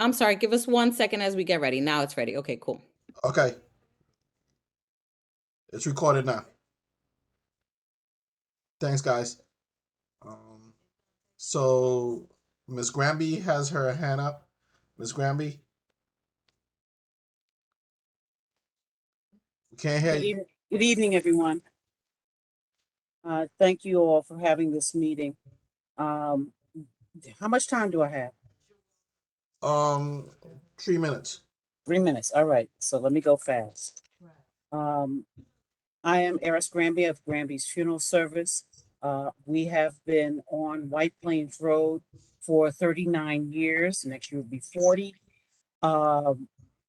I'm sorry, give us 1 second as we get ready. Now it's ready. Okay, cool. Okay. It's recorded now. Thanks, guys. So Miss Granby has her hand up. Miss Granby, we can't hear you. Good evening, everyone. Thank you all for having this meeting. How much time do I have? 3 minutes. 3 minutes. All right. So let me go fast. I am Eris Granby of Granby's Funeral Service. We have been on White Plains Road for 39 years. Next year will be 40.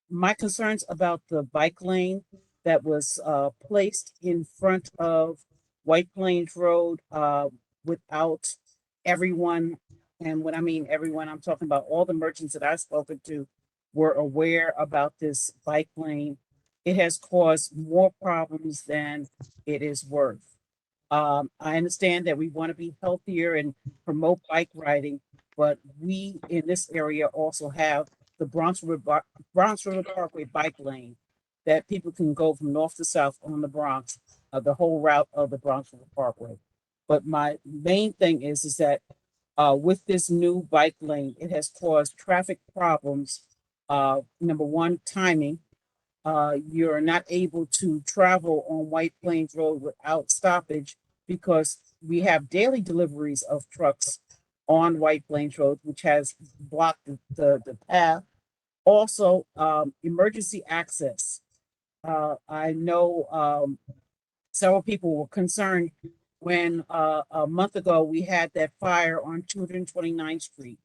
My concerns about the bike lane that was placed in front of White Plains Road without everyone, and when I mean everyone, I'm talking about all the merchants that I've spoken to were aware about this bike lane. It has caused more problems than it is worth. I understand that we want to be healthier and promote bike riding, but we in this area also have the Bronx River Parkway bike lane that people can go from north to south on the Bronx, the whole route of the Bronx River Parkway. But my main thing is that with this new bike lane, it has caused traffic problems. Number one, timing. You're not able to travel on White Plains Road without stoppage because we have daily deliveries of trucks on White Plains Road, which has blocked the path. Also, emergency access. I know several people were concerned when a month ago we had that fire on 229th Street.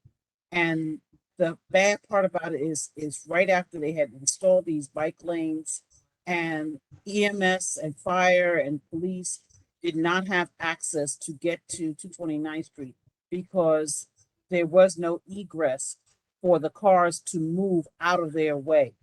And the bad part about it is right after they had installed these bike lanes, and EMS and fire and police did not have access to get to 229th Street because there was no egress for the cars to move out of their way.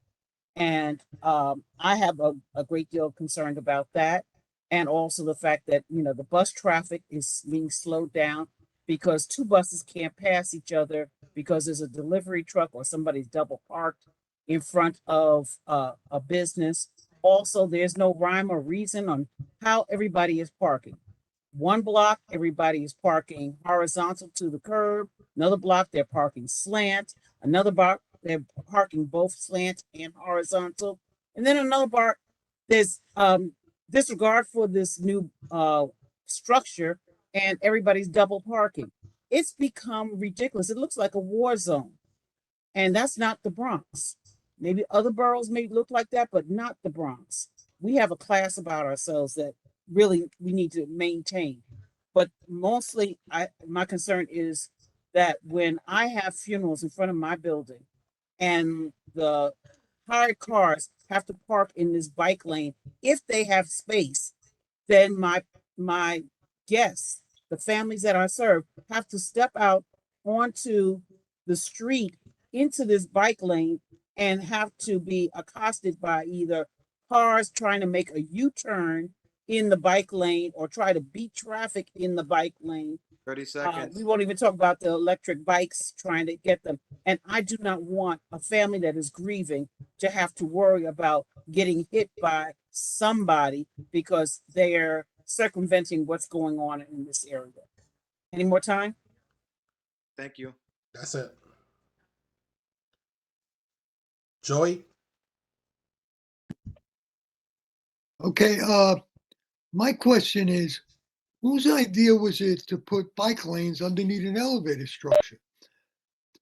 And I have a great deal of concern about that. And also the fact that, you know, the bus traffic is being slowed down because two buses can't pass each other because there's a delivery truck or somebody's double parked in front of a business. Also, there's no rhyme or reason on how everybody is parking. One block, everybody is parking horizontal to the curb. Another block, they're parking slant. Another block, they're parking both slant and horizontal. And then another block, there's disregard for this new structure, and everybody's double parking. It's become ridiculous. It looks like a war zone. And that's not the Bronx. Maybe other boroughs may look like that, but not the Bronx. We have a class about ourselves that really we need to maintain. But mostly my concern is that when I have funerals in front of my building and the hired cars have to park in this bike lane, if they have space, then my guests, the families that I serve, have to step out onto the street into this bike lane and have to be accosted by either cars trying to make a U-turn in the bike lane or try to beat traffic in the bike lane. 30 seconds. We won't even talk about the electric bikes trying to get them. And I do not want a family that is grieving to have to worry about getting hit by somebody because they're circumventing what's going on in this area. Any more time? Thank you. That's it. Joey? Okay, my question is, whose idea was it to put bike lanes underneath an elevator structure?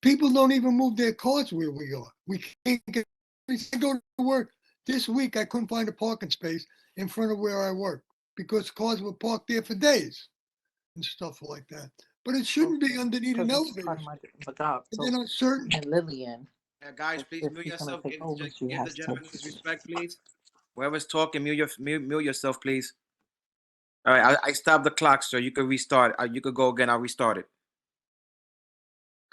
People don't even move their cars where we are. We can't get, I go to work. This week, I couldn't find a parking space in front of where I work because cars were parked there for days and stuff like that. But it shouldn't be underneath an elevator. And then on certain, And Lillian. Guys, please If mute he's gonna yourself. take over, she Give the has to. gentleman his respect, please. Whoever's talking, mute yourself, please. All right, I stopped the clock, sir. You can restart. You could go again. I'll restart it.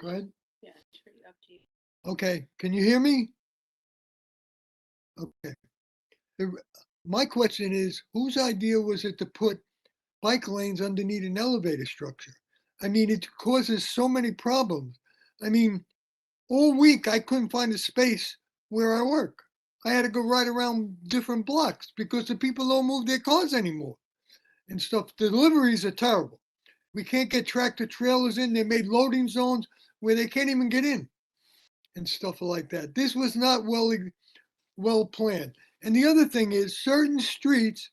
go ahead. Yeah, it's really up to you. Okay, can you hear me? Okay. My question is, whose idea was it to put bike lanes underneath an elevator structure? I mean, it causes so many problems. I mean, all week I couldn't find a space where I work. I had to go right around different blocks because the people don't move their cars anymore and stuff. The deliveries are terrible. We can't get tractor trailers in. They made loading zones where they can't even get in and stuff like that. This was not well planned. And the other thing is certain streets,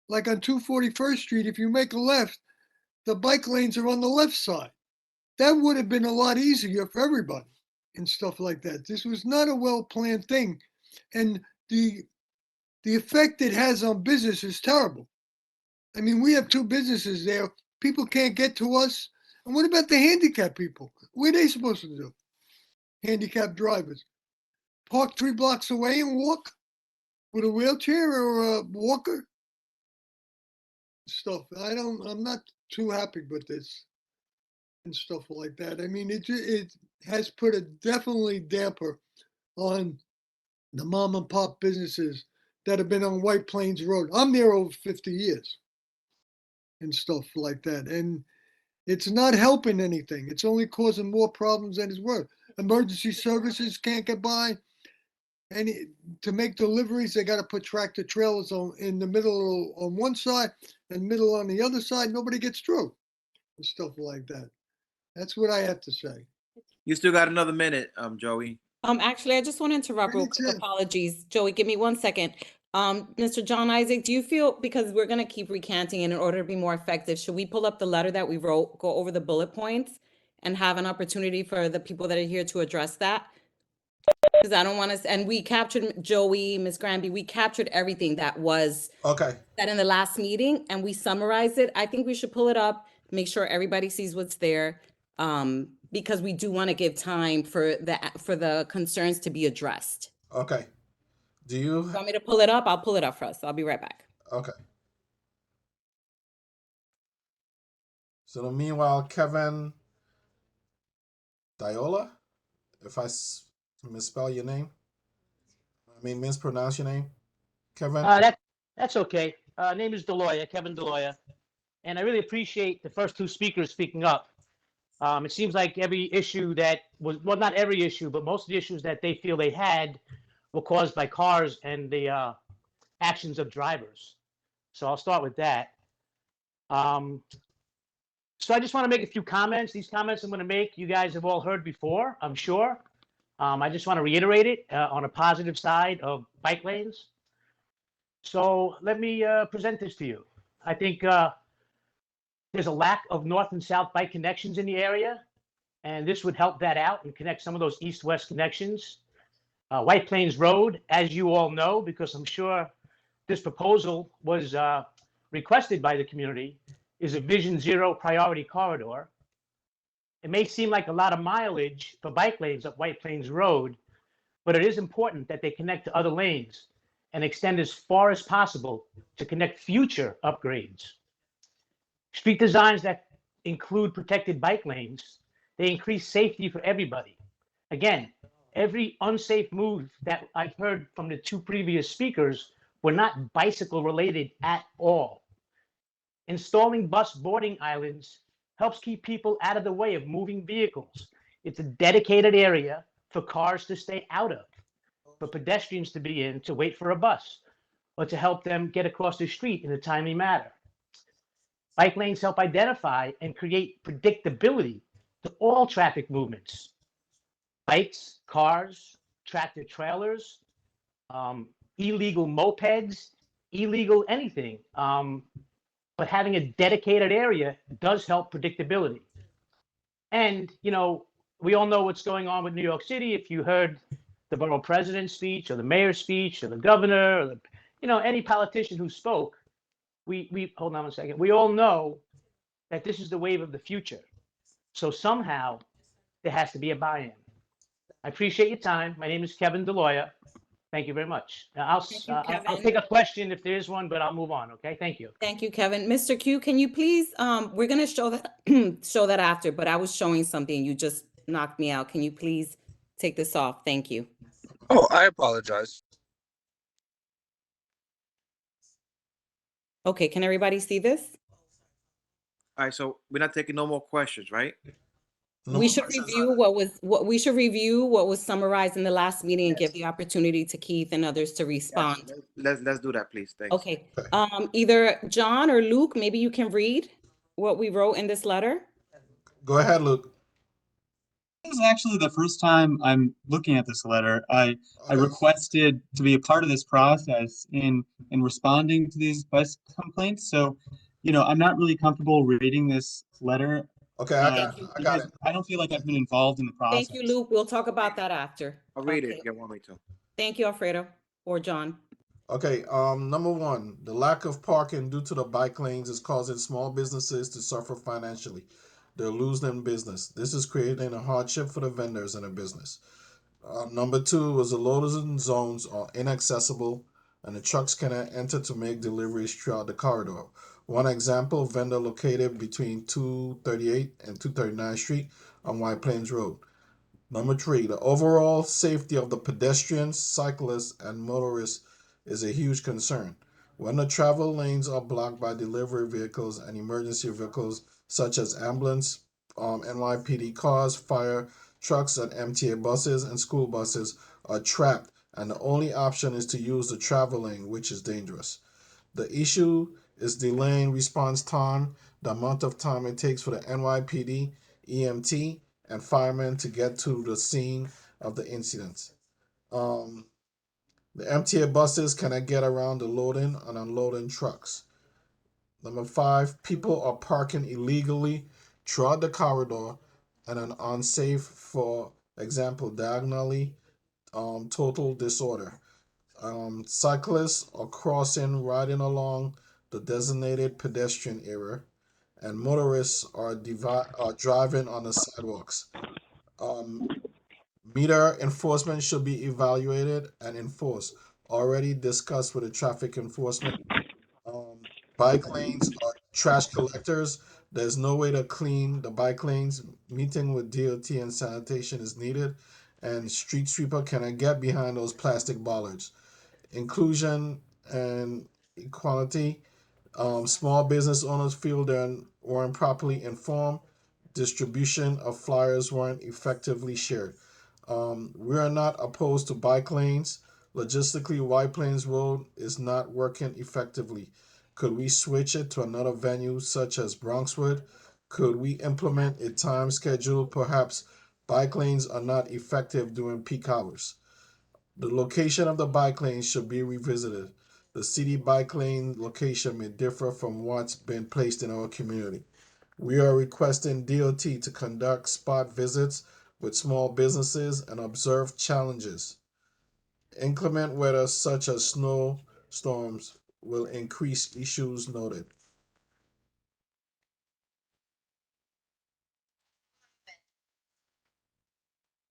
like on 241st Street, if you make a left, the bike lanes are on the left side. That would have been a lot easier for everybody and stuff like that. This was not a well planned thing. And the effect it has on business is terrible. I mean, we have two businesses there. People can't get to us. And what about the handicapped people? What are they supposed to do? Handicapped drivers. Park 3 blocks away and walk with a wheelchair or a walker? Stuff. I'm not too happy with this and stuff like that. I mean, it has put a definitely damper on the mom and pop businesses that have been on White Plains Road. I'm there over 50 years and stuff like that. And it's not helping anything. It's only causing more problems than it's worth. Emergency services can't get by. And to make deliveries, they got to put tractor trailers in the middle on one side and middle on the other side. Nobody gets through and stuff like that. That's what I have to say. You still got another minute, Joey. Actually, I just want to interrupt real quick. 32. Apologies. Joey, give me 1 second. Mr. John Isaac, do you feel, because we're going to keep recanting and in order to be more effective, should we pull up the letter that we wrote, go over the bullet points and have an opportunity for the people that are here to address that? Because I don't want to, and we captured Joey, Ms. Granby, we captured everything that was Okay. said in the last meeting and we summarized it. I think we should pull it up, make sure everybody sees what's there. Because we do want to give time for the concerns to be addressed. Okay. Do you? Want me to pull it up? I'll pull it up for us. I'll be right back. Okay. So meanwhile, Kevin Diola, if I misspell your name, I mean mispronounce your name, Kevin. That's okay. Name is Deloya, Kevin Deloya, and I really appreciate the first two speakers speaking up. It seems like every issue that was, well, not every issue, but most of the issues that they feel they had were caused by cars and the actions of drivers. So I'll start with that. So I just want to make a few comments. These comments I'm going to make, you guys have all heard before, I'm sure. I just want to reiterate it on a positive side of bike lanes. So let me present this to you. I think there's a lack of north and south bike connections in the area, and this would help that out and connect some of those east-west connections. White Plains Road, as you all know, because I'm sure this proposal was requested by the community, is a Vision Zero priority corridor. It may seem like a lot of mileage for bike lanes up White Plains Road, but it is important that they connect to other lanes and extend as far as possible to connect future upgrades. Street designs that include protected bike lanes, they increase safety for everybody. Again, every unsafe move that I've heard from the two previous speakers were not bicycle related at all. Installing bus boarding islands helps keep people out of the way of moving vehicles. It's a dedicated area for cars to stay out of, for pedestrians to be in to wait for a bus, or to help them get across the street in a timely manner. Bike lanes help identify and create predictability to all traffic movements. Bikes, cars, tractor trailers, illegal mopeds, illegal anything. But having a dedicated area does help predictability. And, you know, we all know what's going on with New York City. If you heard the borough president's speech or the mayor's speech or the governor or the, you know, any politician who spoke, we hold on a second. We all know that this is the wave of the future. So somehow there has to be a buy-in. I appreciate your time. My name is Kevin Deloya. Thank you very much. I'll Kevin. take a question if there is one, but I'll move on. Okay, thank you. Thank you, Kevin. Mr. Q, can you please, we're going to show that, show that after, but I was showing something. You just knocked me out. Can you please take this off? Thank you. Oh, I apologize. Okay, can everybody see this? All right, so we're not taking no more questions, right? No We should questions review on what was summarized in the last meeting and give the opportunity to Keith and others to respond. Let's do that, please. Thanks. Okay, Okay. either John or Luke, maybe you can read what we wrote in this letter? Go ahead, Luke. This is actually the first time I'm looking at this letter. I Okay. requested to be a part of this process in responding to these bus complaints. So, I'm not really comfortable reading this letter. Okay, I got Thank it. you. I got it. I don't feel like I've been involved in the Thank you, process. Luke. We'll talk about that after. I'll read it Okay. if you want me to. Thank you, Alfredo or John. Okay, number one, the lack of parking due to the bike lanes is causing small businesses to suffer financially. They're losing business. This is creating a hardship for the vendors in a business. Number two is the loading zones are inaccessible and the trucks cannot enter to make deliveries throughout the corridor. One example, vendor located between 238 and 239th Street on White Plains Road. Number three, the overall safety of the pedestrians, cyclists, and motorists is a huge concern. When the travel lanes are blocked by delivery vehicles and emergency vehicles such as ambulance, NYPD cars, fire trucks, and MTA buses and school buses are trapped, and the only option is to use the travel lane, which is dangerous. The issue is delaying response time, the amount of time it takes for the NYPD, EMT, and firemen to get to the scene of the incident. The MTA buses cannot get around the loading and unloading trucks. Number five, people are parking illegally throughout the corridor and are unsafe, for example, diagonally, total disorder. Cyclists are crossing, riding along the designated pedestrian area, and motorists are driving on the sidewalks. Um, Meter enforcement should be evaluated and enforced. Already discussed with the traffic enforcement. Um, Bike lanes are trash collectors. There's no way to clean the bike lanes. Meeting with DOT and sanitation is needed, and street sweeper cannot get behind those plastic bollards. Inclusion and equality. Small business owners feel they weren't properly informed. Distribution of flyers weren't effectively shared. We are not opposed to bike lanes. Logistically, White Plains Road is not working effectively. Could we switch it to another venue such as Bronxwood? Could we implement a time schedule? Perhaps bike lanes are not effective during peak hours. The location of the bike lanes should be revisited. The city bike lane location may differ from what's been placed in our community. We are requesting DOT to conduct spot visits with small businesses and observe challenges. Inclement weather such as snowstorms will increase issues noted.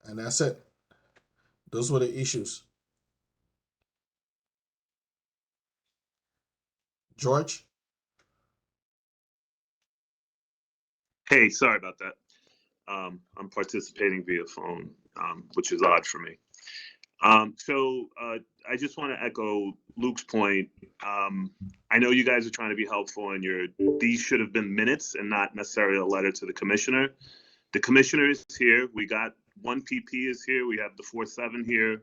And that's it. Those were the issues. George? Hey, sorry about that. I'm participating via phone, which is odd for me. I just want to echo Luke's point. I know you guys are trying to be helpful, and these should have been minutes and not necessarily a letter to the commissioner. The commissioner is here. We got one PP is here. We have the 4-7 here,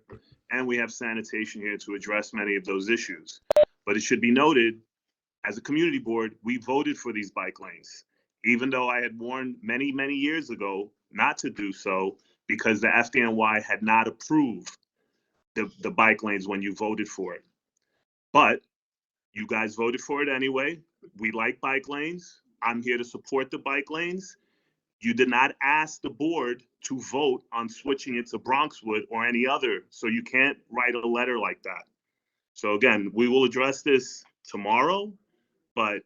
and we have sanitation here to address many of those issues. But it should be noted, as a community board, we voted for these bike lanes, even though I had warned many, many years ago not to do so because the FDNY had not approved the bike lanes when you voted for it. But you guys voted for it anyway. We like bike lanes. I'm here to support the bike lanes. You did not ask the board to vote on switching it to Bronxwood or any other, so you can't write a letter like that. So again, we will address this tomorrow, but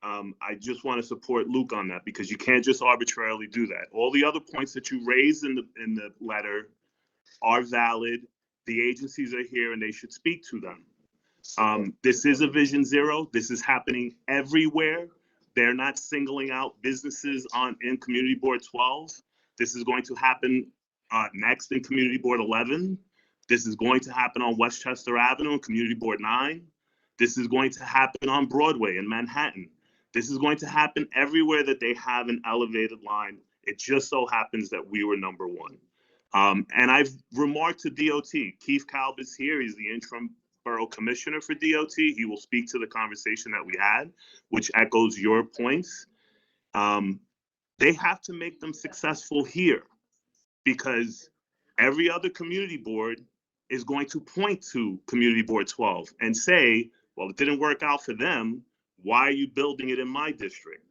I just want to support Luke on that because you can't just arbitrarily do that. All the other points that you raised in the letter are valid. The agencies are here and they should speak to them. This is a Vision Zero. This is happening everywhere. They're not singling out businesses in Community Board 12. This is going to happen next in Community Board 11. This is going to happen on Westchester Avenue in Community Board 9. This is going to happen on Broadway in Manhattan. This is going to happen everywhere that they have an elevated line It just so happens that we were number one. And I've remarked to DOT, Keith Kalb is here. He's the interim borough commissioner for DOT. He will speak to the conversation that we had, which echoes your points. They have to make them successful here, because every other community board is going to point to Community Board 12 and say, well, it didn't work out for them. Why are you building it in my district?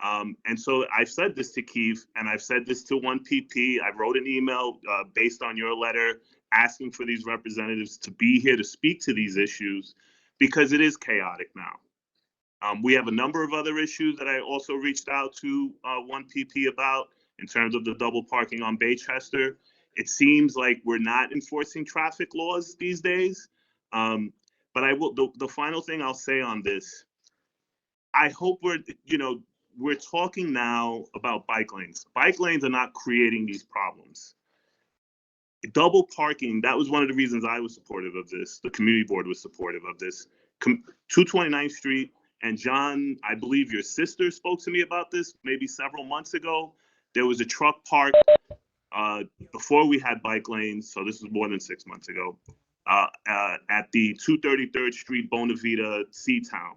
And so I've said this to Keith, and I've said this to 1PP. I wrote an email based on your letter asking for these representatives to be here to speak to these issues, because it is chaotic now. We have a number of other issues that I also reached out to 1PP about in terms of the double parking on Baychester. It seems like we're not enforcing traffic laws these days. But I will, the final thing I'll say on this, I hope we're talking now about bike lanes. Bike lanes are not creating these problems. Double parking, that was one of the reasons I was supportive of this. The community board was supportive of this. 229th Street, and John, I believe your sister spoke to me about this maybe several months ago. There was a truck parked before we had bike lanes, so this was more than 6 months ago, at the 233rd Street, Bonavita, Seatown.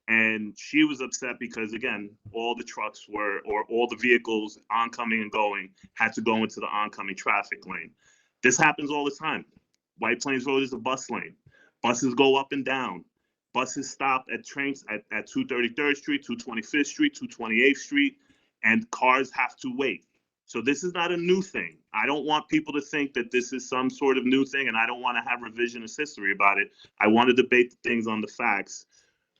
And she was upset because, again, all the trucks were, or all the vehicles oncoming and going had to go into the oncoming traffic lane. This happens all the time. White Plains Road is a bus lane. Buses go up and down. Buses stop at trains at 233rd Street, 225th Street, 228th Street, and cars have to wait. So this is not a new thing. I don't want people to think that this is some sort of new thing, and I don't want to have revisionist history about it. I want to debate things on the facts.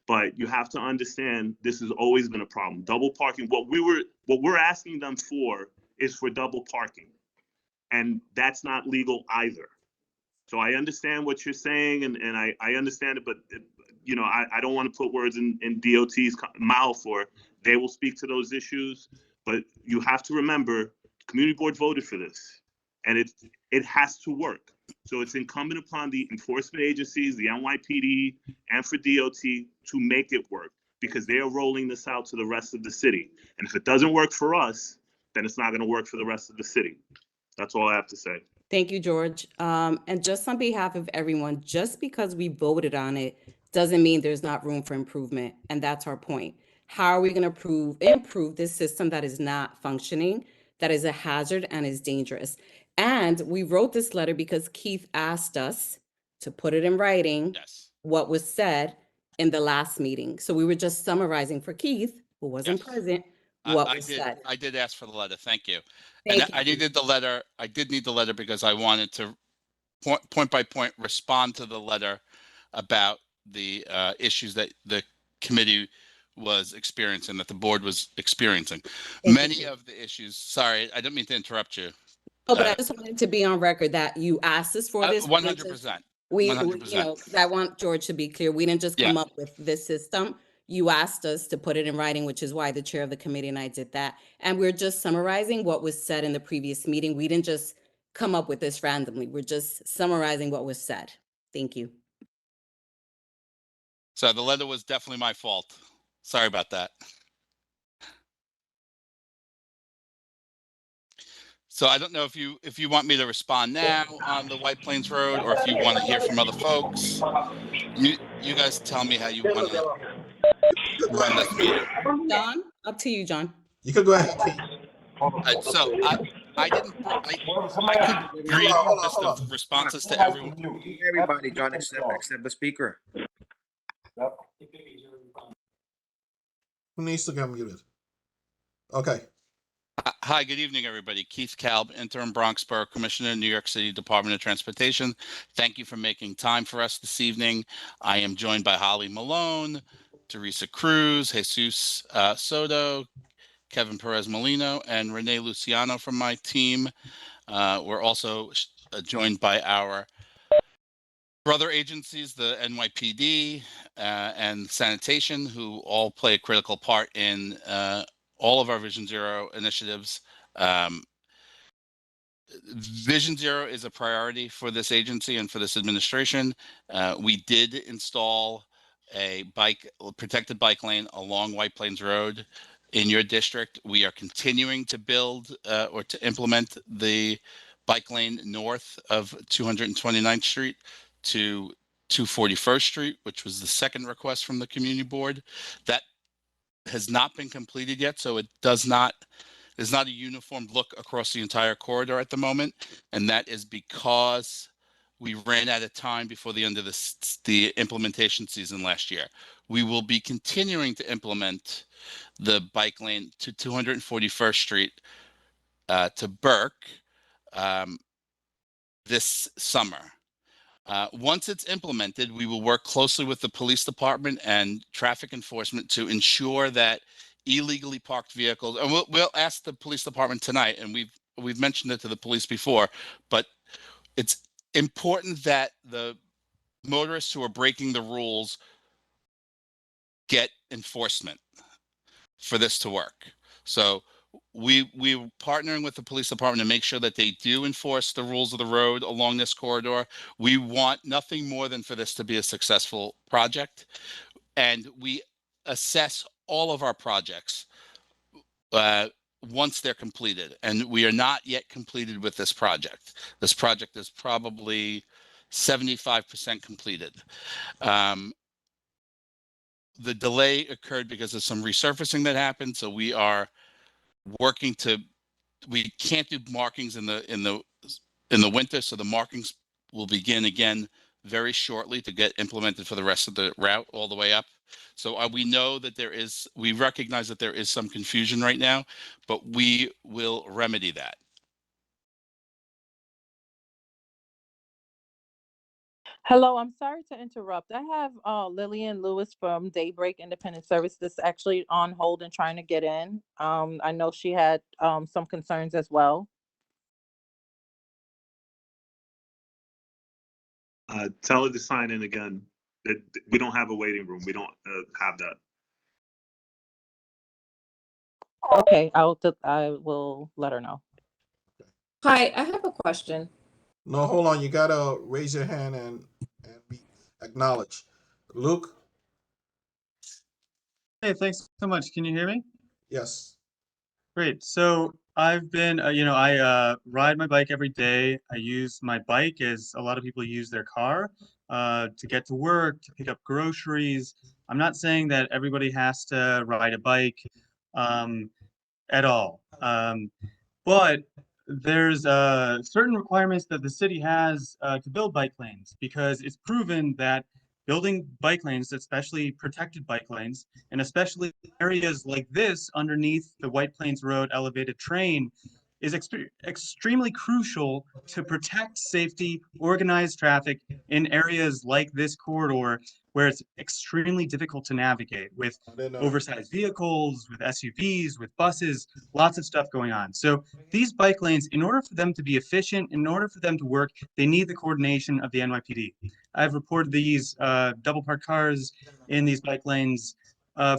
But you have to understand, this has always been a problem. Double parking, what we're asking them for is for double parking. And that's not legal either. So I understand what you're saying, and I understand it, but I don't want to put words in DOT's mouth, or they will speak to those issues. But you have to remember, the community board voted for this, and it has to work. So it's incumbent upon the enforcement agencies, the NYPD, and for DOT to make it work, because they are rolling this out to the rest of the city. And if it doesn't work for us, then it's not going to work for the rest of the city. That's all I have to say. Thank you, George. And just on behalf of everyone, just because we voted on it doesn't mean there's not room for improvement. And that's our point. How are we going to improve this system that is not functioning, that is a hazard and is dangerous? And we wrote this letter because Keith asked us to put it in writing, Yes. what was said in the last meeting. So we were just summarizing for Keith, who wasn't Yes. present, what I was did. said. I did ask for the letter. Thank you. Thank And you. I needed the letter. I did need the letter because I wanted to point by point respond to the letter about the issues that the committee was experiencing, that the board was experiencing. Many of the issues, sorry, I didn't mean to interrupt you. Oh, but I just wanted to be on record that you asked us for this. 100%. We, 100%. because I want George to be clear. We didn't just Yeah. come up with this system. You asked us to put it in writing, which is why the chair of the committee and I did that. And we're just summarizing what was said in the previous meeting. We didn't just come up with this randomly. We're just summarizing what was said. Thank you. So the letter was definitely my fault. Sorry about that. So I don't know if you want me to respond now on the White Plains Road, or if you want to hear from other folks. You guys tell me how you want to run this meeting. John, up to you, John. You can go ahead, Keith. So I could read just the responses to everyone. Everybody, John, except the speaker. Who needs to get muted? Okay. Hi, good evening, everybody. Keith Kalb, Interim Bronx Borough Commissioner, New York City Department of Transportation. Thank you for making time for us this evening. I am joined by Holly Malone, Teresa Cruz, Jesus Soto, Kevin Perez Molino, and Renee Luciano from my team. We're also joined by our brother agencies, the NYPD and sanitation, who all play a critical part in all of our Vision Zero initiatives. Vision Zero is a priority for this agency and for this administration. We did install a protected bike lane along White Plains Road in your district. We are continuing to build or to implement the bike lane north of 229th Street to 241st Street, which was the second request from the community board. That has not been completed yet, so it is not a uniform look across the entire corridor at the moment, and that is because we ran out of time before the end of the implementation season last year. We will be continuing to implement the bike lane to 241st Street to Burke this summer. Once it's implemented, we will work closely with the police department and traffic enforcement to ensure that illegally parked vehicles, and we'll ask the police department tonight, and we've mentioned it to the police before, but it's important that the motorists who are breaking the rules get enforcement for this to work. So we're partnering with the police department to make sure that they do enforce the rules of the road along this corridor. We want nothing more than for this to be a successful project. And we assess all of our projects once they're completed. And we are not yet completed with this project. This project is probably 75% completed. The delay occurred because of some resurfacing that happened. So we are working we can't do markings in the winter. So the markings will begin again very shortly to get implemented for the rest of the route all the way up. So we know that we recognize that there is some confusion right now, but we will remedy that. Hello, I'm sorry to interrupt. I have Lillian Lewis from Daybreak Independent Service that's actually on hold and trying to get in. I know she had some concerns as well. Tell her to sign in again. We don't have a waiting room. We don't have that. Okay, I will let her know. Hi, I have a question. No, hold on. You gotta raise your hand and be acknowledged. Luke? Hey, thanks so much. Can you hear me? Yes. Great. So I've been, I ride my bike every day. I use my bike as a lot of people use their car to get to work, to pick up groceries. I'm not saying that everybody has to ride a bike at all. But there's certain requirements that the city has to build bike lanes, because it's proven that building bike lanes, especially protected bike lanes, and especially areas like this underneath the White Plains Road elevated train, is extremely crucial to protect safety, organized traffic in areas like this corridor where it's extremely difficult to navigate with oversized vehicles, with SUVs, with buses, lots of stuff going on. So these bike lanes, in order for them to be efficient, in order for them to work, they need the coordination of the NYPD. I've reported these double parked cars in these bike lanes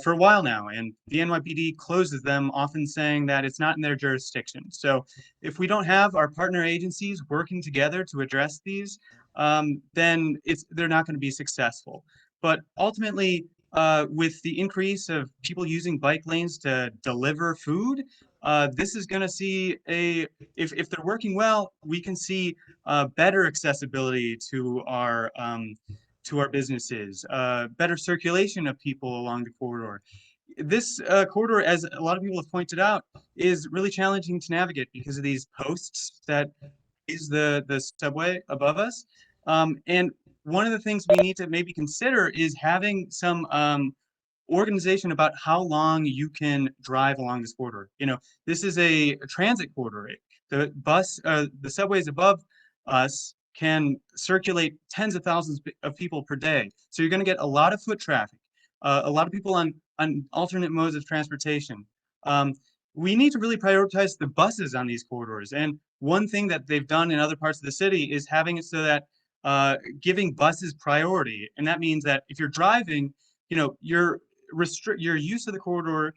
for a while now, and the NYPD closes them, often saying that it's not in their jurisdiction. So if we don't have our partner agencies working together to address these, then they're not going to be successful. But ultimately, with the increase of people using bike lanes to deliver food, this is going to see if they're working well, we can see better accessibility to our businesses, better circulation of people along the corridor. This corridor, as a lot of people have pointed out, is really challenging to navigate because of these posts that is the subway above us. And one of the things we need to maybe consider is having some organization about how long you can drive along this corridor. This is a transit corridor. The subways above us can circulate tens of thousands of people per day. So you're going to get a lot of foot traffic, a lot of people on alternate modes of transportation. We need to really prioritize the buses on these corridors. And one thing that they've done in other parts of the city is having it so that giving buses priority. And that means that if you're driving, your use of the corridor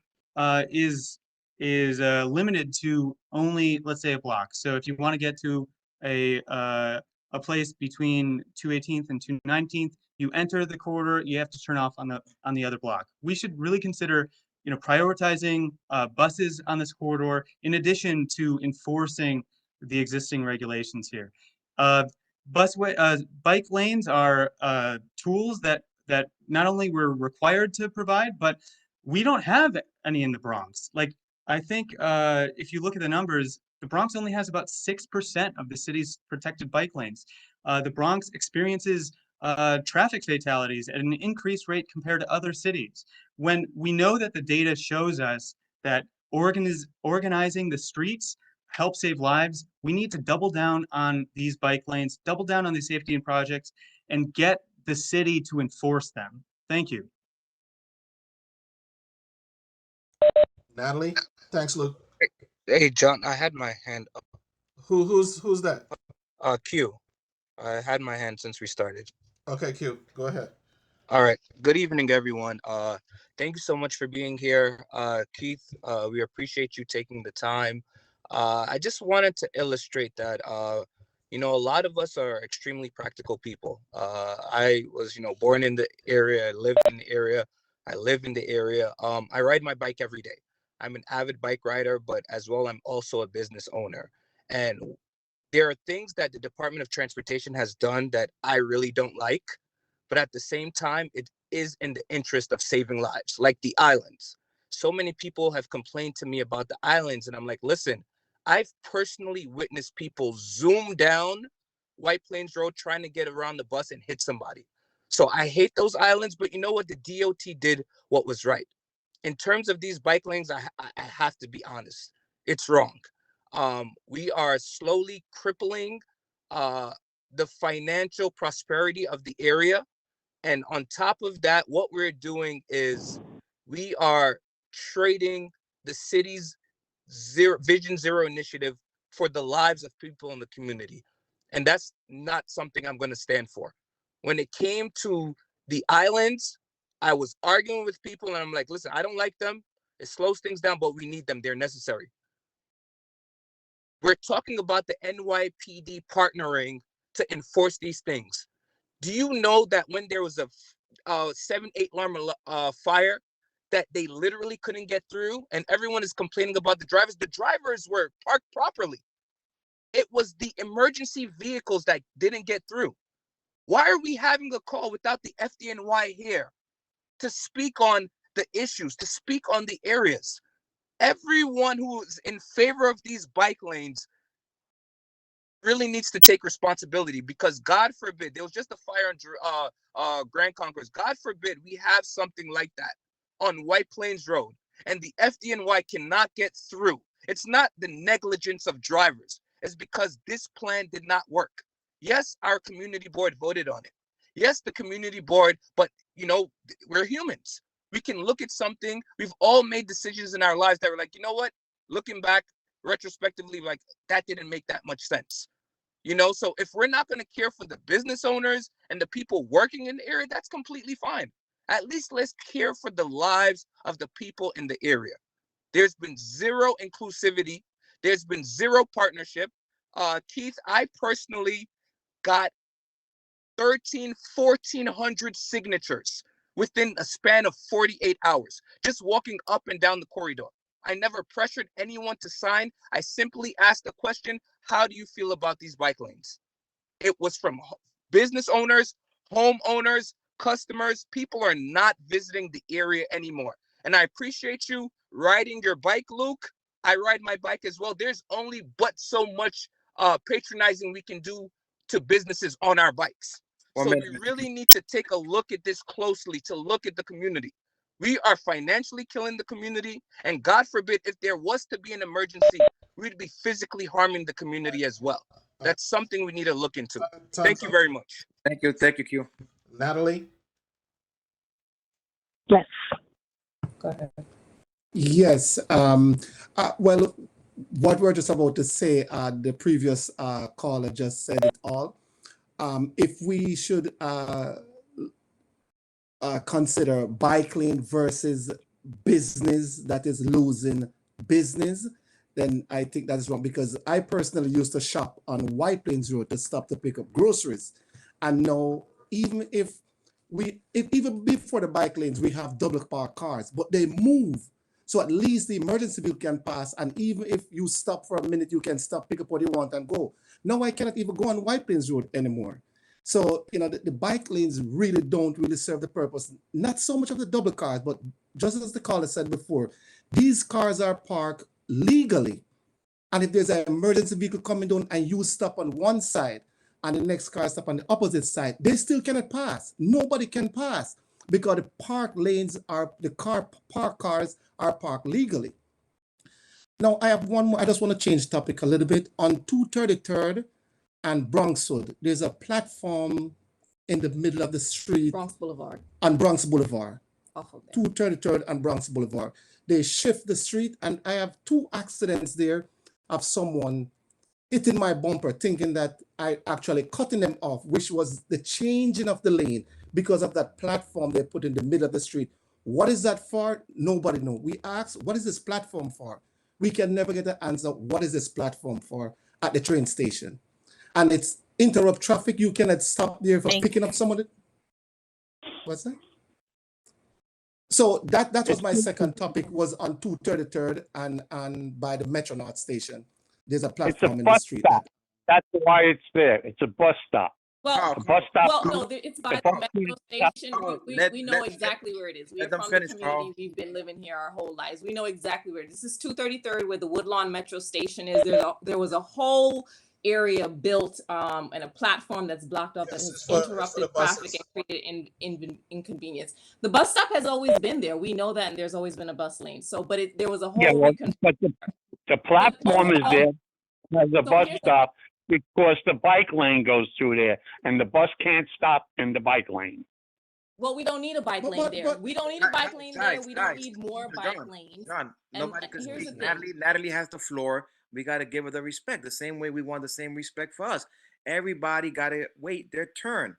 is limited to only, let's say, a block. So if you want to get to a place between 218th and 219th, you enter the corridor, you have to turn off on the other block. We should really consider prioritizing buses on this corridor in addition to enforcing the existing regulations here. Bike lanes are tools that not only we're required to provide, but we don't have any in the Bronx. Like, I think if you look at the numbers, the Bronx only has about 6% of the city's protected bike lanes. The Bronx experiences traffic fatalities at an increased rate compared to other cities. When we know that the data shows us that organizing the streets help save lives, we need to double down on these bike lanes, double down on the safety and projects, and get the city to enforce them. Thank you. Natalie, thanks, Luke. Hey, John, I had my hand up. Who's that? Q. I had my hand since we started. Okay, Q, go ahead. All right. Good evening, everyone. Thank you so much for being here. Keith, we appreciate you taking the time. I just wanted to illustrate that, a lot of us are extremely practical people. I was, born in the area, I live in the area, I live in the area. I ride my bike every day. I'm an avid bike rider, but as well, I'm also a business owner. And there are things that the Department of Transportation has done that I really don't like, but at the same time, it is in the interest of saving lives, like the islands. So many people have complained to me about the islands, and I'm like, listen, I've personally witnessed people zoom down White Plains Road trying to get around the bus and hit somebody. So I hate those islands, but you know what? The DOT did what was right. In terms of these bike lanes, I have to be honest, it's wrong. We are slowly crippling the financial prosperity of the area. And on top of that, what we're doing is we are trading the city's Vision Zero initiative for the lives of people in the community. And that's not something I'm going to stand for. When it came to the islands, I was arguing with people and I'm like, listen, I don't like them. It slows things down, but we need them. They're necessary. We're talking about the NYPD partnering to enforce these things. Do you know that when there was a 7-8 alarm fire, that they literally couldn't get through, and everyone is complaining about the drivers? The drivers were parked properly. It was the emergency vehicles that didn't get through. Why are we having a call without the FDNY here to speak on the issues, to speak on the areas? Everyone who is in favor of these bike lanes really needs to take responsibility, because God forbid, there was just a fire on Grand Concourse. God forbid we have something like that on White Plains Road and the FDNY cannot get through. It's not the negligence of drivers. It's because this plan did not work. Yes, our community board voted on it. Yes, the community board, but we're humans. We can look at something. We've all made decisions in our lives that were like, you know what? Looking back retrospectively, like, that didn't make that much sense. So if we're not going to care for the business owners and the people working in the area, that's completely fine. At least let's care for the lives of the people in the area. There's been zero inclusivity. There's been zero partnership. Keith, I personally got 1,400 signatures within a span of 48 hours, just walking up and down the corridor. I never pressured anyone to sign. I simply asked the question, how do you feel about these bike lanes? It was from business owners, homeowners, customers. People are not visiting the area anymore. And I appreciate you riding your bike, Luke. I ride my bike as well. There's only but so much patronizing we can do to businesses on our bikes. So we really need to take a look at this closely, to look at the community. We are financially killing the community, and God forbid, if there was to be an emergency, we'd be physically harming the community as well. That's something we need to look into. Thank you very much. Thank you, Q. Natalie? Yes. Go ahead. Yes. Well, what we're just about to say, the previous caller just said it all. If we should consider bike lane versus business that is losing business, then I think that is wrong, because I personally used to shop on White Plains Road to stop to pick up groceries. And now, even before the bike lanes, we have double park cars, but they move So at least the emergency vehicle can pass, and even if you stop for a minute, you can stop, pick up what you want, and go. Now I cannot even go on White Plains Road anymore. So, the bike lanes really don't really serve the purpose. Not so much of the double cars, but just as the caller said before, these cars are parked legally. And if there's an emergency vehicle coming down and you stop on one side and the next car stop on the opposite side, they still cannot pass. Nobody can pass because the park lanes are, park cars are parked legally. Now I have one more. I just want to change topic a little bit. On 233rd and Bronxwood, there's a platform in the middle of the street Bronx Boulevard, on Bronx Boulevard, off of there. 233rd and Bronx Boulevard. They shift the street, and I have 2 accidents there of someone hitting my bumper, thinking that I actually cutting them off, which was the changing of the lane because of that platform they put in the middle of the street. What is that for? Nobody knows. We ask, what is this platform for? We can never get an answer. What is this platform for at the train station? And it's interrupt traffic. You cannot stop there for picking up somebody. What's that? So that was my second topic, was on 233rd and by the Metronaut station. There's a platform in the street. That's why it's there. It's a bus stop. Well, The bus stop. well, no, it's by the bus metro stop- station. We know Let- exactly where it is. We're let them from finish, the community. Carl. We've been living here our whole lives. We know exactly where it is. This is 233rd, where the Woodlawn Metro Station is. There was a whole area built and a platform that's blocked off that Yes, has it's for the interrupted buses. traffic and created inconvenience. The bus stop has always been there. We know that, and there's always been a bus lane. So, but there was a whole Yeah, well, recon- but the platform is there as a So bus here's the- stop because the bike lane goes through there and the bus can't stop in the bike lane. Well, we don't need a bike But- lane but- there. but- We don't need a bike lane there. Guys, We don't guys, need more John, bike lanes. John, And nobody can here's speak. the thing. Natalie has the floor. We got to give her the respect. The same way we want the same respect for us. Everybody got to wait their turn.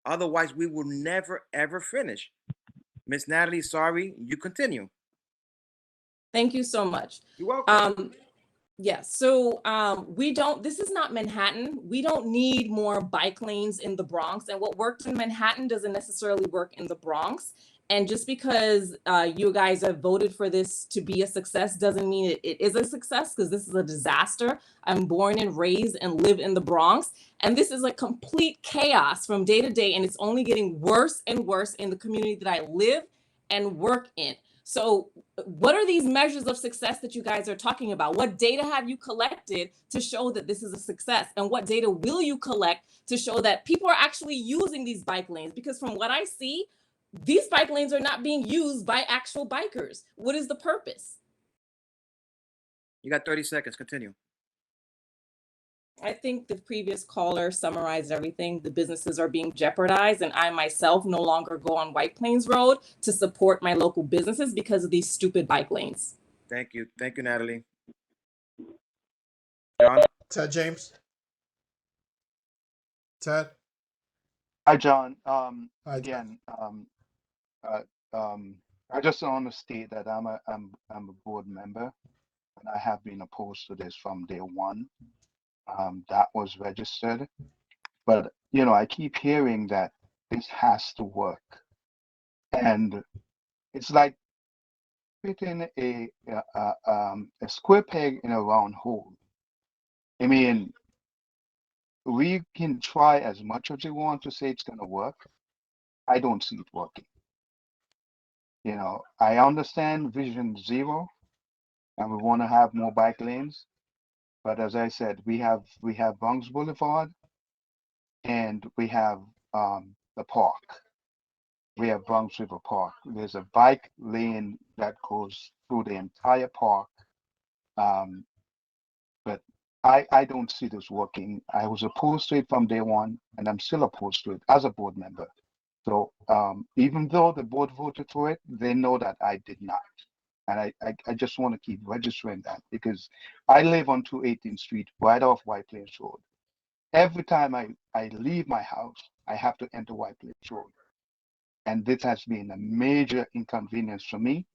Otherwise, we will never, ever finish. Miss Natalie, sorry, you continue. Thank you so much. You're welcome. Yes, so this is not Manhattan. We don't need more bike lanes in the Bronx. And what worked in Manhattan doesn't necessarily work in the Bronx. And just because you guys have voted for this to be a success doesn't mean it is a success, because this is a disaster. I'm born and raised and live in the Bronx. And this is a complete chaos from day to day. And it's only getting worse and worse in the community that I live and work in. So what are these measures of success that you guys are talking about? What data have you collected to show that this is a success? And what data will you collect to show that people are actually using these bike lanes? Because from what I see, these bike lanes are not being used by actual bikers. What is the purpose? You got 30 seconds. Continue. I think the previous caller summarized everything. The businesses are being jeopardized, and I myself no longer go on White Plains Road to support my local businesses because of these stupid bike lanes. Thank you. Thank you, Natalie. John? Ted James. Ted. Hi, John. Hi, Again, I just want to state that I'm a board member, and I have been opposed to this from day one. That was registered, but I keep hearing that this has to work, and it's like putting a square peg in a round hole. I mean, we can try as much as we want to say it's going to work. I don't see it working. I understand Vision Zero, and we want to have more bike lanes. But as I said, we have Bronx Boulevard, and we have the park. We have Bronx River Park. There's a bike lane that goes through the entire park. But I don't see this working. I was opposed to it from day one, and I'm still opposed to it as a board member. So even though the board voted for it, they know that I did not. And I just want to keep registering that, because I live on 218th Street, right off White Plains Road. Every time I leave my house, I have to enter White Plains Road. And this has been a major inconvenience for me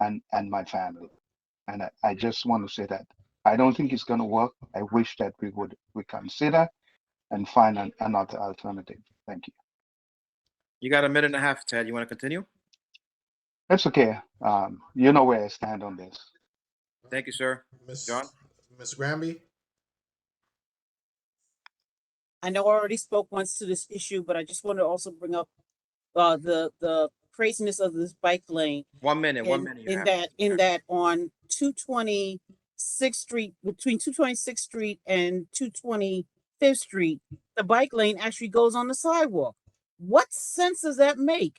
and my family. And I just want to say that I don't think it's going to work. I wish that we would reconsider and find another alternative. Thank you. You got a minute and a half, Ted. You want to continue? It's okay. You know where I stand on this. Thank you, sir. Miss John? Miss Granby. I know I already spoke once to this issue, but I just want to also bring up the craziness of this bike lane. 1 minute, 1 in, minute. You in have. that on 226th Street, between 226th Street and 225th Street, the bike lane actually goes on the sidewalk. What sense does that make?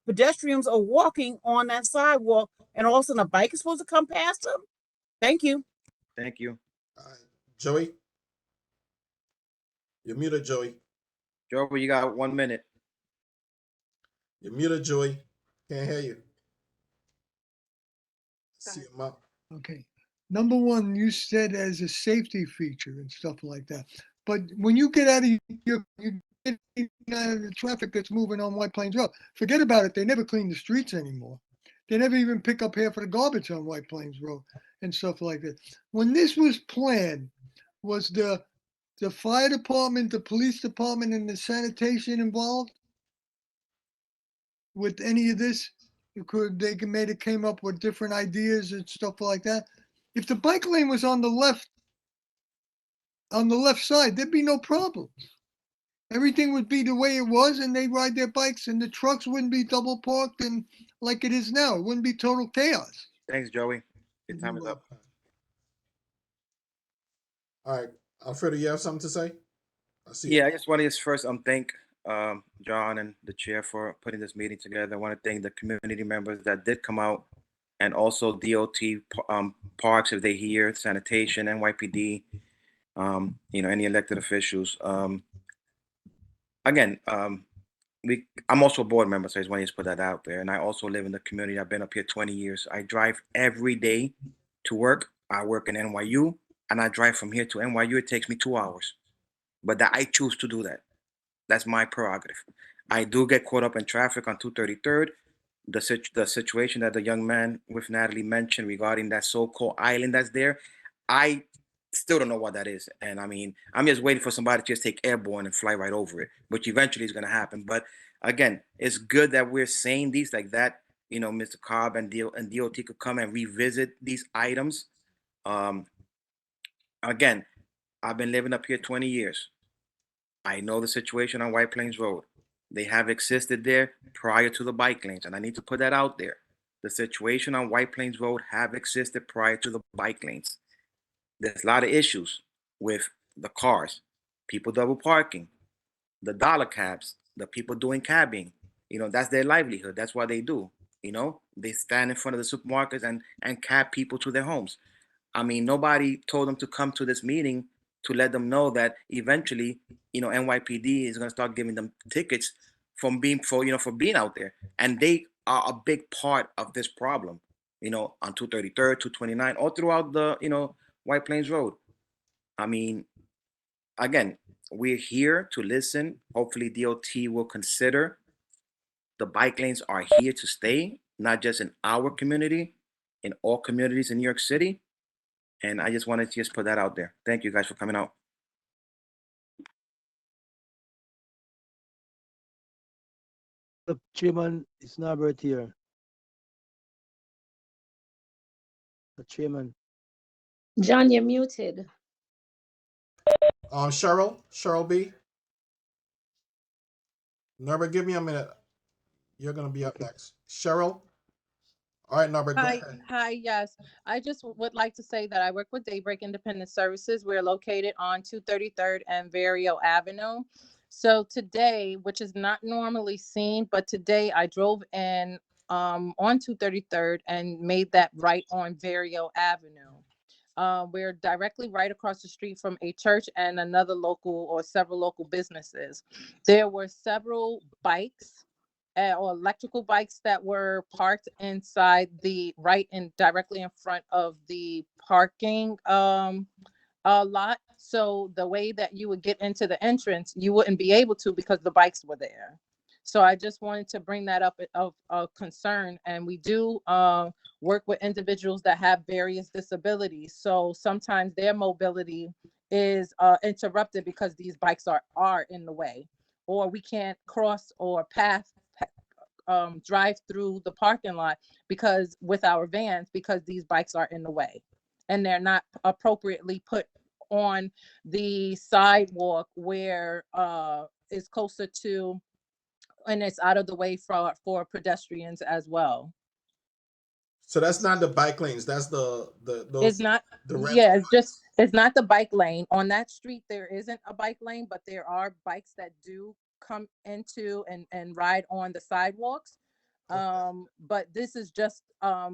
Pedestrians are walking on that sidewalk, and all of a sudden a bike is supposed to come past them? Thank you. Thank you. Joey. You're muted, Joey. Joey, you got 1 minute. You're muted, Joey. Can't hear you. See him up. Okay. Number one, you said as a safety feature and stuff like that. But when you get out of you get out of the traffic that's moving on White Plains Road, forget about it. They never clean the streets anymore. They never even pick up half of the garbage on White Plains Road and stuff like that. When this was planned, was the fire department, the police department, and the sanitation involved with any of this? They may have came up with different ideas and stuff like that. If the bike lane was on the left side, there'd be no problems. Everything would be the way it was, and they ride their bikes, and the trucks wouldn't be double parked and like it is now. It wouldn't be total chaos. Thanks, Joey. Your time is up. All right, Alfredo, you have something to say? Yeah, I just want to first thank John and the chair for putting this meeting together. I want to thank the community members that did come out, and also DOT parks if they hear, sanitation, NYPD, any elected officials. Again, I'm also a board member, so I just want to put that out there. And I also live in the community. I've been up here 20 years. I drive every day to work. I work in NYU, and I drive from here to NYU. It takes me 2 hours, but I choose to do that. That's my prerogative. I do get caught up in traffic on 233rd. The situation that the young man with Natalie mentioned regarding that so-called island that's there, I still don't know what that is. And I mean, I'm just waiting for somebody to just take airborne and fly right over it, which eventually is going to happen. But again, it's good that we're saying these like that. Mr. Cobb and DOT could come and revisit these items. Again, I've been living up here 20 years. I know the situation on White Plains Road. They have existed there prior to the bike lanes, and I need to put that out there. The situation on White Plains Road have existed prior to the bike lanes. There's a lot of issues with the cars, people double parking, the dollar cabs, the people doing cabbing. That's their livelihood. That's what they do. They stand in front of the supermarkets and cab people to their homes. I mean, nobody told them to come to this meeting to let them know that eventually, NYPD is going to start giving them tickets for being out there, and they are a big part of this problem. On 233rd, 229, all throughout the White Plains Road. I mean, again, we're here to listen. Hopefully, DOT will consider the bike lanes are here to stay, not just in our community, in all communities in New York City. And I just wanted to just put that out there. Thank you guys for coming out. The chairman is not here. The chairman. John, you're muted. Cheryl B. Norbert, give me a minute. You're gonna be up next. Cheryl. All right, Norbert, go ahead. Hi, yes. I just would like to say that I work with Daybreak Independent Services. We're located on 233rd and Vario Avenue. So today, which is not normally seen, but today I drove in on 233rd and made that right on Vario Avenue. We're directly right across the street from a church and another local or several local businesses. There were several bikes or electrical bikes that were parked inside the right and directly in front of the parking lot. So the way that you would get into the entrance, you wouldn't be able to because the bikes were there. So I just wanted to bring that up of concern. And we do work with individuals that have various disabilities. So sometimes their mobility is interrupted because these bikes are in the way, or we can't cross or pass drive through the parking lot because with our vans, because these bikes are in the way and they're not appropriately put on the sidewalk where is closer to, and it's out of the way for pedestrians as well. So that's not the bike lanes. That's those It's not, the rental. yeah, it's not the bike lane. On that street, there isn't a bike lane, but there are bikes that do come into and ride on the sidewalks. But this is just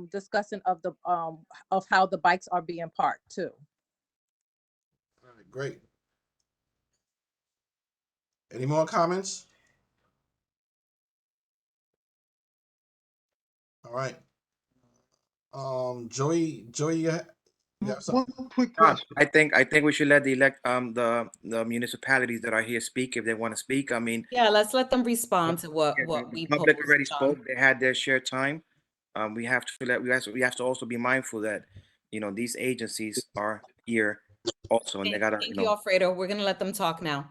discussing of the of how the bikes are being parked too. All right, great. Any more comments? All right. Joey, you have One something? quick John, question. I think we should let the municipalities that are here speak if they want to speak. I mean, Yeah, let's let them respond to what the we public posed, already John. spoke. They had their share time. We have to also be mindful that these agencies are here also, and they gotta Thank you, Alfredo. We're gonna let them talk now.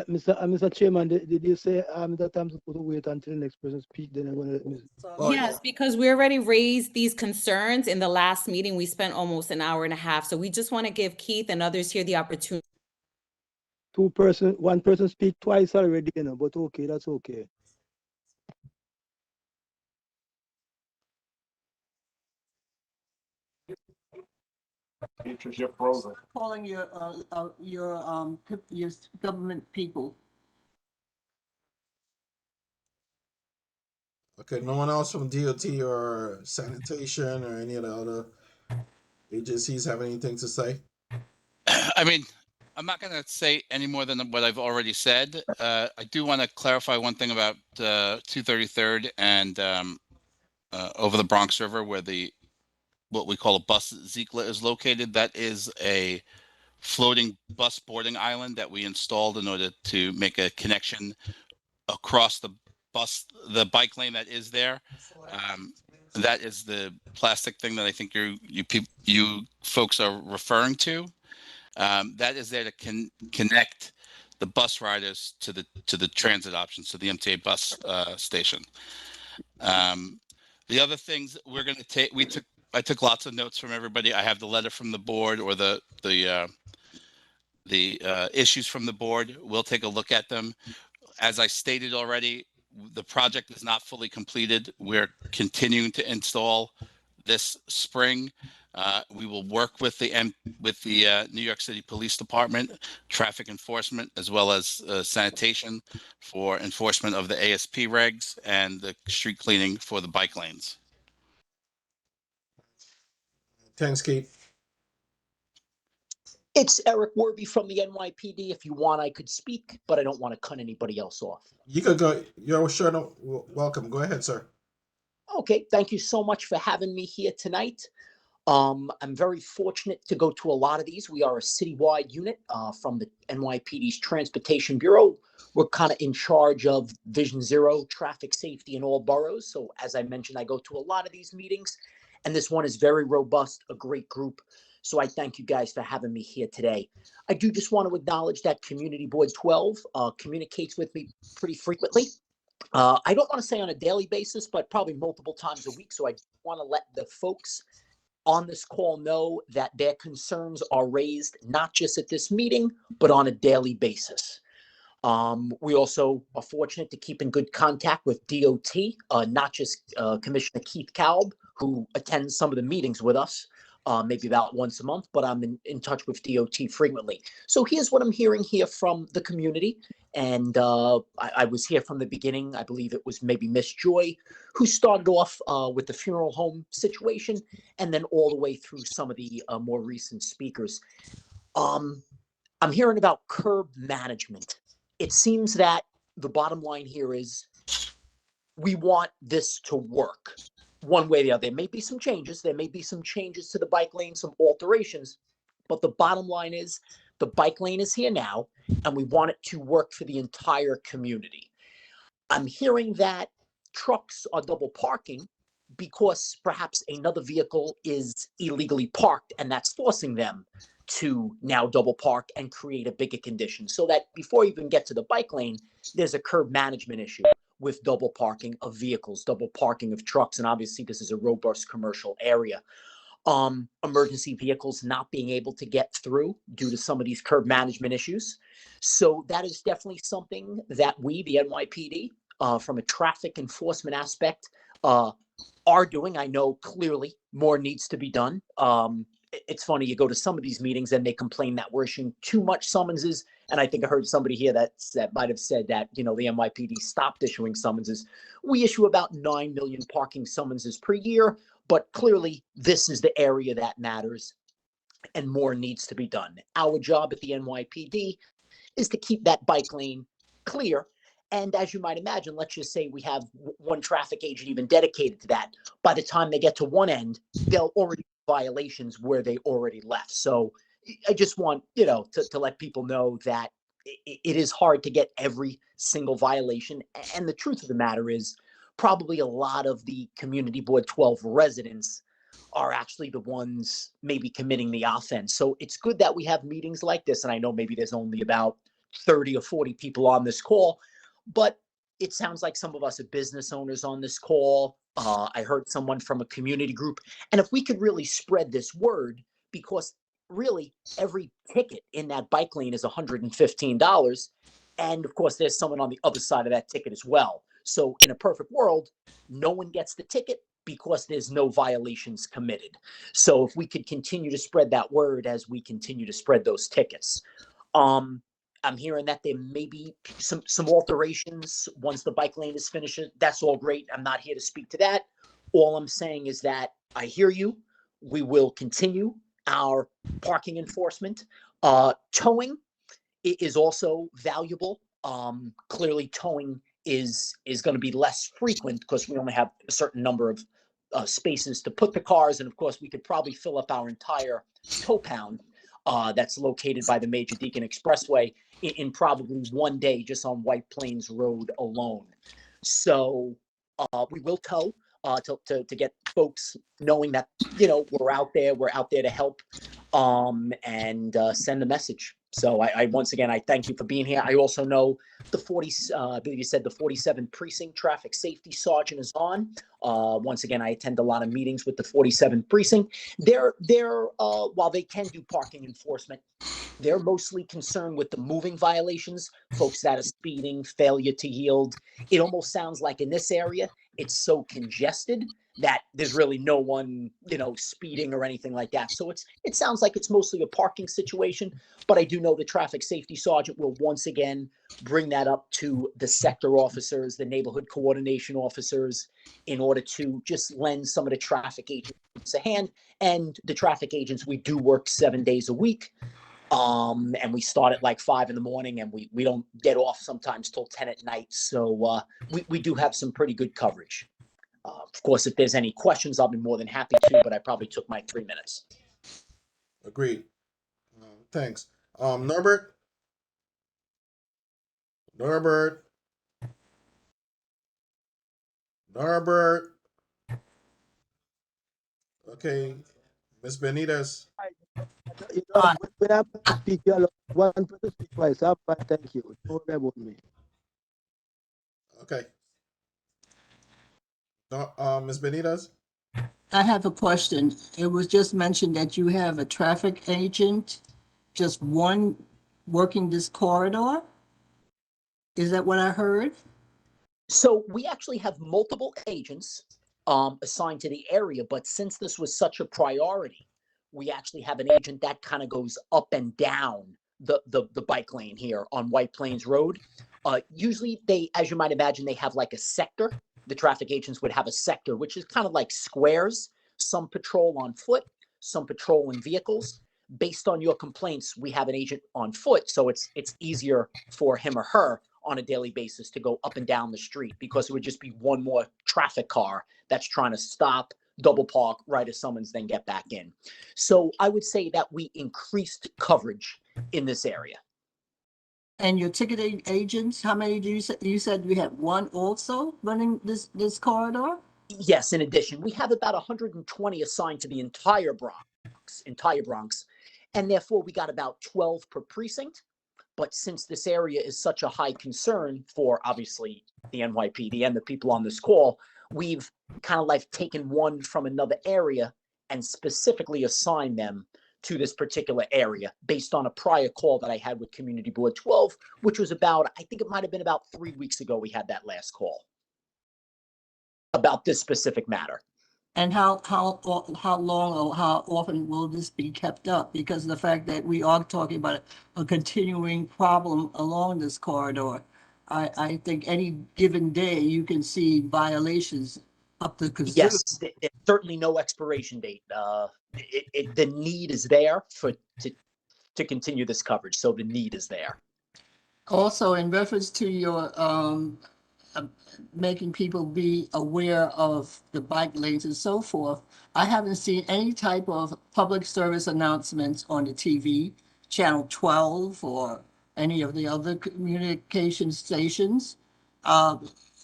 Mr. Chairman, did you say that I'm supposed to wait until the next person speak? Then I'm gonna let Well, Yes, because we already raised these concerns in the last meeting. We spent almost an hour and a half. So we just want to give Keith and others here the opportunity. one person speak twice already, but okay, that's okay. You're frozen. Calling your government people. okay, no one else from DOT or sanitation or any of the other agencies have anything to say? I mean, I'm not going to say any more than what I've already said. I do want to clarify one thing about 233rd and over the Bronx River, where what we call a bus Zikla is located. That is a floating bus boarding island that we installed in order to make a connection across the bike lane that is there. That is the plastic thing that I think you folks are referring to. That is there to connect the bus riders to the transit options, to the MTA bus station. The other things we're going to take, I took lots of notes from everybody. I have the letter from the board or the issues from the board. We'll take a look at them. As I stated already, the project is not fully completed. We're continuing to install this spring. We will work with the New York City Police Department, traffic enforcement, as well as sanitation for enforcement of the ASP regs and the street cleaning for the bike lanes. Thanks, Keith. It's Eric Werby from the NYPD. If you want, I could speak, but I don't want to cut anybody else off. You could go. You're sure. No, welcome. Go ahead, sir. Okay, thank you so much for having me here tonight. I'm very fortunate to go to a lot of these. We are a citywide unit from the NYPD's Transportation Bureau. We're kind of in charge of Vision Zero traffic safety in all boroughs. So as I mentioned, I go to a lot of these meetings, and this one is very robust, a great group. So I thank you guys for having me here today. I do just want to acknowledge that Community Board 12 communicates with me pretty frequently. I don't want to say on a daily basis, but probably multiple times a week. So I want to let the folks on this call know that their concerns are raised not just at this meeting, but on a daily basis. We also are fortunate to keep in good contact with DOT, not just Commissioner Keith Kalb, who attends some of the meetings with us, maybe about once a month, but I'm in touch with DOT frequently. So here's what I'm hearing here from the community. And I was here from the beginning. I believe it was maybe Miss Joy who started off with the funeral home situation, and then all the way through some of the more recent speakers. I'm hearing about curb management. It seems that the bottom line here is we want this to work one way or the other. There may be some changes. There may be some changes to the bike lane, some alterations, but the bottom line is the bike lane is here now, and we want it to work for the entire community. I'm hearing that trucks are double parking because perhaps another vehicle is illegally parked, and that's forcing them to now double park and create a bigger condition. So that before you even get to the bike lane, there's a curb management issue. with double parking of vehicles, double parking of trucks, and obviously this is a robust commercial area. Emergency vehicles not being able to get through due to some of these curb management issues. So that is definitely something that we, the NYPD, from a traffic enforcement aspect, are doing. I know clearly more needs to be done. It's funny, you go to some of these meetings and they complain that we're issuing too much summonses. And I think I heard somebody here that might have said that, the NYPD stopped issuing summonses. We issue about 9 million parking summonses per year, but clearly this is the area that matters and more needs to be done. Our job at the NYPD is to keep that bike lane clear. And as you might imagine, let's just say we have one traffic agent even dedicated to that. By the time they get to one end, they'll already have violations where they already left. So I just want, to let people know that it is hard to get every single violation. And the truth of the matter is probably a lot of the Community Board 12 residents are actually the ones maybe committing the offense. So it's good that we have meetings like this. And I know maybe there's only about 30 or 40 people on this call, but it sounds like some of us are business owners on this call. I heard someone from a community group. And if we could really spread this word, because really every ticket in that bike lane is $115. And of course, there's someone on the other side of that ticket as well. So in a perfect world, no one gets the ticket because there's no violations committed. So if we could continue to spread that word as we continue to spread those tickets. I'm hearing that there may be some alterations once the bike lane is finished. That's all great. I'm not here to speak to that. All I'm saying is that I hear you. We will continue our parking enforcement. Towing is also valuable. Clearly towing is going to be less frequent because we only have a certain number of spaces to put the cars. And of course, we could probably fill up our entire tow pound that's located by the Major Deacon Expressway in probably one day just on White Plains Road alone. So we will tow to get folks knowing that, we're out there to help and send a message. So I once again, I thank you for being here. I also know the I believe you said the 47th Precinct Traffic Safety Sergeant is on. Once again, I attend a lot of meetings with the 47th Precinct. They're while they can do parking enforcement, they're mostly concerned with the moving violations, folks that are speeding, failure to yield. It almost sounds like in this area, it's so congested that there's really no one, speeding or anything like that. So it sounds like it's mostly a parking situation, but I do know the traffic safety sergeant will once again bring that up to the sector officers, the neighborhood coordination officers, in order to just lend some of the traffic agents a hand. And the traffic agents, we do work 7 days a week. And we start at like 5 in the morning and we don't get off sometimes till 10 at night. So we do have some pretty good coverage. Of course, if there's any questions, I'll be more than happy to, but I probably took my 3 minutes. Agreed. Thanks. Norbert? Norbert? Norbert? Okay. Miss Benitez. When I'm speak, you allow one person speak twice. I'm fine, thank you. Don't worry about me. Okay. Miss Benitez? I have a question. It was just mentioned that you have a traffic agent, just one working this corridor. Is that what I heard? So we actually have multiple agents assigned to the area, but since this was such a priority, we actually have an agent that kind of goes up and down the bike lane here on White Plains Road. Usually they, as you might imagine, they have like a sector. The traffic agents would have a sector, which is kind of like squares, some patrol on foot, some patrol in vehicles. Based on your complaints, we have an agent on foot, so it's easier for him or her on a daily basis to go up and down the street, because it would just be one more traffic car that's trying to stop, double park, write a summons, then get back in. So I would say that we increased coverage in this area. And your ticketing agents, how many do you say? You said we have one also running this corridor? Yes, in addition, we have about 120 assigned to the entire Bronx, and therefore we got about 12 per precinct. But since this area is such a high concern for obviously the NYPD and the people on this call, we've kind of like taken one from another area and specifically assigned them to this particular area based on a prior call that I had with Community Board 12, which was about, I think it might have been about 3 weeks ago we had that last call about this specific matter. And how long or how often will this be kept up? Because of the fact that we are talking about a continuing problem along this corridor. I think any given day you can see violations up the kazoo. Yes, there's certainly no expiration date. The need is there to continue this coverage, so the need is there. Also, in reference to your making people be aware of the bike lanes and so forth, I haven't seen any type of public service announcements on the TV, Channel 12 or any of the other communication stations,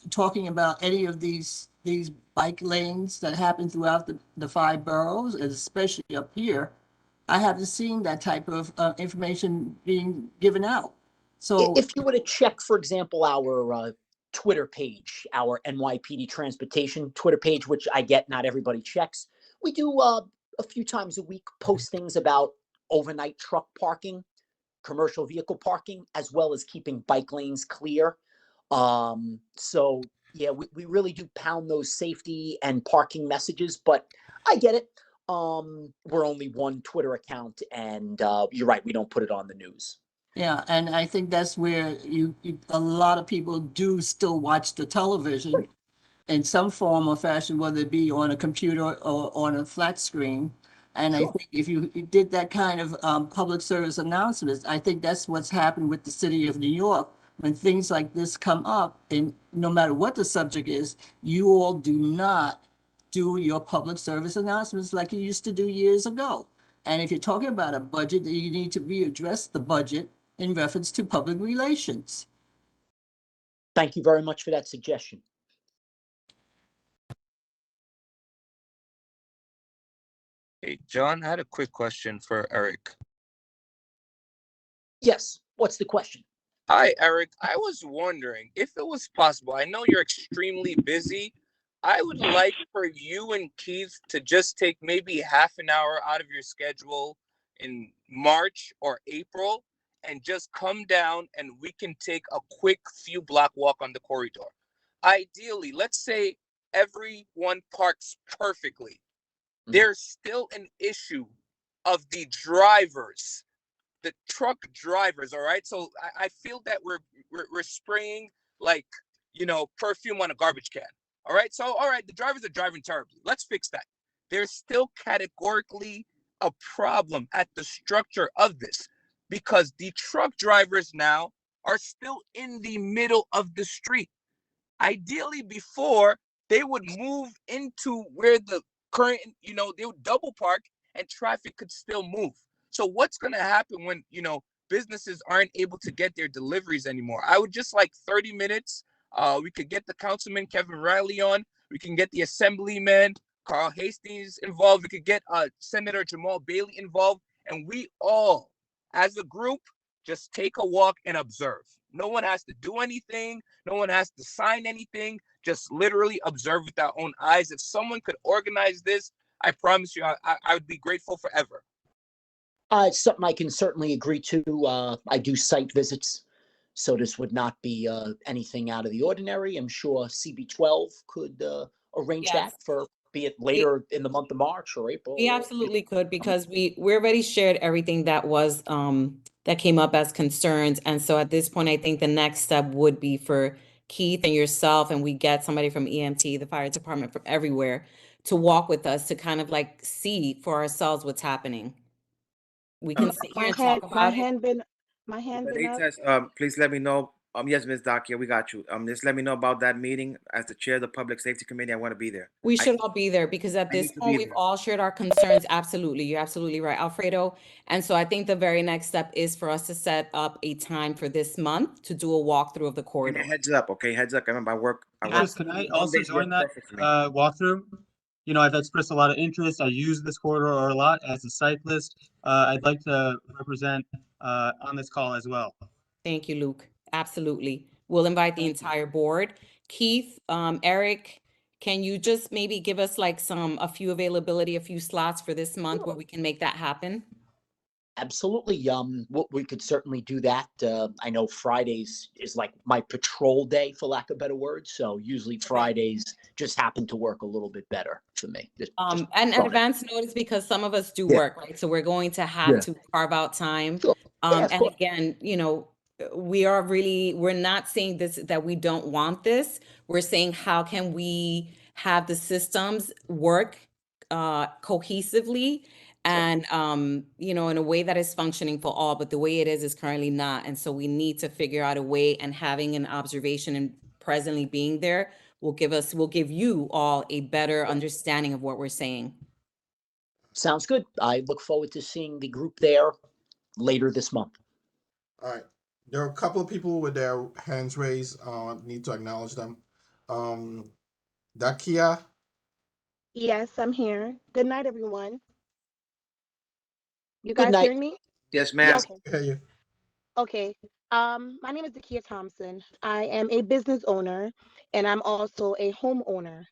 talking about any of these bike lanes that happen throughout the 5 boroughs, and especially up here. I haven't seen that type of information being given out. So if you were to check, for example, our Twitter page, our NYPD Transportation Twitter page, which I get not everybody checks, we do a few times a week post things about overnight truck parking, commercial vehicle parking, as well as keeping bike lanes clear. So yeah, we really do pound those safety and parking messages, but I get it. We're only one Twitter account, and you're right, we don't put it on the news. yeah, and I think that's where a lot of people do still watch the television in some form or fashion, whether it be on a computer or on a flat screen. And I think if you did that kind of public service announcements, I think that's what's happened with the city of New York. When things like this come up, and no matter what the subject is, you all do not do your public service announcements like you used to do years ago. And if you're talking about a budget, then you need to readdress the budget in reference to public relations. Thank you very much for that suggestion. Hey, John, I had a quick question for Eric. Yes, what's the question? Hi, Eric. I was wondering if it was possible. I know you're extremely busy. I would like for you and Keith to just take maybe half an hour out of your schedule in March or April and just come down and we can take a quick few block walk on the corridor. Ideally, let's say everyone parks perfectly. There's still an issue of the drivers, the truck drivers. All right. So I feel that we're spraying like, perfume on a garbage can. All right. So, all right. The drivers are driving terribly. Let's fix that. There's still categorically a problem at the structure of this because the truck drivers now are still in the middle of the street. Ideally, before they would move into where the current, they would double park and traffic could still move. So what's going to happen when, businesses aren't able to get their deliveries anymore? I would just like 30 minutes. We could get the councilman, Kevin Riley, on. We can get the assemblyman, Carl Hastings, involved. We could get Senator Jamal Bailey involved. And we all, as a group, just take a walk and observe. No one has to do anything. No one has to sign anything. Just literally observe with our own eyes. If someone could organize this, I promise you, I would be grateful forever. It's something I can certainly agree to. I do site visits, so this would not be anything out of the ordinary. I'm sure CB12 could arrange Yes. that for, be it later in the month of March or April. We or- absolutely could, because we already shared everything that was that came up as concerns. And so at this point, I think the next step would be for Keith and yourself, and we get somebody from EMT, the fire department, from everywhere, to walk with us to kind of like see for ourselves what's happening. We can sit here and talk about My it. hand been up. Please let me know. Yes, Ms. Dakia, we got you. Just let me know about that meeting. As the chair of the Public Safety Committee, I want to be there. We should all be there, because at I this need to point, be we've there. all shared our concerns. Absolutely. You're absolutely right, Alfredo. And so I think the very next step is for us to set up a time for this month to do a walkthrough of the Give me corridor. a heads up, okay? Heads up. Remember, I work. Teachers, can I also Mondays work join that perfect for me. walkthrough? I've expressed a lot of interest. I use this corridor a lot as a cyclist. I'd like to represent on this call as well. Thank you, Luke. Absolutely. We'll invite the entire board. Keith, Eric, can you just maybe give us like a few availability, a few slots for this month where we can make that happen? Absolutely. We could certainly do that. I know Fridays is like my patrol day, for lack of better words. So usually Fridays just happen to work a little bit better for me. And throwing it. advance notice because some of us do Yeah. work, right? So we're going to have Yeah. to carve out time. Sure. Yeah, of And course. again, we're not saying this, that we don't want this. We're saying, how can we have the systems work cohesively and, in a way that is functioning for all, but the way it is currently not. And so we need to figure out a way, and having an observation and presently being there will give you all a better understanding of what we're saying. Sounds good. I look forward to seeing the group there later this month. All right. There are a couple of people with their hands raised. Need to acknowledge them. Dakia. Yes, I'm here. Good night, everyone. You Good guys night. hearing me? Yes, Yeah, ma'am. okay. Hear you. Okay. My name is Dakia Thompson. I am a business owner and I'm also a homeowner.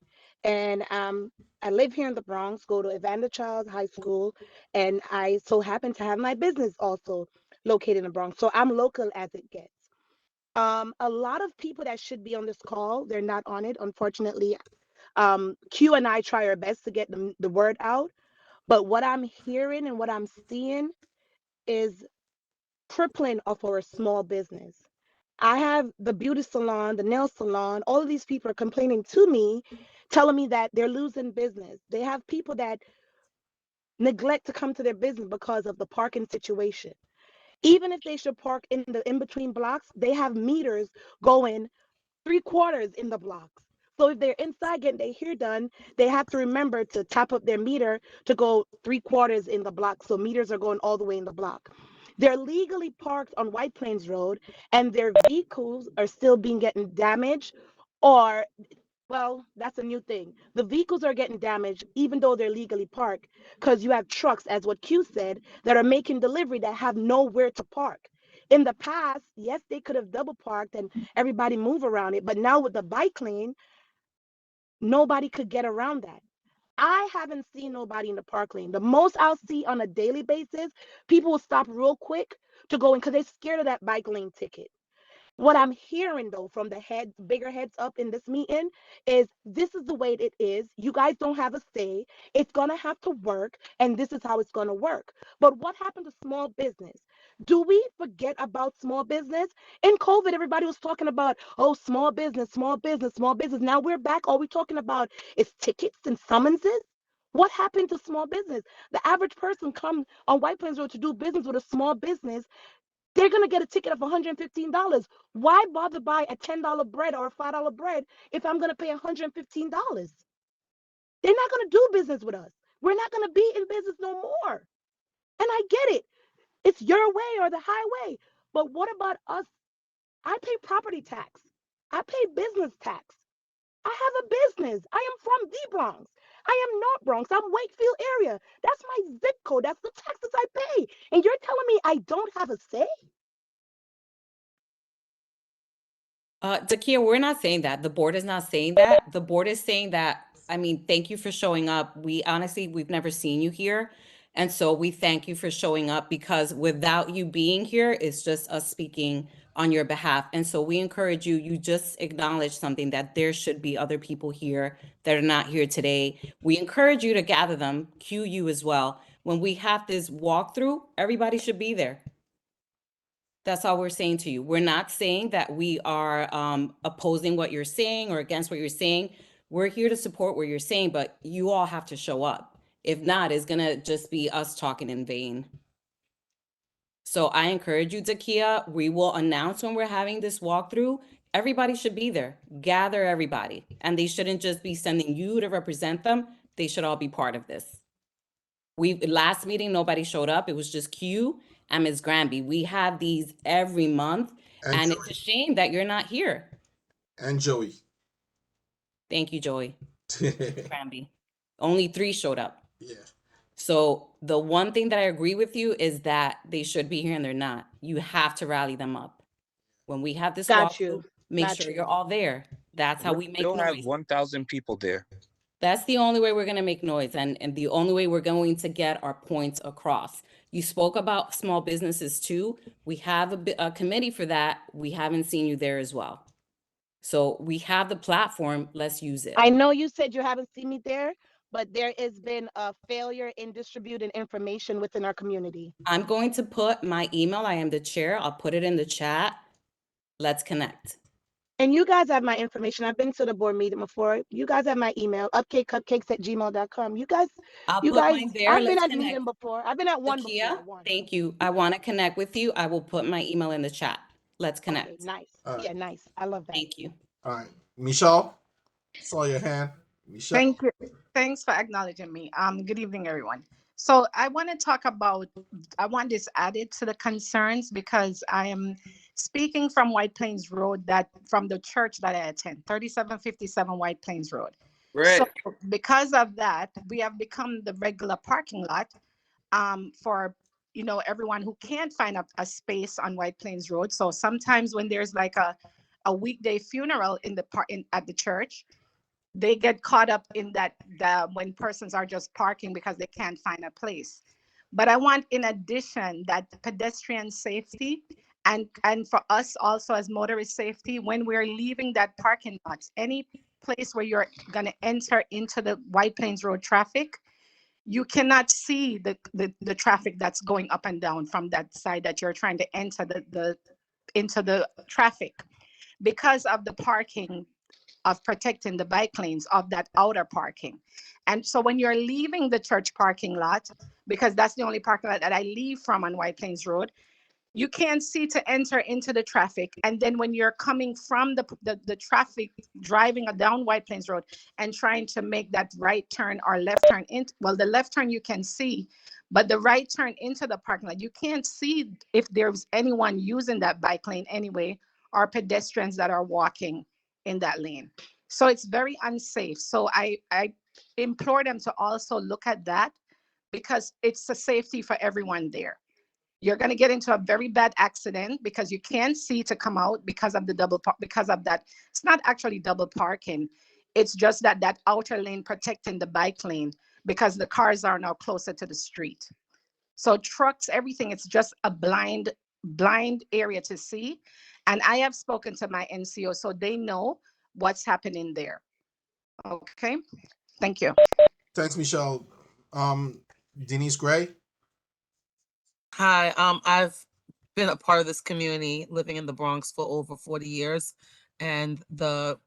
And I live here in the Bronx, go to Evander Child High School, and I so happen to have my business also located in the Bronx. So I'm local as it gets. A lot of people that should be on this call, they're not on it, unfortunately. Q and I try our best to get the word out, but what I'm hearing and what I'm seeing is crippling of our small business. I have the beauty salon, the nail salon, all of these people are complaining to me, telling me that they're losing business. They have people that neglect to come to their business because of the parking situation. Even if they should park in the in between blocks, they have meters going 3/4 in the blocks. So if they're inside getting their hair done, they have to remember to top up their meter to go 3/4 in the block. So meters are going all the way in the block. They're legally parked on White Plains Road, and their vehicles are still being getting damaged, or well, that's a new thing. The vehicles are getting damaged even though they're legally parked, because you have trucks, as what Q said, that are making delivery that have nowhere to park. In the past, yes, they could have double parked and everybody move around it, but now with the bike lane, nobody could get around that. I haven't seen nobody in the park lane. The most I'll see on a daily basis, people will stop real quick to go in because they're scared of that bike lane ticket. What I'm hearing though from the heads, bigger heads up in this meeting is this is the way it is. You guys don't have a say. It's gonna have to work, and this is how it's gonna work. But what happened to small business? Do we forget about small business? In COVID, everybody was talking about, oh, small business, small business, small business. Now we're back. All we're talking about is tickets and summonses. What happened to small business? The average person come on White Plains Road to do business with a small business, they're going to get a ticket of $115. Why bother buy a $10 bread or a $5 bread if I'm going to pay $115? They're not going to do business with us. We're not going to be in business no more. And I get it. It's your way or the highway. But what about us? I pay property tax. I pay business tax. I have a business. I am from the Bronx. I am not Bronx. I'm Wakefield area. That's my zip code. That's the taxes I pay. And you're telling me I don't have a say? Zakia, we're not saying that. The board is not saying that. The board is saying that, thank you for showing up. We've never seen you here. And so we thank you for showing up, because without you being here, it's just us speaking on your behalf. And so we encourage you just acknowledge something, that there should be other people here that are not here today. We encourage you to gather them, cue you as well. When we have this walkthrough, everybody should be there. That's all we're saying to you. We're not saying that we are opposing what you're saying or against what you're saying. We're here to support what you're saying, but you all have to show up. If not, it's gonna just be us talking in vain. So I encourage you, Takia. We will announce when we're having this walkthrough. Everybody should be there. Gather everybody. And they shouldn't just be sending you to represent them. They should all be part of this. Last meeting, nobody showed up. It was just Q and Ms. Granby. We have these every month, and it's a shame that you're not here. And Joey. Thank you, Joey. Granby. Only 3 showed up. Yeah. So the one thing that I agree with you is that they should be here and they're not. You have to rally them up. When we have this Got you. walkthrough, make Got sure you. you're all there. That's how We'll we make still have noise. 1,000 people there. That's the only way we're going to make noise, and the only way we're going to get our points across. You spoke about small businesses too. We have a committee for that. We haven't seen you there as well. So we have the platform. Let's use it. I know you said you haven't seen me there, but there has been a failure in distributing information within our community. I'm going to put my email. I am the chair. I'll put it in the chat. Let's connect. And you guys have my information. I've been to the board meeting before. You guys have my email, upcakecupcakes@gmail.com. You guys, I'll put mine there. I've been Let's at connect. meeting before. I've been at one Takia, before. One. thank you. I want to connect with you. I will put my email in the chat. Let's Okay, connect. nice. All right. Yeah, nice. I love that. Thank you. All right. Michelle, saw your hand. Michelle. Thank you. Thanks for acknowledging me. Good evening, everyone. So I want to talk about, I want this added to the concerns because I am speaking from White Plains Road, that from the church that I attend, 3757 White Plains Road. Great. So because of that, we have become the regular parking lot for everyone who can't find a space on White Plains Road. So sometimes when there's like a weekday funeral at the church, they get caught up in that when persons are just parking because they can't find a place. But I want, in addition, that pedestrian safety and for us also as motorist safety, when we're leaving that parking lot, any place where you're going to enter into the White Plains Road traffic, you cannot see the traffic that's going up and down from that side that you're trying to enter into the traffic because of the parking, of protecting the bike lanes of that outer parking. And so when you're leaving the church parking lot, because that's the only parking lot that I leave from on White Plains Road, you can't see to enter into the traffic. And then when you're coming from the traffic, driving down White Plains Road and trying to make that right turn or left turn well, the left turn you can see, but the right turn into the parking lot, you can't see if there's anyone using that bike lane anyway, or pedestrians that are walking in that lane. So it's very unsafe. So I implore them to also look at that, because it's a safety for everyone there. You're going to get into a very bad accident because you can't see to come out because of because of that. It's not actually double parking. It's just that outer lane protecting the bike lane, because the cars are now closer to the street. So trucks, everything, it's just a blind area to see. And I have spoken to my NCO, so they know what's happening there. Okay, thank you. Thanks, Michelle. Denise Gray. Hi, I've been a part of this community living in the Bronx for over 40 years, and the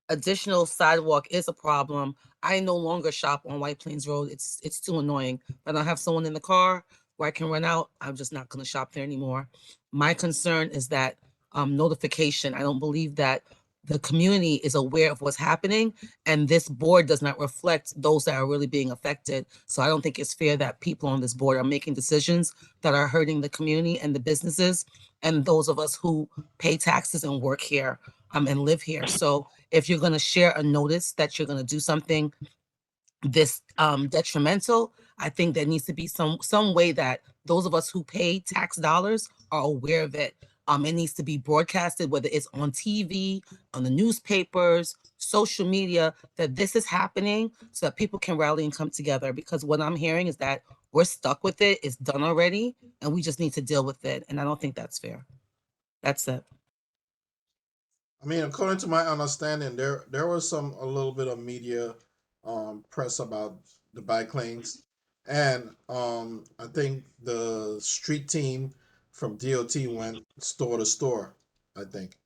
additional sidewalk is a problem. I no longer shop on White Plains Road. It's too annoying. When I have someone in the car where I can run out, I'm just not going to shop there anymore. My concern is that notification. I don't believe that the community is aware of what's happening, and this board does not reflect those that are really being affected. So I don't think it's fair that people on this board are making decisions that are hurting the community and the businesses and those of us who pay taxes and work here and live here. So if you're going to share a notice that you're going to do something this detrimental, I think there needs to be some way that those of us who pay tax dollars are aware of it. It needs to be broadcasted, whether it's on TV, on the newspapers, social media, that this is happening so that people can rally and come together. Because what I'm hearing is that we're stuck with it. It's done already, and we just need to deal with it. And I don't think that's fair. That's it. I mean, according to my understanding, there was a little bit of media press about the bike lanes, and I think the street team from DOT went store to store, I think.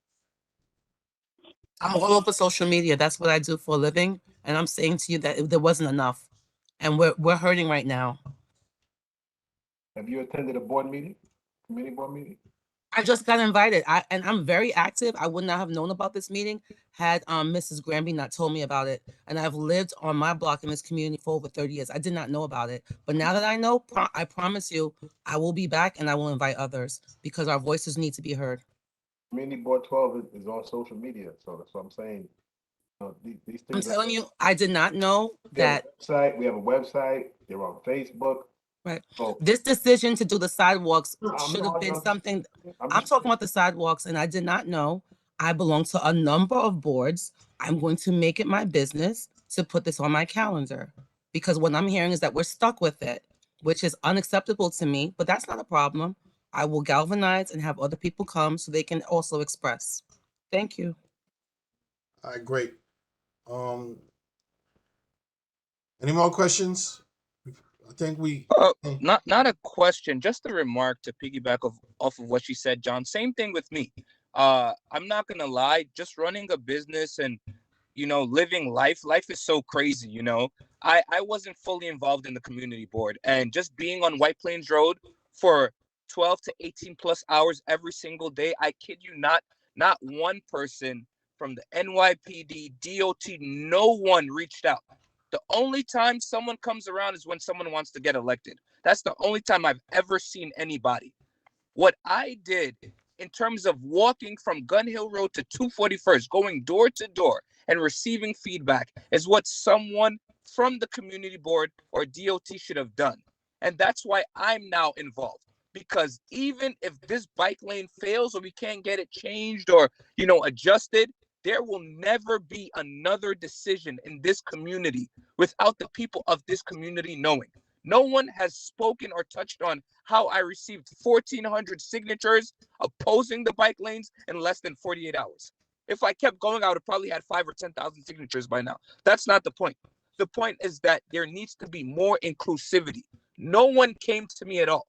I'm all over social media. That's what I do for a living. And I'm saying to you that there wasn't enough. And we're hurting right now. Have you attended a board meeting, committee board meeting? I just got invited. And I'm very active. I would not have known about this meeting had Mrs. Granby not told me about it. And I've lived on my block in this community for over 30 years. I did not know about it. But now that I know, I promise you, I will be back and I will invite others because our voices need to be heard. Community Board 12 is on social media, so that's what I'm saying. These I'm things. telling you, I did not know We have that. a website. We have a website. They're on Facebook. Right. So This decision to do the sidewalks I'm should have not, been I'm, something, I'm I'm just, talking about the sidewalks, and I did not know. I belong to a number of boards. I'm going to make it my business to put this on my calendar, because what I'm hearing is that we're stuck with it, which is unacceptable to me, but that's not a problem. I will galvanize and have other people come so they can also express. Thank you. All right, great. Um, any more questions? I think we. Not a question, just a remark to piggyback off of what she said, John. Same thing with me. I'm not gonna lie, just running a business and living life is so crazy. I wasn't fully involved in the community board, and just being on White Plains Road for 12 to 18 plus hours every single day, I kid you not one person from the NYPD, DOT, no one reached out. The only time someone comes around is when someone wants to get elected. That's the only time I've ever seen anybody. What I did in terms of walking from Gun Hill Road to 241st, going door to door and receiving feedback, is what someone from the community board or DOT should have done. And that's why I'm now involved. Because even if this bike lane fails or we can't get it changed or, adjusted, there will never be another decision in this community without the people of this community knowing. No one has spoken or touched on how I received 1,400 signatures opposing the bike lanes in less than 48 hours. If I kept going, I would have probably had 5 or 10,000 signatures by now. That's not the point. The point is that there needs to be more inclusivity. No one came to me at all.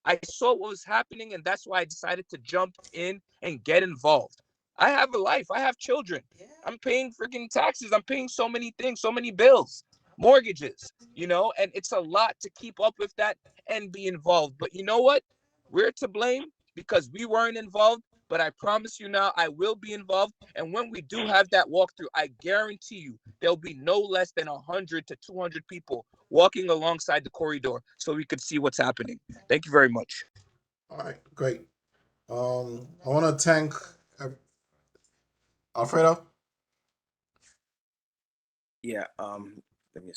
I saw what was happening, and that's why I decided to jump in and get involved. I have a life. I have children. I'm paying freaking taxes. I'm paying so many things, so many bills, mortgages, and it's a lot to keep up with that and be involved. But you know what? We're to blame because we weren't involved. But I promise you now, I will be involved. And when we do have that walkthrough, I guarantee you there'll be no less than 100 to 200 people walking alongside the corridor so we could see what's happening. Thank you very much. All right, great. I want to thank Alfredo. Yeah. Let me.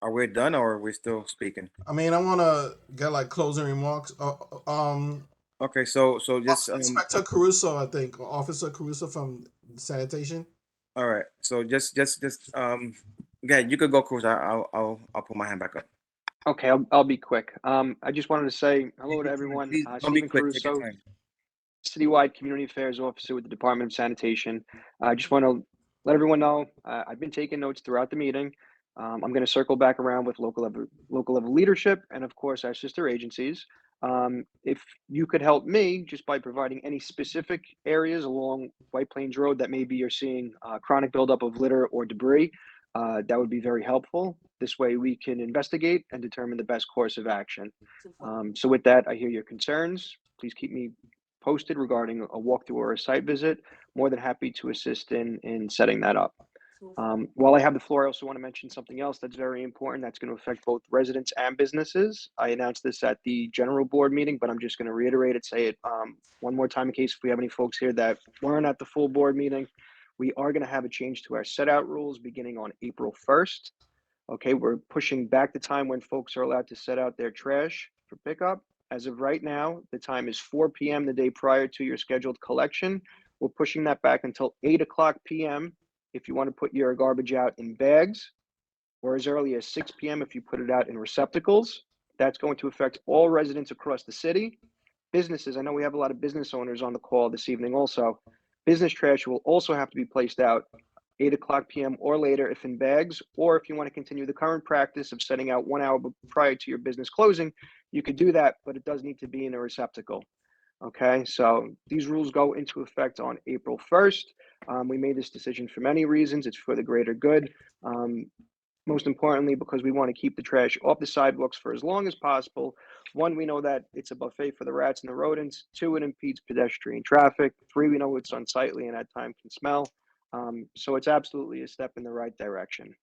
Are we done or are we still speaking? I mean, I want to get like closing remarks. Okay, so just Inspector Caruso, I think, or Officer Caruso from sanitation. all right. So yeah, you could go, Cruz. I'll put my hand back up. Okay, I'll be quick. I just wanted to say hello to Take your time. everyone. Please don't be Stephen quick. Take your Caruso, time. Citywide Community Affairs Officer with the Department of Sanitation. I just want to let everyone know I've been taking notes throughout the meeting. I'm going to circle back around with local level leadership and, of course, our sister agencies. If you could help me just by providing any specific areas along White Plains Road that maybe you're seeing chronic buildup of litter or debris, that would be very helpful. This way we can investigate and determine the best course of action. So with that, I hear your concerns. Please keep me posted regarding a walkthrough or a site visit. More than happy to assist in setting that up. While I have the floor, I also want to mention something else that's very important that's going to affect both residents and businesses. I announced this at the general board meeting, but I'm just going to reiterate it, say it one more time in case if we have any folks here that weren't at the full board meeting. We are going to have a change to our set out rules beginning on April 1st. Okay, we're pushing back the time when folks are allowed to set out their trash for pickup. As of right now, the time is 4 p.m. the day prior to your scheduled collection. We're pushing that back until 8 o'clock p.m. if you want to put your garbage out in bags, or as early as 6 p.m. if you put it out in receptacles. That's going to affect all residents across the city. Businesses, I know we have a lot of business owners on the call this evening also. Business trash will also have to be placed out 8 o'clock p.m. or later if in bags, or if you want to continue the current practice of setting out 1 hour prior to your business closing, you could do that, but it does need to be in a receptacle. Okay, so these rules go into effect on April 1st. We made this decision for many reasons. It's for the greater good. Most importantly, because we want to keep the trash off the sidewalks for as long as possible. One, we know that it's a buffet for the rats and the rodents. Two, it impedes pedestrian traffic. Three, we know it's unsightly and at times can smell. So it's absolutely a step in the right direction.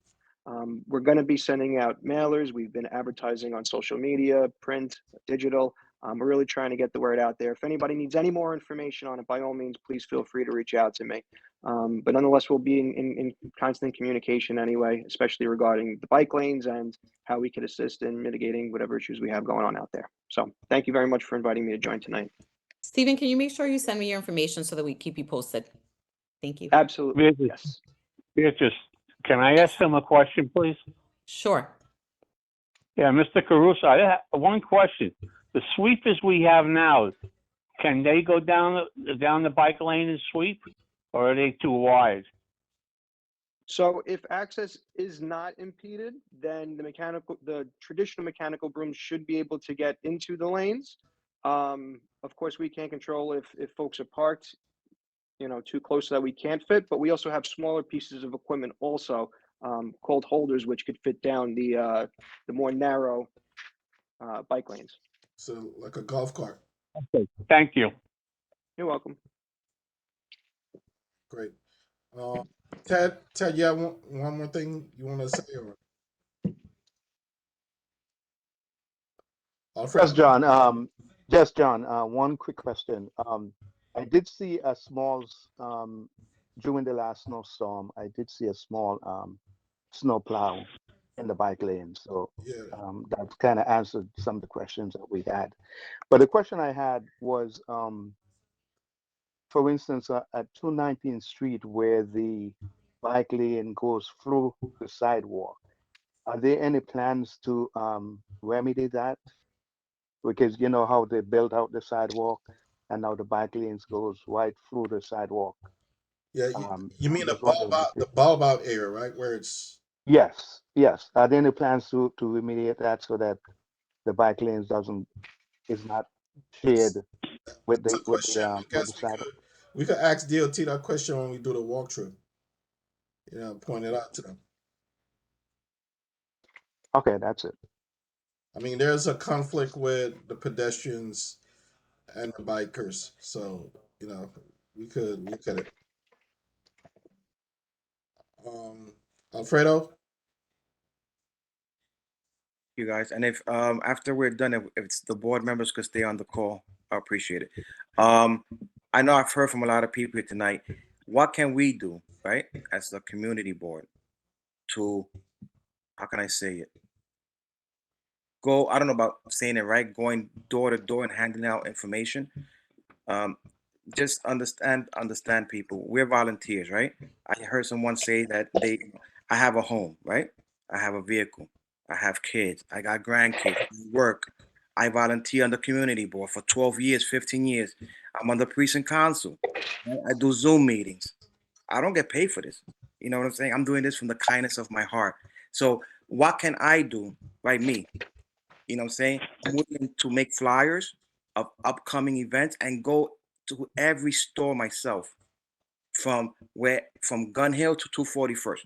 We're going to be sending out mailers. We've been advertising on social media, print, digital. We're really trying to get the word out there. If anybody needs any more information on it, by all means, please feel free to reach out to me. But nonetheless, we'll be in constant communication anyway, especially regarding the bike lanes and how we could assist in mitigating whatever issues we have going on out there. So thank you very much for inviting me to join tonight. Stephen, can you make sure you send me your information so that we keep you posted? Thank you. Absolutely. Yes. Beatrice, can I ask him a question, please? Sure. Yeah, Mr. Caruso, I have one question. The sweepers we have now, can they go down the bike lane and sweep, or are they too wide? So if access is not impeded, then the traditional mechanical brooms should be able to get into the lanes. Of course, we can't control if folks are parked, too close so that we can't fit, but we also have smaller pieces of equipment also, called holders, which could fit down the more narrow bike lanes. So like a golf cart. Okay, thank you. You're welcome. Great. Ted, you have one more thing you want to say? Or? Yes, John. Yes, John. One quick question. I did see a small, during the last snowstorm, I did see a small snow plow in the bike lane. So that kind of answered some of the questions that we had. But the question I had was, for instance, at 219th Street, where the bike lane goes through the sidewalk, are there any plans to remedy that? Because you know how they built out the sidewalk and now the bike lanes goes right through the sidewalk. Yeah, you mean the just wondering if the bulb out area, right? Where it's Yes, yes. Are there any plans to remediate that so that the bike lanes is not shared with that's a the question. I with guess the side? we could ask DOT that question when we do the walkthrough. Point it out to them. Okay, that's it. I mean, there's a conflict with the pedestrians and the bikers, so we could look at it. Alfredo. You guys, and if after we're done, if it's the board members could stay on the call, I appreciate it. I know I've heard from a lot of people here tonight. What can we do, right, as the community board to, how can I say it? Go, I don't know about saying it right, going door to door and handing out information. Just understand people. We're volunteers, right? I heard someone say that I have a home, right? I have a vehicle. I have kids. I got grandkids. I work. I volunteer on the community board for 12 years, 15 years. I'm on the precinct council. I do Zoom meetings. I don't get paid for this. You know what I'm saying? I'm doing this from the kindness of my heart. So what can I do? Right, me. You know what I'm saying? I'm willing to make flyers of upcoming events and go to every store myself from Gun Hill to 241st.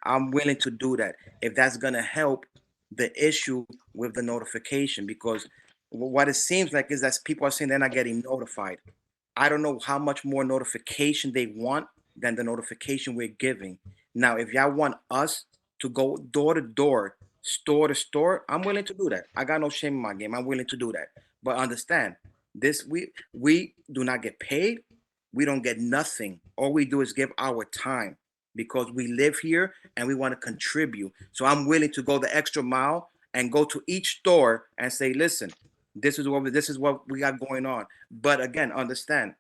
I'm willing to do that if that's gonna help the issue with the notification, because what it seems like is that people are saying they're not getting notified. I don't know how much more notification they want than the notification we're giving. Now, if y'all want us to go door to door, store to store, I'm willing to do that. I got no shame in my game. I'm willing to do that. But understand, this we do not get paid. We don't get nothing. All we do is give our time because we live here and we want to contribute. So I'm willing to go the extra mile and go to each store and say, listen, this is what we got going on. But again, understand,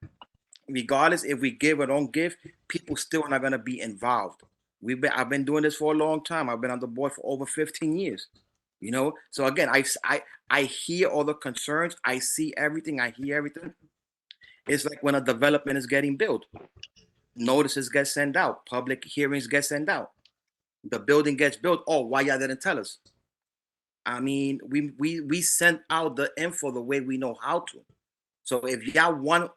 regardless if we give or don't give, people still are not gonna be involved. I've been doing this for a long time. I've been on the board for over 15 years. So again, I hear all the concerns. I see everything. I hear everything. It's like when a development is getting built, notices get sent out, public hearings get sent out, the building gets built. Oh, why y'all didn't tell us? I mean, we sent out the info the way we know how to. So if y'all want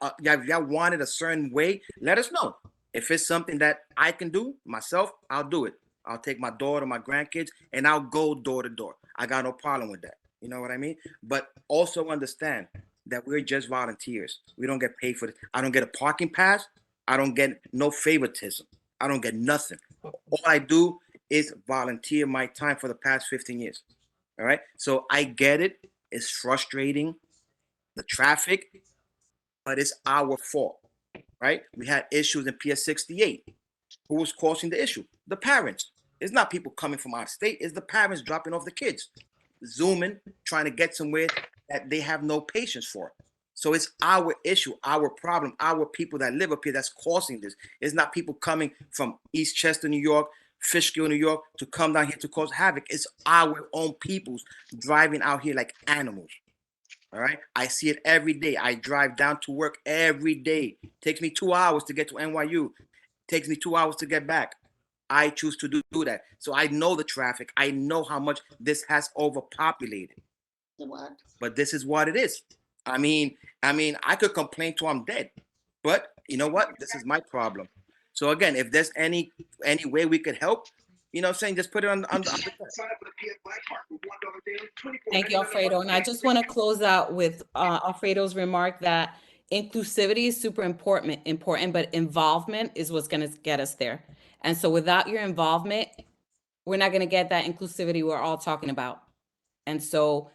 it a certain way, let us know. If it's something that I can do myself, I'll do it. I'll take my daughter, my grandkids, and I'll go door to door. I got no problem with that. You know what I mean? But also understand that we're just volunteers. We don't get paid for this. I don't get a parking pass. I don't get no favoritism. I don't get nothing. All I do is volunteer my time for the past 15 years. All right. So I get it. It's frustrating. the traffic, but it's our fault, right? We had issues in PS 68. Who was causing the issue? The parents. It's not people coming from out of state. It's the parents dropping off the kids, zooming, trying to get somewhere that they have no patience for. So it's our issue, our problem, our people that live up here that's causing this. It's not people coming from East Chester, New York, Fishkill, New York, to come down here to cause havoc. It's our own peoples driving out here like animals. All right. I see it every day. I drive down to work every day. Takes me 2 hours to get to NYU. Takes me 2 hours to get back. I choose to do that. So I know the traffic. I know how much this has overpopulated. But this is what it is. I mean, I could complain till I'm dead. But you know what? This is my problem. So again, if there's any way we could help, you know what I'm saying, just put it on the Thank you, Alfredo. And I just want to close out with Alfredo's remark that inclusivity is super important, but involvement is what's going to get us there. And so without your involvement, we're not going to get that inclusivity we're all talking about. And so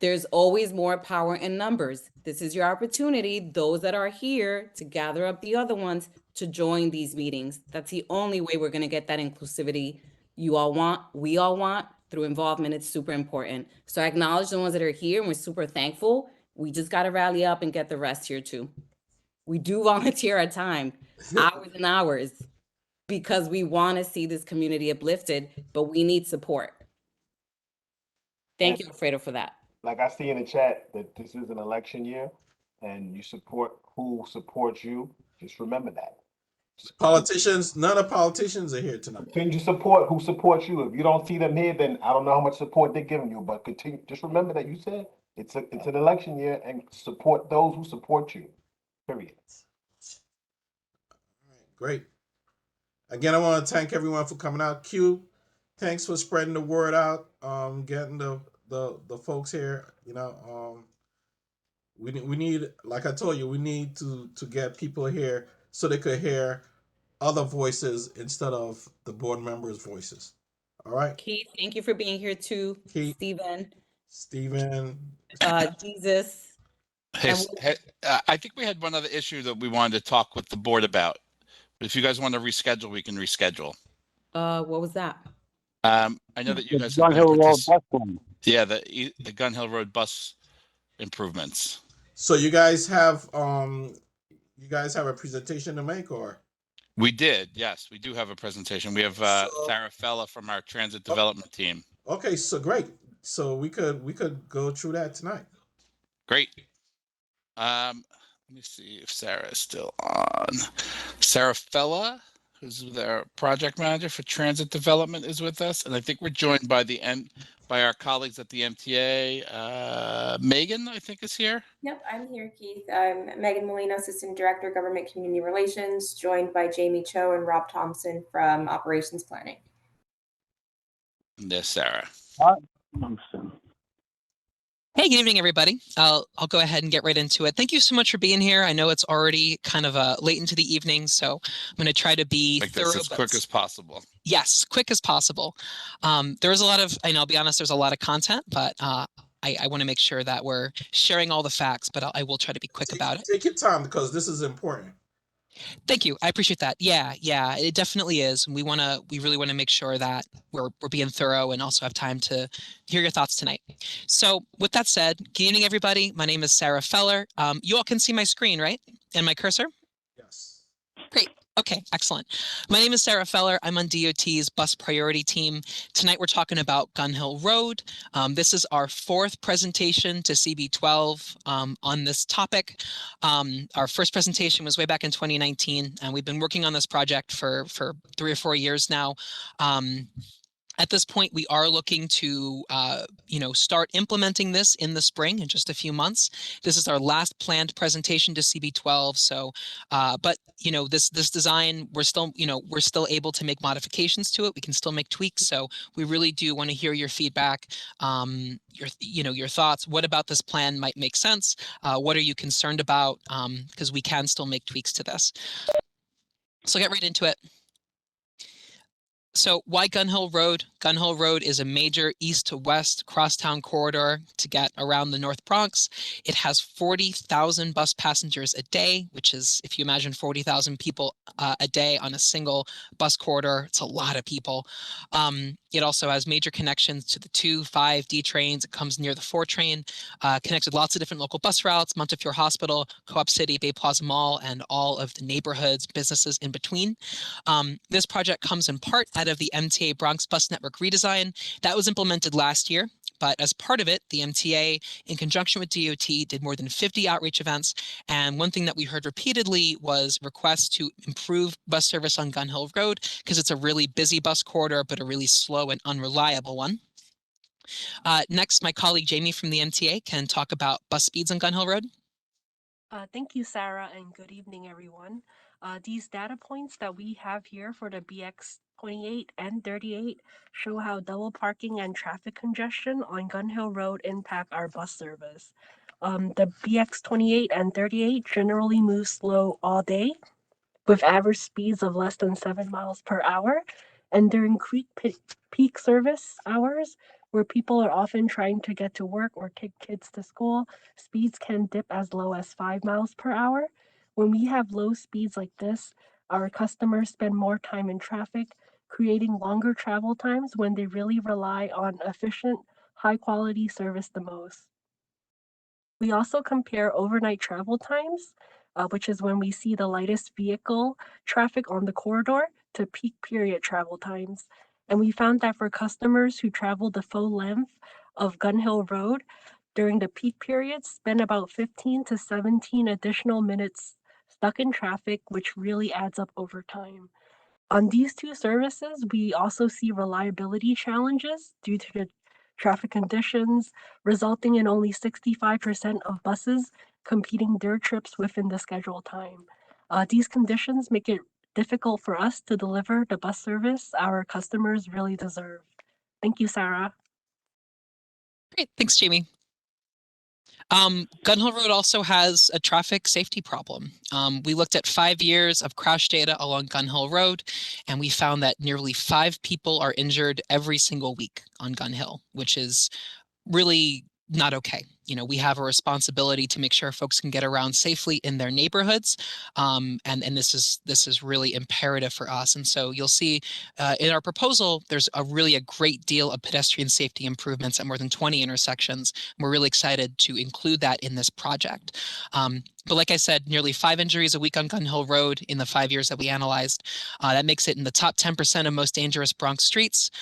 there's always more power in numbers. This is your opportunity, those that are here, to gather up the other ones to join these meetings. That's the only way we're going to get that inclusivity you all want, we all want. Through involvement, it's super important. So I acknowledge the ones that are here, and we're super thankful. We just got to rally up and get the rest here too. We do volunteer our time, hours and hours, because we want to see this community uplifted, but we need support. Thank you, Alfredo, for that. Like I see in the chat that this is an election year and you support who supports you. Just remember that. Politicians, none of politicians are here tonight. Continue to support who supports you. If you don't see them here, then I don't know how much support they're giving you. But continue. Just remember that you said it's an election year, and support those who support you. Period. Great. Again, I want to thank everyone for coming out. Q, thanks for spreading the word out. Getting the folks here. You know, we need, like I told you, we need to get people here so they could hear other voices instead of the board members' voices. All right. Keith, thank you for being here too. Keith, Steven, Jesus. Hey, I think we had one other issue that we wanted to talk with the board about. But if you guys want to reschedule, we can reschedule. What was that? I know that you guys have Gun been Hill Road bus line. Yeah, the Gun Hill Road bus improvements. So you guys have a presentation to make, or? We did, yes. We do have a presentation. We have Sarah Fella from our transit development team. Okay, so great. So we could go through that tonight. Great. Let me see if Sarah is still on. Sarah Fella, who's their project manager for transit development, is with us, and I think we're joined by by our colleagues at the MTA. Megan, I think, is here. Yep, I'm here, Keith. I'm Megan Molina, Assistant Director, Government Community Relations, joined by Jamie Cho and Rob Thompson from Operations Planning. And there's Sarah. Hey, good evening, everybody. I'll go ahead and get right into it. Thank you so much for being here. I know it's already kind of late into the evening, so I'm going to try to be thorough. As quick as possible. Yes, quick as possible. There's a lot of, I'll be honest, there's a lot of content, but I want to make sure that we're sharing all the facts, but I will try to be quick about it. Take your time because this is important. Thank you. I appreciate that. Yeah, it definitely is. We really want to make sure that we're being thorough and also have time to hear your thoughts tonight. So with that said, good evening, everybody. My name is Sarah Feller. You all can see my screen, right? And my cursor? Yes. Great. Okay, excellent. My name is Sarah Feller. I'm on DOT's bus priority team. Tonight we're talking about Gun Hill Road. This is our fourth presentation to CB12 on this topic. Our first presentation was way back in 2019, and we've been working on this project for 3 or 4 years now. At this point, we are looking to, start implementing this in the spring in just a few months. This is our last planned presentation to CB12. So, but this design, we're still able to make modifications to it. We can still make tweaks. So we really do want to hear your feedback, your thoughts. What about this plan might make sense? What are you concerned about? Because we can still make tweaks to this. So get right into it. So why Gun Hill Road? Gun Hill Road is a major east to west crosstown corridor to get around the North Bronx. It has 40,000 bus passengers a day, which is, if you imagine 40,000 people a day on a single bus corridor, it's a lot of people. It also has major connections to the 2, 5, D trains. It comes near the 4 train, connects with lots of different local bus routes, Montefiore Hospital, Co-op City, Bay Plaza Mall, and all of the neighborhoods, businesses in between. This project comes in part out of the MTA Bronx Bus Network redesign that was implemented last year. But as part of it, the MTA, in conjunction with DOT, did more than 50 outreach events. And one thing that we heard repeatedly was requests to improve bus service on Gun Hill Road because it's a really busy bus corridor, but a really slow and unreliable one. Next, my colleague Jamie from the MTA can talk about bus speeds on Gun Hill Road. Thank you, Sarah, and good evening, everyone. These data points that we have here for the BX28 and 38 show how double parking and traffic congestion on Gun Hill Road impact our bus service. The BX28 and 38 generally move slow all day, with average speeds of less than 7 miles per hour, and during peak service hours, where people are often trying to get to work or take kids to school, speeds can dip as low as 5 miles per hour. When we have low speeds like this, our customers spend more time in traffic, creating longer travel times when they really rely on efficient, high quality service the most. We also compare overnight travel times, which is when we see the lightest vehicle traffic on the corridor, to peak period travel times. And we found that for customers who travel the full length of Gun Hill Road during the peak periods, spend about 15 to 17 additional minutes stuck in traffic, which really adds up over time. On these two services, we also see reliability challenges due to the traffic conditions, resulting in only 65% of buses completing their trips within the scheduled time. These conditions make it difficult for us to deliver the bus service our customers really deserve. Thank you, Sarah. Great, thanks, Jamie. Gun Hill Road also has a traffic safety problem. We looked at 5 years of crash data along Gun Hill Road, and we found that nearly 5 people are injured every single week on Gun Hill, which is really not okay. You know, we have a responsibility to make sure folks can get around safely in their neighborhoods, and this is really imperative for us. And so you'll see in our proposal, there's a great deal of pedestrian safety improvements at more than 20 intersections. We're really excited to include that in this project. But like I said, nearly 5 injuries a week on Gun Hill Road in the 5 years that we analyzed. That makes it in the top 10% of most dangerous Bronx streets.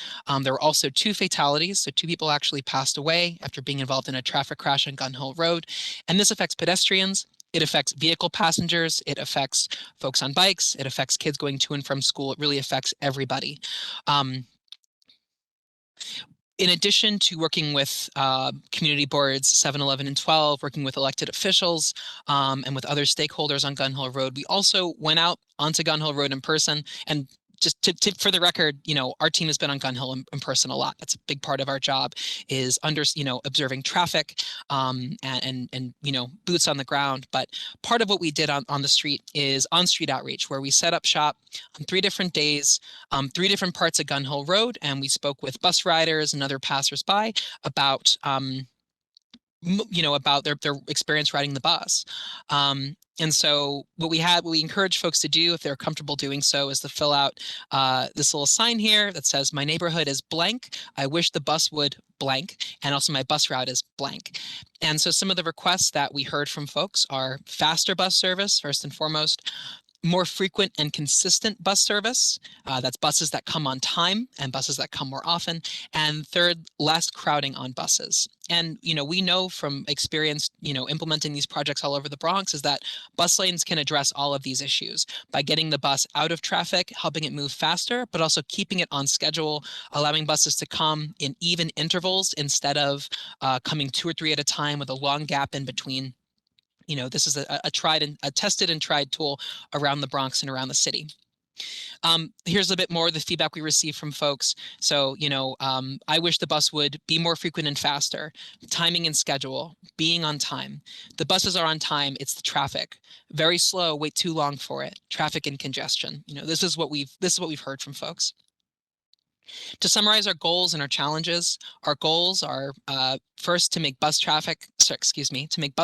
There were also 2 fatalities, so 2 people actually passed away after being involved in a traffic crash on Gun Hill Road. And this affects pedestrians, it affects vehicle passengers, it affects folks on bikes, it affects kids going to and from school, it really affects everybody. In addition to working with community boards 7, 11, and 12, working with elected officials and with other stakeholders on Gun Hill Road, we also went out onto Gun Hill Road in person. And just for the record, you know, our team has been on Gun Hill in person a lot. That's a big part of our job, is observing traffic and you know, boots on the ground. But part of what we did on the street is on-street outreach, where we set up shop on 3 different days, 3 different parts of Gun Hill Road, and we spoke with bus riders and other passersby about about their experience riding the bus. And so what we encourage folks to do, if they're comfortable doing so, is to fill out this little sign here that says, my neighborhood is blank, I wish the bus would blank, and also my bus route is blank. And so some of the requests that we heard from folks are faster bus service, first and foremost, more frequent and consistent bus service. That's buses that come on time and buses that come more often. And third, less crowding on buses. And, you know, we know from experience, you know, implementing these projects all over the Bronx, is that bus lanes can address all of these issues by getting the bus out of traffic, helping it move faster, but also keeping it on schedule, allowing buses to come in even intervals instead of coming 2 or 3 at a time with a long gap in between. You know, this is a tested and tried tool around the Bronx and around the city. Here's a bit more of the feedback we received from folks. So, you know, I wish the bus would be more frequent and faster, timing and schedule, being on time. The buses are on time, it's the traffic. Very slow, wait too long for it. Traffic and congestion. You know, this is what we've heard from folks. To summarize our goals and our challenges, our goals are first to make bus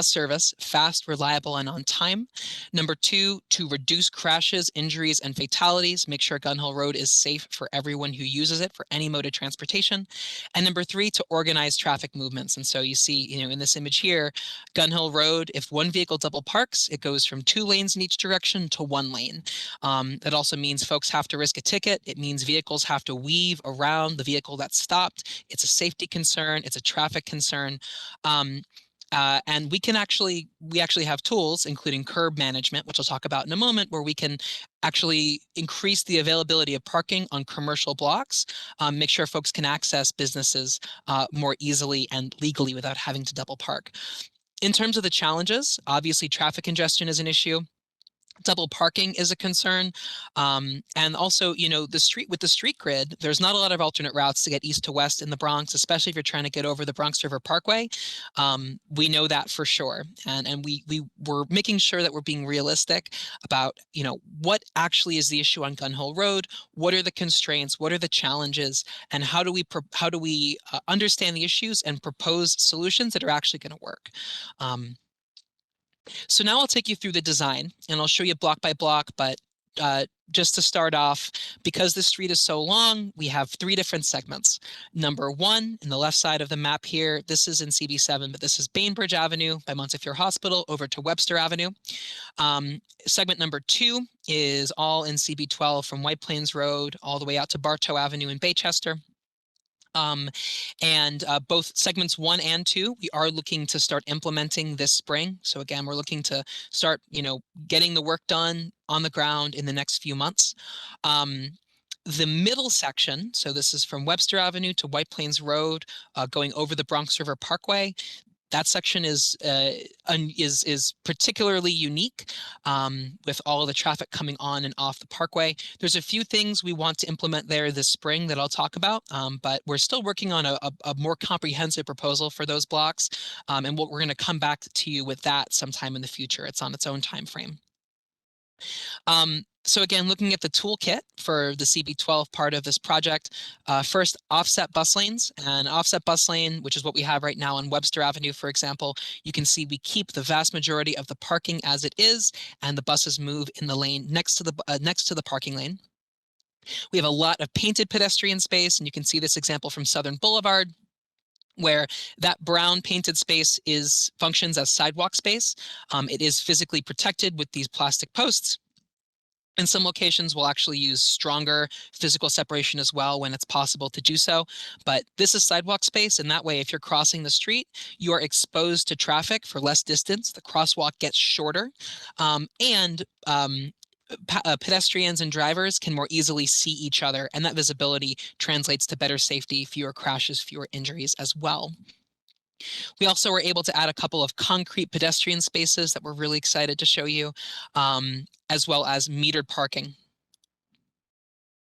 service fast, reliable, and on time. Number 2, to reduce crashes, injuries, and fatalities, make sure Gun Hill Road is safe for everyone who uses it for any mode of transportation. And number 3, to organize traffic movements. And so you see, in this image here, Gun Hill Road, if one vehicle double parks, it goes from 2 lanes in each direction to 1 lane. That also means folks have to risk a ticket. It means vehicles have to weave around the vehicle that stopped. It's a safety concern. It's a traffic concern. And we actually have tools, including curb management, which I'll talk about in a moment, where we can actually increase the availability of parking on commercial blocks, make sure folks can access businesses more easily and legally without having to double park. In terms of the challenges, obviously traffic congestion is an issue. Double parking is a concern. And also, the street grid, there's not a lot of alternate routes to get east to west in the Bronx, especially if you're trying to get over the Bronx River Parkway. We know that for sure. And we were making sure that we're being realistic about, what actually is the issue on Gun Hill Road, what are the constraints, what are the challenges, and how do we understand the issues and propose solutions that are actually going to work. So now I'll take you through the design and I'll show you block by block, but just to start off, because the street is so long, we have 3 different segments. Number 1, in the left side of the map here, this is in CB7, but this is Bainbridge Avenue by Montefiore Hospital over to Webster Avenue. Segment number 2 is all in CB12 from White Plains Road all the way out to Bartow Avenue in Baychester. Both segments 1 and 2, we are looking to start implementing this spring. So again, we're looking to start, getting the work done on the ground in the next few months. The middle section, so this is from Webster Avenue to White Plains Road, going over the Bronx River Parkway. That section is particularly unique with all of the traffic coming on and off the parkway. There's a few things we want to implement there this spring that I'll talk about, but we're still working on a more comprehensive proposal for those blocks, and we're going to come back to you with that sometime in the future. It's on its own time frame. So again, looking at the toolkit for the CB12 part of this project, first offset bus lanes. And offset bus lane, which is what we have right now on Webster Avenue, for example, you can see we keep the vast majority of the parking as it is, and the buses move in the lane next to the parking lane. We have a lot of painted pedestrian space, and you can see this example from Southern Boulevard, where that brown painted space functions as sidewalk space. It is physically protected with these plastic posts. In some locations, we'll actually use stronger physical separation as well when it's possible to do so. But this is sidewalk space, and that way, if you're crossing the street, you are exposed to traffic for less distance. The crosswalk gets shorter, and pedestrians and drivers can more easily see each other, and that visibility translates to better safety, fewer crashes, fewer injuries as well. We also were able to add a couple of concrete pedestrian spaces that we're really excited to show you, as well as metered parking.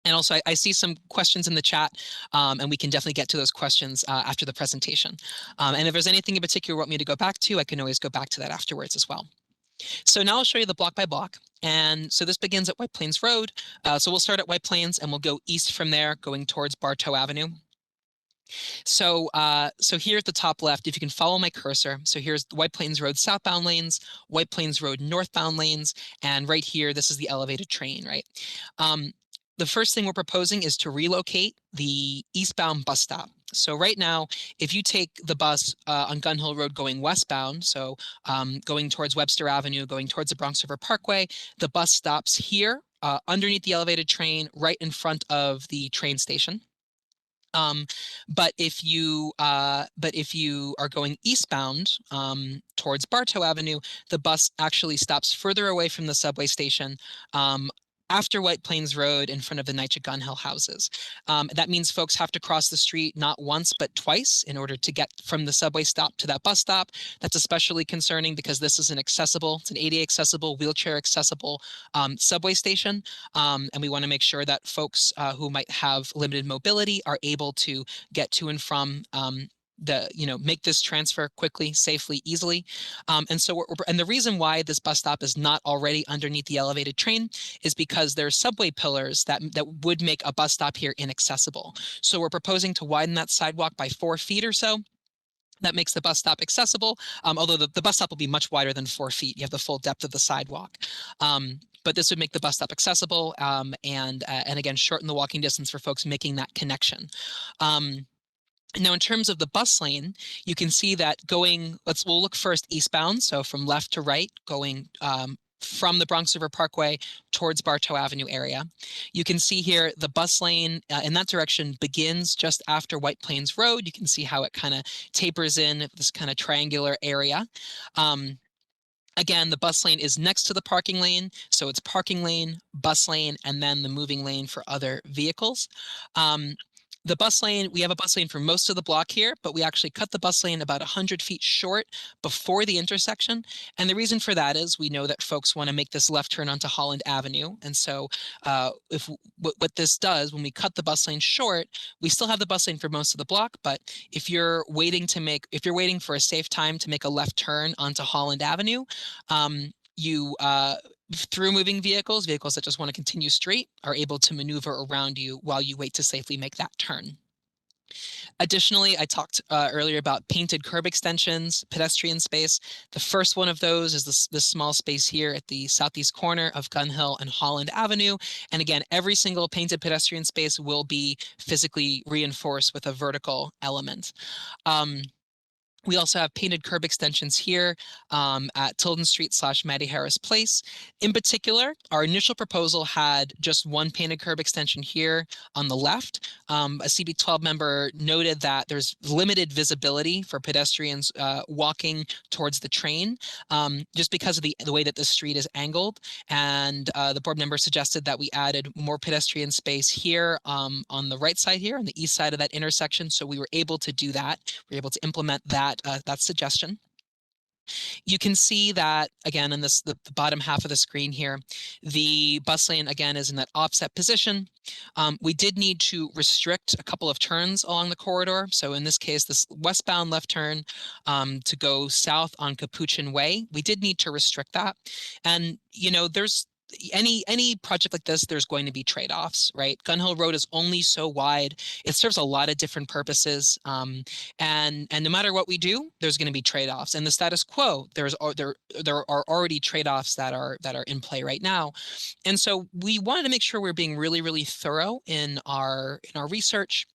And also, I see some questions in the chat, and we can definitely get to those questions after the presentation. And if there's anything in particular you want me to go back to, I can always go back to that afterwards as well. So now I'll show you the block by block. And so this begins at White Plains Road. So we'll start at White Plains and we'll go east from there, going towards Bartow Avenue. So here at the top left, if you can follow my cursor, so here's White Plains Road southbound lanes, White Plains Road northbound lanes, and right here, this is the elevated train, right? The first thing we're proposing is to relocate the eastbound bus stop. So right now, if you take the bus on Gun Hill Road going westbound, so going towards Webster Avenue, going towards the Bronx River Parkway, the bus stops here underneath the elevated train, right in front of the train station. But if you are going eastbound towards Bartow Avenue, the bus actually stops further away from the subway station after White Plains Road in front of the NYCHA Gun Hill houses. That means folks have to cross the street not once, but twice in order to get from the subway stop to that bus stop. That's especially concerning because this is it's an ADA accessible, wheelchair accessible subway station. And we want to make sure that folks who might have limited mobility are able to get to and from make this transfer quickly, safely, easily. And so and the reason why this bus stop is not already underneath the elevated train is because there's subway pillars that would make a bus stop here inaccessible. So we're proposing to widen that sidewalk by 4 feet or so. That makes the bus stop accessible, although the bus stop will be much wider than 4 feet. You have the full depth of the sidewalk. But this would make the bus stop accessible and again, shorten the walking distance for folks making that connection. Now, in terms of the bus lane, you can see that we'll look first eastbound, so from left to right, going from the Bronx River Parkway towards Bartow Avenue area. You can see here the bus lane in that direction begins just after White Plains Road. You can see how it kind of tapers in this kind of triangular area. Again, the bus lane is next to the parking lane, so it's parking lane, bus lane, and then the moving lane for other vehicles. The bus lane, we have a bus lane for most of the block here, but we actually cut the bus lane about 100 feet short before the intersection. And the reason for that is we know that folks want to make this left turn onto Holland Avenue. And so what this does, when we cut the bus lane short, we still have the bus lane for most of the block, but if you're waiting for a safe time to make a left turn onto Holland Avenue, through moving vehicles that just want to continue straight are able to maneuver around you while you wait to safely make that turn. Additionally, I talked earlier about painted curb extensions, pedestrian space. The first one of those is this small space here at the southeast corner of Gun Hill and Holland Avenue. And again, every single painted pedestrian space will be physically reinforced with a vertical element. We also have painted curb extensions here at Tilden Street / Mattie Harris Place. In particular, our initial proposal had just one painted curb extension here on the left. A CB12 member noted that there's limited visibility for pedestrians walking towards the train just because of the way that the street is angled. And the board member suggested that we added more pedestrian space here on the right side here, on the east side of that intersection. So we were able to do that. We were able to implement that suggestion. You can see that, again, in the bottom half of the screen here, the bus lane, again, is in that offset position. We did need to restrict a couple of turns along the corridor. So in this case, this westbound left turn to go south on Capuchin Way, we did need to restrict that. And, there's any project like this, there's going to be trade-offs, right? Gun Hill Road is only so wide. It serves a lot of different purposes. And no matter what we do, there's going to be trade-offs. And the status quo, there are already trade-offs that are in play right now. And so we wanted to make sure we're being really, really thorough in our research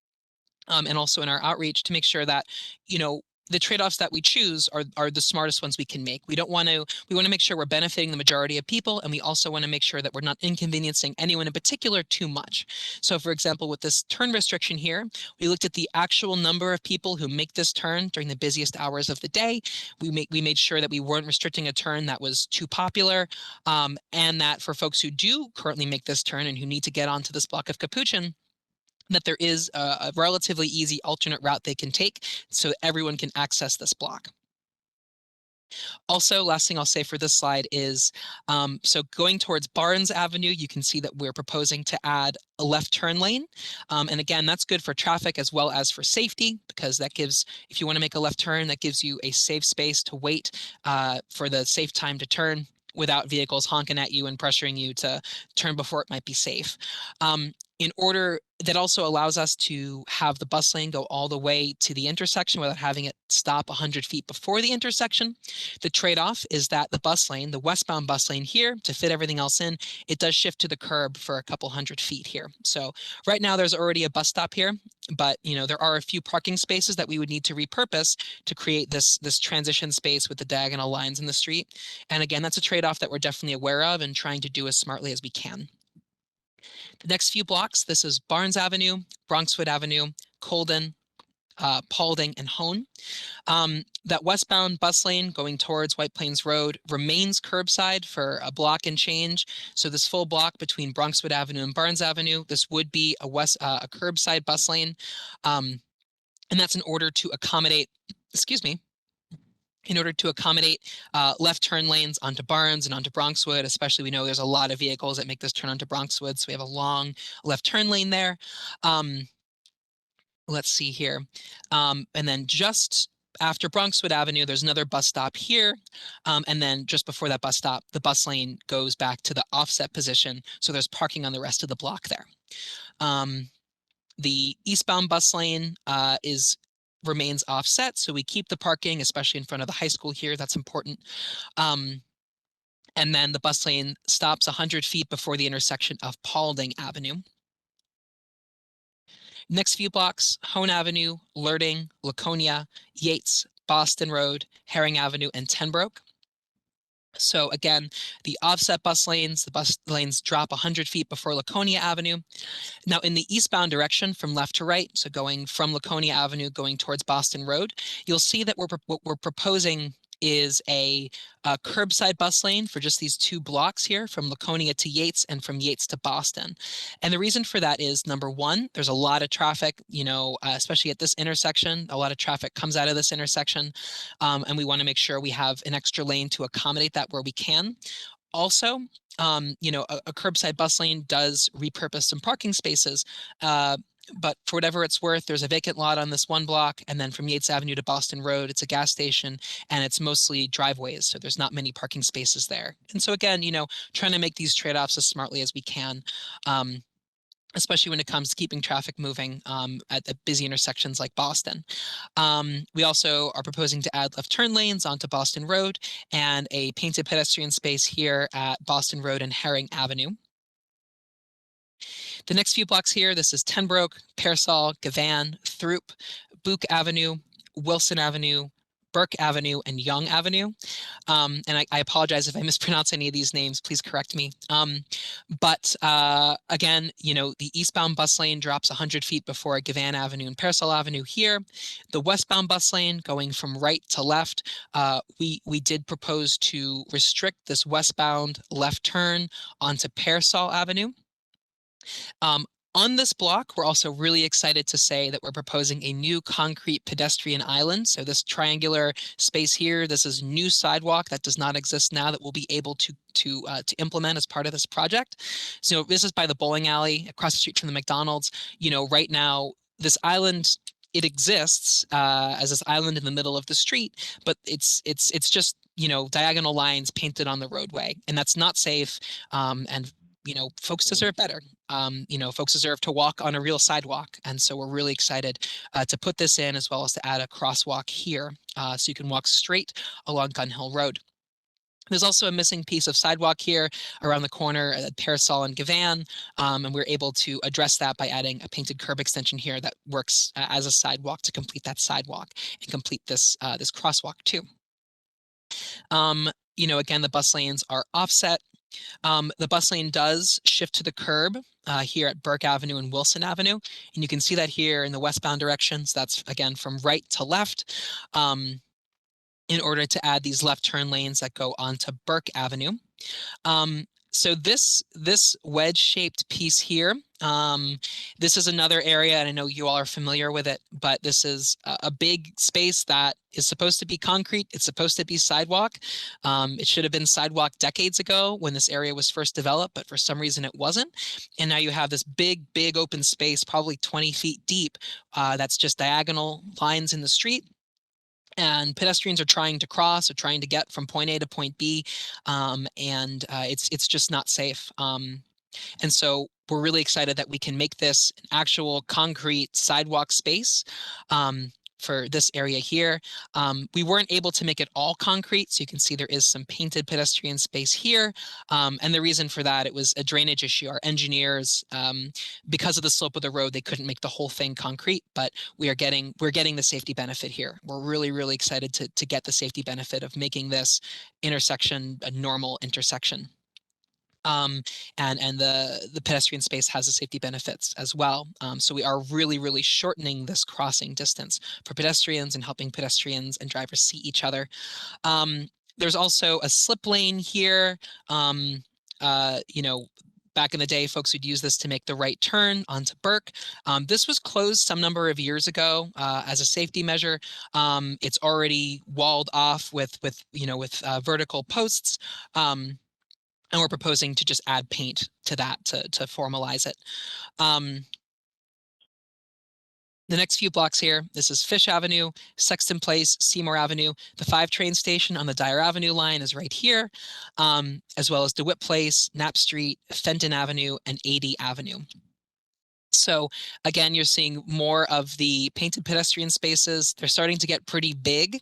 and also in our outreach to make sure that, the trade-offs that we choose are the smartest ones we can make. We want to make sure we're benefiting the majority of people, and we also want to make sure that we're not inconveniencing anyone in particular too much. So for example, with this turn restriction here, we looked at the actual number of people who make this turn during the busiest hours of the day. We made sure that we weren't restricting a turn that was too popular, and that for folks who do currently make this turn and who need to get onto this block of Capuchin, that there is a relatively easy alternate route they can take so everyone can access this block. Also, last thing I'll say for this slide is, so going towards Barnes Avenue, you can see that we're proposing to add a left turn lane. And again, that's good for traffic as well as for safety, because that gives, if you want to make a left turn, that gives you a safe space to wait for the safe time to turn without vehicles honking at you and pressuring you to turn before it might be safe. That also allows us to have the bus lane go all the way to the intersection without having it stop 100 feet before the intersection. The trade-off is that the bus lane, the westbound bus lane here, to fit everything else in, it does shift to the curb for a couple 100 feet here. So right now there's already a bus stop here, but there are a few parking spaces that we would need to repurpose to create this transition space with the diagonal lines in the street. And again, that's a trade-off that we're definitely aware of and trying to do as smartly as we can. The next few blocks, this is Barnes Avenue, Bronxwood Avenue, Colden, Paulding, and Hone. That westbound bus lane going towards White Plains Road remains curbside for a block and change. So this full block between Bronxwood Avenue and Barnes Avenue, this would be a curbside bus lane. And that's in order to accommodate, left turn lanes onto Barnes and onto Bronxwood, especially we know there's a lot of vehicles that make this turn onto Bronxwood, so we have a long left turn lane there. let's see here. And then just after Bronxwood Avenue, there's another bus stop here. And then just before that bus stop, the bus lane goes back to the offset position. So there's parking on the rest of the block there. The eastbound bus lane remains offset. So we keep the parking, especially in front of the high school here. That's important. And then the bus lane stops 100 feet before the intersection of Paulding Avenue. Next few blocks, Hone Avenue, Lerting, Laconia, Yates, Boston Road, Herring Avenue, and Tenbrook. So again, the offset bus lanes drop 100 feet before Laconia Avenue. Now in the eastbound direction from left to right, so going from Laconia Avenue going towards Boston Road, you'll see that what we're proposing is a curbside bus lane for just these 2 blocks here from Laconia to Yates and from Yates to Boston. And the reason for that is, number one, there's a lot of traffic, especially at this intersection. A lot of traffic comes out of this intersection, and we want to make sure we have an extra lane to accommodate that where we can. Also, a curbside bus lane does repurpose some parking spaces, but for whatever it's worth, there's a vacant lot on this one block, and then from Yates Avenue to Boston Road, it's a gas station, and it's mostly driveways, so there's not many parking spaces there. And so again, trying to make these trade-offs as smartly as we can, especially when it comes to keeping traffic moving at busy intersections like Boston. We also are proposing to add left turn lanes onto Boston Road and a painted pedestrian space here at Boston Road and Herring Avenue. The next few blocks here, this is Tenbrook, Pearsall, Gavan, Throop, Book Avenue, Wilson Avenue, Burke Avenue, and Young Avenue. And I apologize if I mispronounce any of these names, please correct me. But again, the eastbound bus lane drops 100 feet before Gavan Avenue and Pearsall Avenue here. The westbound bus lane going from right to left, we did propose to restrict this westbound left turn onto Pearsall Avenue. On this block, we're also really excited to say that we're proposing a new concrete pedestrian island. So this triangular space here, this is new sidewalk that does not exist now that we'll be able to implement as part of this project. So this is by the bowling alley across the street from the McDonald's. Right now, this island, it exists as this island in the middle of the street, but it's just, diagonal lines painted on the roadway, and that's not safe. And folks deserve better. Folks deserve to walk on a real sidewalk. And so we're really excited to put this in, as well as to add a crosswalk here so you can walk straight along Gun Hill Road. There's also a missing piece of sidewalk here around the corner at Pearsall and Gavan, and we're able to address that by adding a painted curb extension here that works as a sidewalk to complete that sidewalk and complete this crosswalk too. Again, the bus lanes are offset. The bus lane does shift to the curb here at Burke Avenue and Wilson Avenue. And you can see that here in the westbound directions. That's, again, from right to left in order to add these left turn lanes that go onto Burke Avenue. So this wedge-shaped piece here, this is another area, and I know you all are familiar with it, but this is a big space that is supposed to be concrete. It's supposed to be sidewalk. It should have been sidewalk decades ago when this area was first developed, but for some reason it wasn't. And now you have this big open space, probably 20 feet deep, that's just diagonal lines in the street. And pedestrians are trying to cross or trying to get from point A to point B, and it's just not safe. And so we're really excited that we can make this an actual concrete sidewalk space for this area here. We weren't able to make it all concrete, so you can see there is some painted pedestrian space here. And the reason for that, it was a drainage issue. Our engineers, because of the slope of the road, they couldn't make the whole thing concrete, but we're getting the safety benefit here. We're really excited to get the safety benefit of making this intersection a normal intersection. And the pedestrian space has the safety benefits as well. So we are really shortening this crossing distance for pedestrians and helping pedestrians and drivers see each other. There's also a slip lane here. Back in the day, folks would use this to make the right turn onto Burke. This was closed some number of years ago as a safety measure. It's already walled off with vertical posts. And we're proposing to just add paint to that to formalize it. The next few blocks here, this is Fish Avenue, Sexton Place, Seymour Avenue. The 5 train station on the Dyer Avenue line is right here, as well as DeWitt Place, Knapp Street, Fenton Avenue, and 80 Avenue. So again, you're seeing more of the painted pedestrian spaces. They're starting to get pretty big.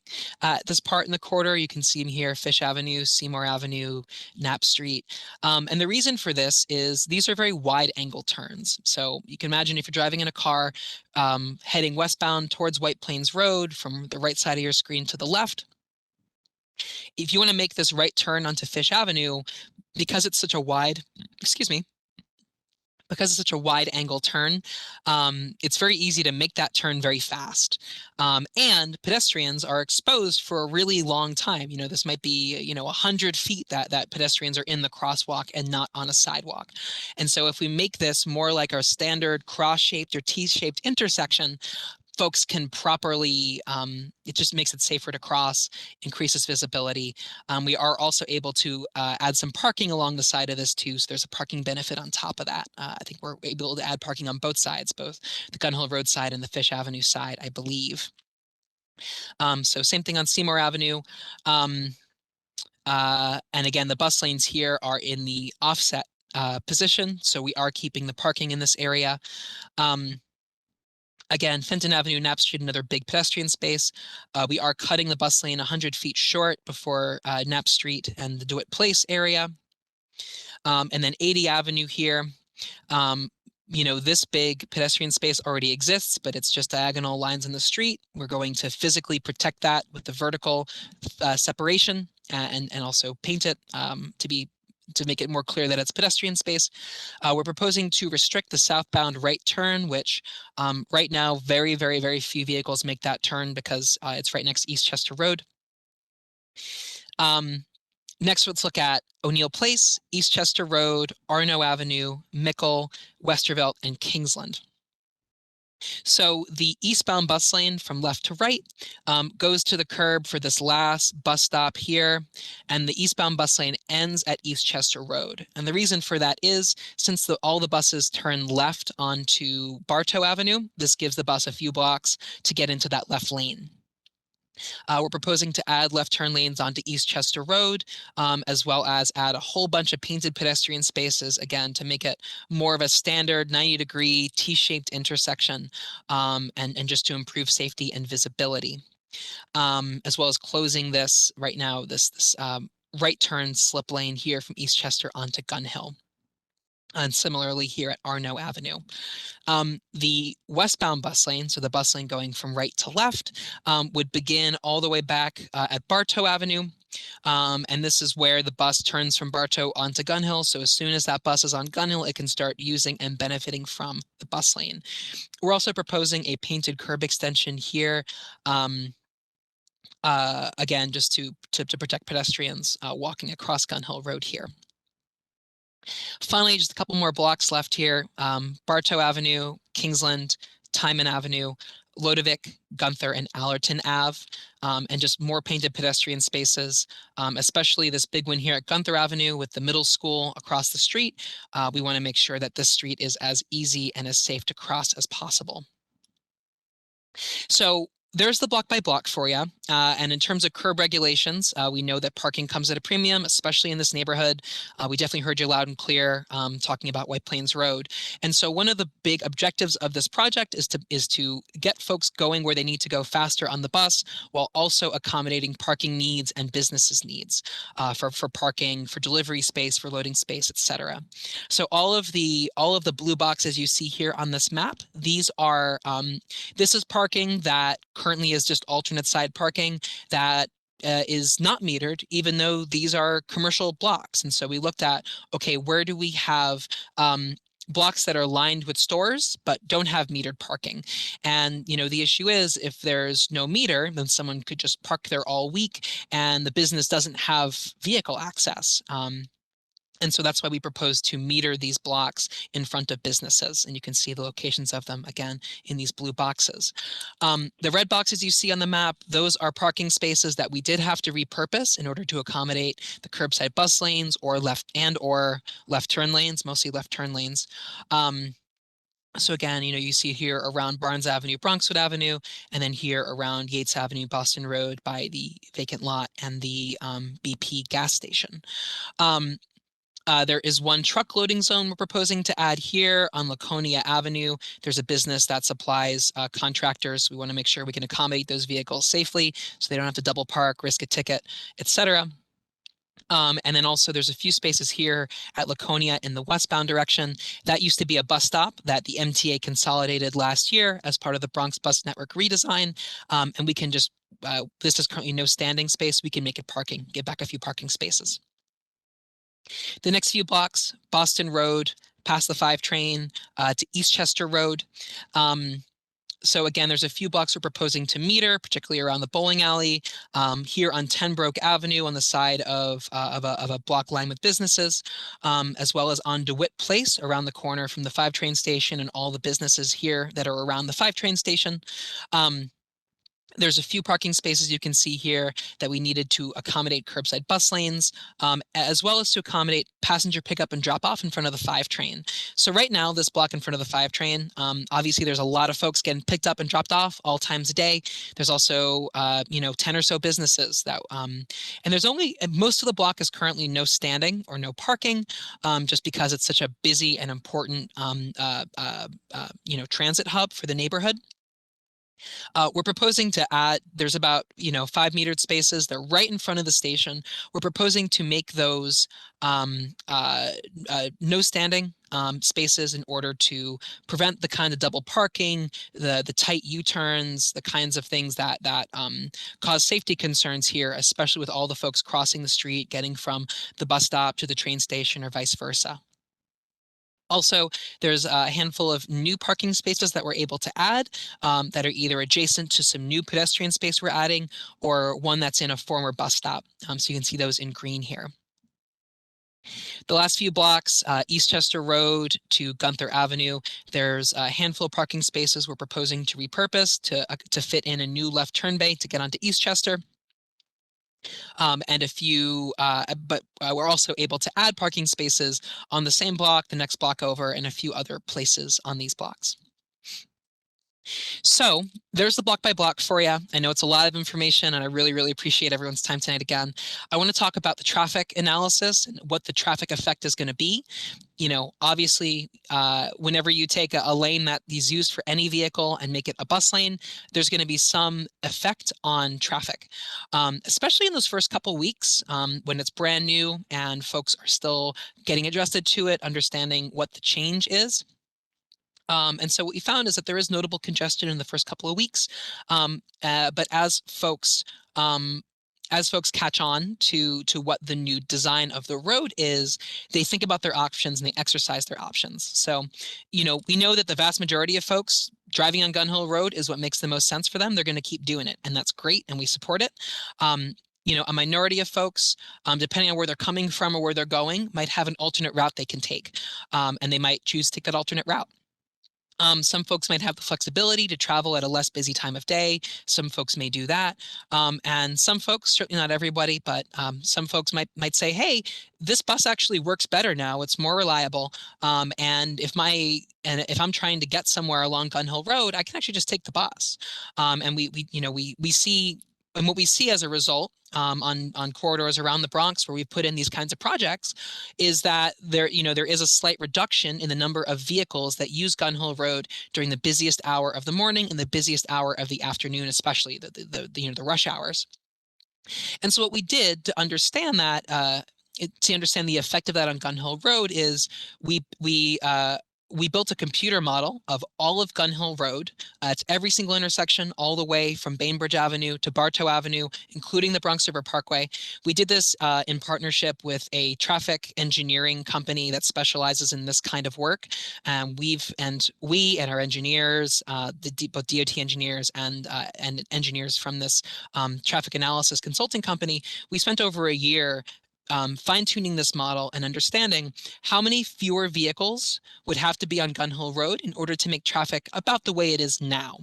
This part in the corridor, you can see them here, Fish Avenue, Seymour Avenue, Knapp Street. And the reason for this is these are very wide angle turns. So you can imagine if you're driving in a car heading westbound towards White Plains Road from the right side of your screen to the left, if you want to make this right turn onto Fish Avenue, because it's such a wide, because it's such a wide angle turn, it's very easy to make that turn very fast. And pedestrians are exposed for a really long time. You know, this might be, 100 feet that pedestrians are in the crosswalk and not on a sidewalk. And so if we make this more like our standard cross-shaped or T-shaped intersection, folks can properly, it just makes it safer to cross, increases visibility. We are also able to add some parking along the side of this too, so there's a parking benefit on top of that. I think we're able to add parking on both sides, both the Gun Hill Road side and the Fish Avenue side, I believe. So same thing on Seymour Avenue. And again, the bus lanes here are in the offset position, so we are keeping the parking in this area. Again, Fenton Avenue, Knapp Street, another big pedestrian space. We are cutting the bus lane 100 feet short before Knapp Street and the DeWitt Place area. And then 80 Avenue here. This big pedestrian space already exists, but it's just diagonal lines in the street. We're going to physically protect that with the vertical separation and also paint it to make it more clear that it's pedestrian space. We're proposing to restrict the southbound right turn, which right now, very, very, very few vehicles make that turn because it's right next to East Chester Road. Next, let's look at O'Neill Place, East Chester Road, Arno Avenue, Mickle, Westervelt, and Kingsland. So the eastbound bus lane from left to right goes to the curb for this last bus stop here, and the eastbound bus lane ends at East Chester Road. And the reason for that is since all the buses turn left onto Bartow Avenue, this gives the bus a few blocks to get into that left lane. We're proposing to add left turn lanes onto East Chester Road, as well as add a whole bunch of painted pedestrian spaces, again, to make it more of a standard 90-degree T-shaped intersection, and just to improve safety and visibility, as well as closing this right now, this right turn slip lane here from East Chester onto Gun Hill. And similarly here at Arno Avenue. The westbound bus lane, so the bus lane going from right to left, would begin all the way back at Bartow Avenue. And this is where the bus turns from Bartow onto Gun Hill. So as soon as that bus is on Gun Hill, it can start using and benefiting from the bus lane. We're also proposing a painted curb extension here. Again, just to protect pedestrians walking across Gun Hill Road here. Finally, just a couple more blocks left here. Bartow Avenue, Kingsland, Timon Avenue, Lodovick, Gunther, and Allerton Ave, and just more painted pedestrian spaces, especially this big one here at Gunther Avenue with the middle school across the street. We want to make sure that this street is as easy and as safe to cross as possible. So there's the block by block for you. And in terms of curb regulations, we know that parking comes at a premium, especially in this neighborhood. We definitely heard you loud and clear talking about White Plains Road. And so one of the big objectives of this project is to get folks going where they need to go faster on the bus, while also accommodating parking needs and businesses' needs for parking, for delivery space, for loading space, etc. So all of the blue boxes you see here on this map, these are this is parking that currently is just alternate side parking that is not metered, even though these are commercial blocks. And so we looked at, okay, where do we have blocks that are lined with stores but don't have metered parking? And the issue is if there's no meter, then someone could just park there all week and the business doesn't have vehicle access. And so that's why we propose to meter these blocks in front of businesses. And you can see the locations of them, again, in these blue boxes. The red boxes you see on the map, those are parking spaces that we did have to repurpose in order to accommodate the curbside bus lanes or left turn lanes, mostly left turn lanes. So again, you see here around Barnes Avenue, Bronxwood Avenue, and then here around Yates Avenue, Boston Road by the vacant lot and the BP gas station. There is one truck loading zone we're proposing to add here on Laconia Avenue. There's a business that supplies contractors. We want to make sure we can accommodate those vehicles safely so they don't have to double park, risk a ticket, etc. And then also there's a few spaces here at Laconia in the westbound direction. That used to be a bus stop that the MTA consolidated last year as part of the Bronx Bus Network redesign. And we can just, this is currently no standing space. We can make it parking, give back a few parking spaces. The next few blocks, Boston Road, past the 5 train to Eastchester Road. So again, there's a few blocks we're proposing to meter, particularly around the bowling alley, here on 10 Broke Avenue on the side of a block line with businesses, as well as on DeWitt Place around the corner from the 5 train station and all the businesses here that are around the 5 train station. There's a few parking spaces you can see here that we needed to accommodate curbside bus lanes, as well as to accommodate passenger pickup and drop off in front of the 5 train. So right now, this block in front of the 5 train, obviously there's a lot of folks getting picked up and dropped off all times a day. There's also, 10 or so businesses that, and there's only, most of the block is currently no standing or no parking, just because it's such a busy and important, transit hub for the neighborhood. We're proposing to add, there's about, 5 metered spaces. They're right in front of the station. We're proposing to make those no standing spaces in order to prevent the kind of double parking, the tight U-turns, the kinds of things that cause safety concerns here, especially with all the folks crossing the street, getting from the bus stop to the train station or vice versa. Also, there's a handful of new parking spaces that we're able to add that are either adjacent to some new pedestrian space we're adding or one that's in a former bus stop. So you can see those in green here. The last few blocks, Eastchester Road to Gunther Avenue, there's a handful of parking spaces we're proposing to repurpose to fit in a new left turn bay to get onto Eastchester. And a few, but we're also able to add parking spaces on the same block, the next block over, and a few other places on these blocks. So there's the block by block for you. I know it's a lot of information and I really, really appreciate everyone's time tonight again. I want to talk about the traffic analysis and what the traffic effect is going to be. Obviously, whenever you take a lane that is used for any vehicle and make it a bus lane, there's going to be some effect on traffic, especially in those first couple weeks when it's brand new and folks are still getting adjusted to it, understanding what the change is. And so what we found is that there is notable congestion in the first couple of weeks, but as folks catch on to what the new design of the road is, they think about their options and they exercise their options. So, we know that the vast majority of folks driving on Gun Hill Road is what makes the most sense for them. They're going to keep doing it, and that's great, and we support it. A minority of folks, depending on where they're coming from or where they're going, might have an alternate route they can take, and they might choose to take that alternate route. Some folks might have the flexibility to travel at a less busy time of day. Some folks may do that. And some folks, certainly not everybody, but some folks might say, hey, this bus actually works better now. It's more reliable. And if I'm trying to get somewhere along Gun Hill Road, I can actually just take the bus. And we see, and what we see as a result on corridors around the Bronx where we put in these kinds of projects is that there is a slight reduction in the number of vehicles that use Gun Hill Road during the busiest hour of the morning and the busiest hour of the afternoon, especially the rush hours. And so what we did to understand that, to understand the effect of that on Gun Hill Road is we built a computer model of all of Gun Hill Road. It's every single intersection, all the way from Bainbridge Avenue to Bartow Avenue, including the Bronx River Parkway. We did this in partnership with a traffic engineering company that specializes in this kind of work. We and our engineers, both DOT engineers and engineers from this traffic analysis consulting company, we spent over a year fine-tuning this model and understanding how many fewer vehicles would have to be on Gun Hill Road in order to make traffic about the way it is now.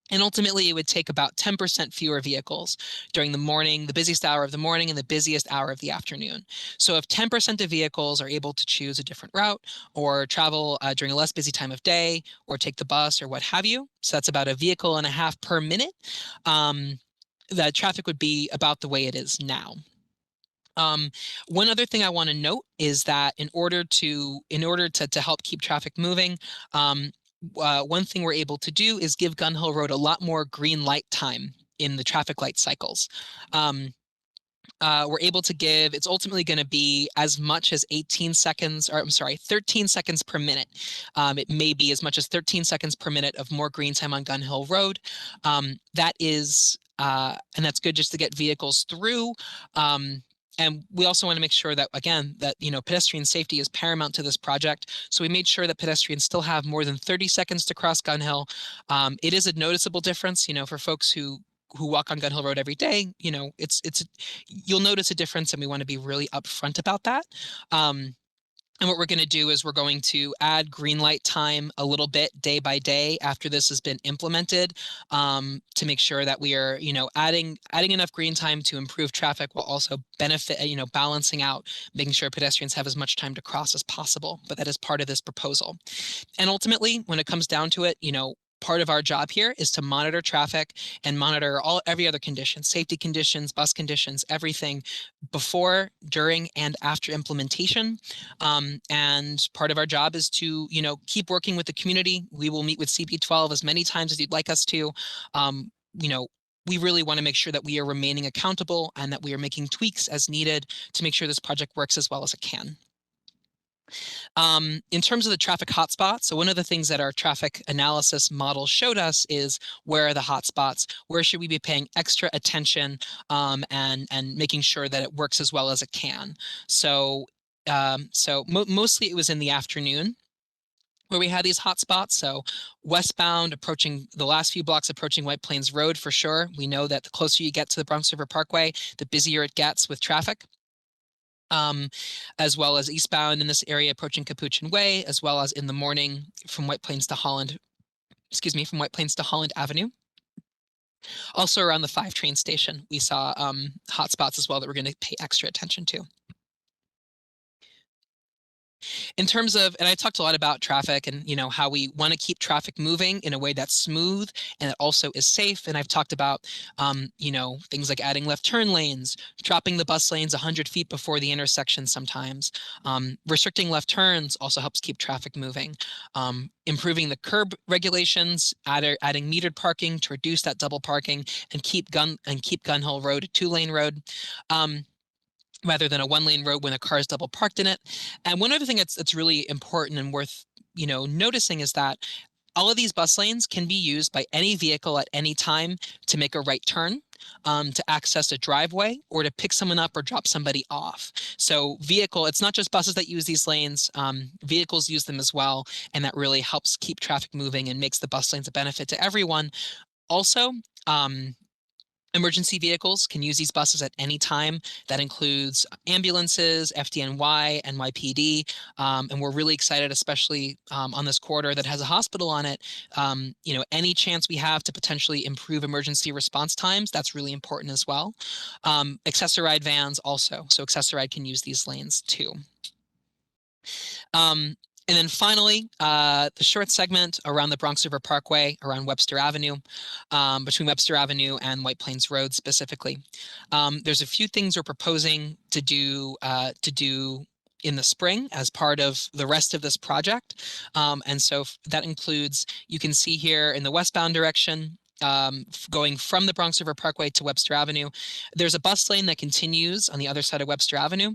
And ultimately, it would take about 10% fewer vehicles during the morning, the busiest hour of the morning and the busiest hour of the afternoon. So if 10% of vehicles are able to choose a different route or travel during a less busy time of day or take the bus or what have you, so that's about a vehicle and a half per minute, the traffic would be about the way it is now. One other thing I want to note is that in order to help keep traffic moving, one thing we're able to do is give Gun Hill Road a lot more green light time in the traffic light cycles. We're able to give, it's ultimately going to be as much as 18 seconds, or I'm sorry, 13 seconds per minute. It may be as much as 13 seconds per minute of more green time on Gun Hill Road. That is, and that's good just to get vehicles through. And we also want to make sure that, again, that, pedestrian safety is paramount to this project. So we made sure that pedestrians still have more than 30 seconds to cross Gun Hill. It is a noticeable difference, for folks who walk on Gun Hill Road every day. You'll notice a difference, and we want to be really upfront about that. And what we're going to do is we're going to add green light time a little bit day by day after this has been implemented, to make sure that we are, adding enough green time to improve traffic while also balancing out, making sure pedestrians have as much time to cross as possible. But that is part of this proposal. And ultimately, when it comes down to it, part of our job here is to monitor traffic and monitor every other condition, safety conditions, bus conditions, everything before, during, and after implementation. And part of our job is to, keep working with the community. We will meet with CB12 as many times as you'd like us to. We really want to make sure that we are remaining accountable and that we are making tweaks as needed to make sure this project works as well as it can. In terms of the traffic hotspots, so one of the things that our traffic analysis model showed us is where are the hotspots, where should we be paying extra attention, and making sure that it works as well as it can. So, mostly it was in the afternoon where we had these hotspots. So westbound, approaching the last few blocks, approaching White Plains Road for sure. We know that the closer you get to the Bronx River Parkway, the busier it gets with traffic. As well as eastbound in this area approaching Capuchin Way, as well as in the morning from White Plains to Holland Avenue. Also around the 5 train station, we saw hotspots as well that we're going to pay extra attention to. In terms of, and I talked a lot about traffic and, how we want to keep traffic moving in a way that's smooth and it also is safe. And I've talked about, things like adding left turn lanes, dropping the bus lanes 100 feet before the intersection sometimes. Restricting left turns also helps keep traffic moving. Improving the curb regulations, adding metered parking to reduce that double parking and keep Gun Hill Road a 2-lane road. Rather than a 1-lane road when a car is double parked in it. And one other thing that's really important and worth, noticing is that all of these bus lanes can be used by any vehicle at any time to make a right turn, to access a driveway, or to pick someone up or drop somebody off. So it's not just buses that use these lanes, vehicles use them as well. And that really helps keep traffic moving and makes the bus lanes a benefit to everyone. Also, emergency vehicles can use these buses at any time. That includes ambulances, FDNY, NYPD, and we're really excited, especially on this corridor that has a hospital on it. Any chance we have to potentially improve emergency response times, that's really important as well. Accessoride vans also, so Accessoride can use these lanes too. And then finally, the short segment around the Bronx River Parkway, around Webster Avenue, between Webster Avenue and White Plains Road specifically. There's a few things we're proposing to do in the spring as part of the rest of this project. And so that includes, you can see here in the westbound direction, going from the Bronx River Parkway to Webster Avenue, there's a bus lane that continues on the other side of Webster Avenue.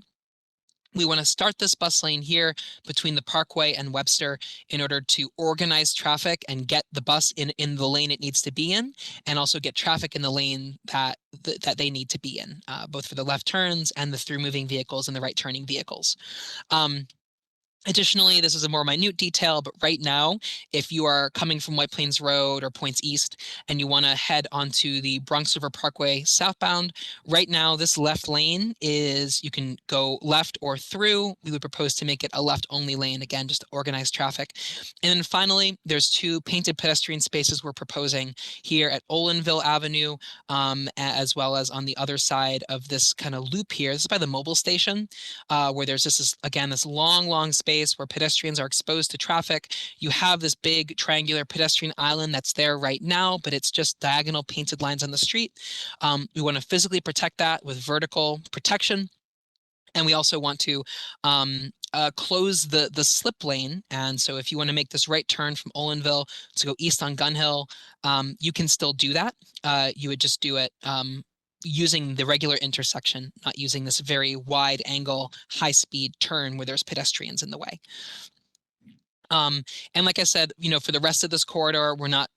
We want to start this bus lane here between the Parkway and Webster in order to organize traffic and get the bus in the lane it needs to be in, and also get traffic in the lane that they need to be in, both for the left turns and the through moving vehicles and the right turning vehicles. Additionally, this is a more minute detail, but right now, if you are coming from White Plains Road or Points East and you want to head onto the Bronx River Parkway southbound, right now this left lane is, you can go left or through. We would propose to make it a left-only lane, again, just to organize traffic. And then finally, there's 2 painted pedestrian spaces we're proposing here at Olinville Avenue, as well as on the other side of this kind of loop here. This is by the mobile station, where there's this again, this long space where pedestrians are exposed to traffic. You have this big triangular pedestrian island that's there right now, but it's just diagonal painted lines on the street. We want to physically protect that with vertical protection. And we also want to close the slip lane. And so if you want to make this right turn from Olinville to go east on Gun Hill, you can still do that. You would just do it using the regular intersection, not using this very wide angle, high speed turn where there's pedestrians in the way. And like I said, for the rest of this corridor, we're not,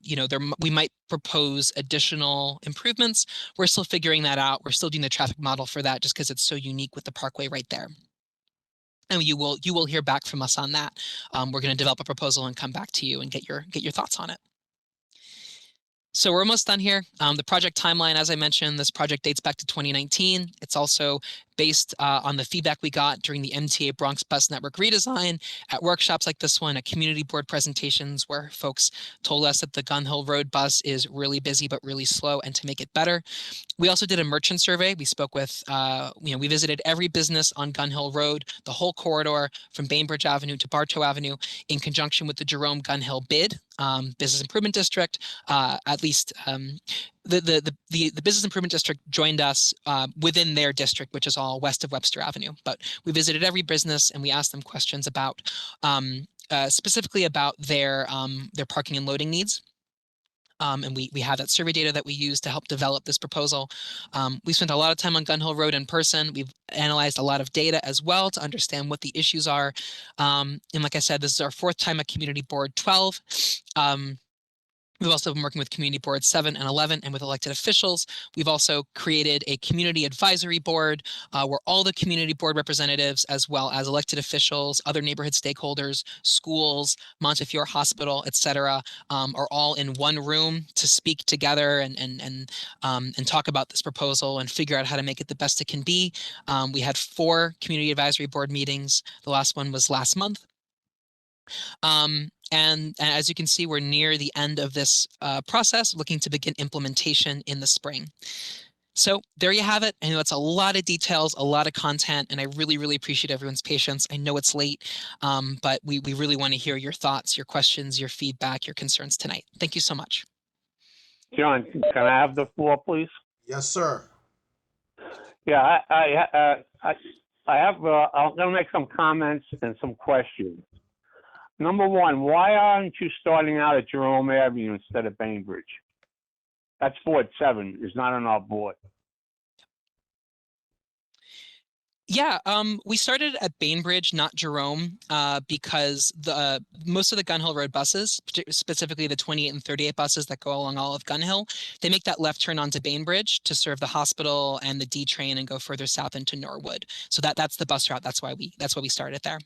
we might propose additional improvements. We're still figuring that out. We're still doing the traffic model for that just because it's so unique with the parkway right there. And you will hear back from us on that. We're going to develop a proposal and come back to you and get your thoughts on it. So we're almost done here. The project timeline, as I mentioned, this project dates back to 2019. It's also based on the feedback we got during the MTA Bronx Bus Network redesign, at workshops like this one, at community board presentations where folks told us that the Gun Hill Road bus is really busy but really slow, and to make it better. We also did a merchant survey. We spoke with, we visited every business on Gun Hill Road, the whole corridor from Bainbridge Avenue to Bartow Avenue, in conjunction with the Jerome Gun Hill BID, Business Improvement District. At least the Business Improvement District joined us within their district, which is all west of Webster Avenue. But we visited every business and we asked them questions about, specifically about their parking and loading needs. And we have that survey data that we use to help develop this proposal. We spent a lot of time on Gun Hill Road in person. We've analyzed a lot of data as well to understand what the issues are. And like I said, this is our 4th time at Community Board 12. We've also been working with Community Boards 7 and 11 and with elected officials. We've also created a community advisory board where all the community board representatives, as well as elected officials, other neighborhood stakeholders, schools, Montefiore Hospital, et cetera, are all in one room to speak together and talk about this proposal and figure out how to make it the best it can be. We had 4 community advisory board meetings. The last one was last month. And as you can see, we're near the end of this process, looking to begin implementation in the spring. So there you have it. I know it's a lot of details, a lot of content, and I really, really appreciate everyone's patience. I know it's late, but we really want to hear your thoughts, your questions, your feedback, your concerns tonight. Thank you so much. John, can I have the floor, please? Yes, sir. Yeah, I have. I'm gonna make some comments and some questions. Number one, why aren't you starting out at Jerome Avenue instead of Bainbridge? That's Board 7. It's not on our board. Yeah, we started at Bainbridge, not Jerome, because most of the Gun Hill Road buses, specifically the 28 and 38 buses that go along all of Gun Hill, they make that left turn onto Bainbridge to serve the hospital and the D train and go further south into Norwood. So that's the bus route. That's why we started there.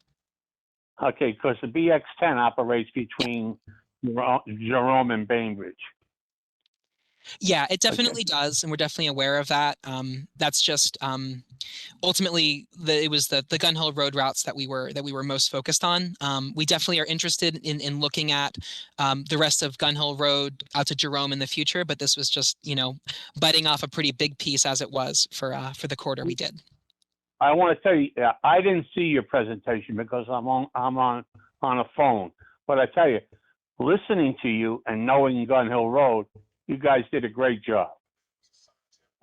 Okay, because the BX10 operates between Jerome and Bainbridge. Yeah, it definitely does, and we're definitely aware of that. That's just ultimately it was the Gun Hill Road routes that we were most focused on. We definitely are interested in looking at the rest of Gun Hill Road out to Jerome in the future, but this was just biting off a pretty big piece as it was for the corridor we did. I want to tell you, I didn't see your presentation because I'm on a phone. But I tell you, listening to you and knowing Gun Hill Road, you guys did a great job.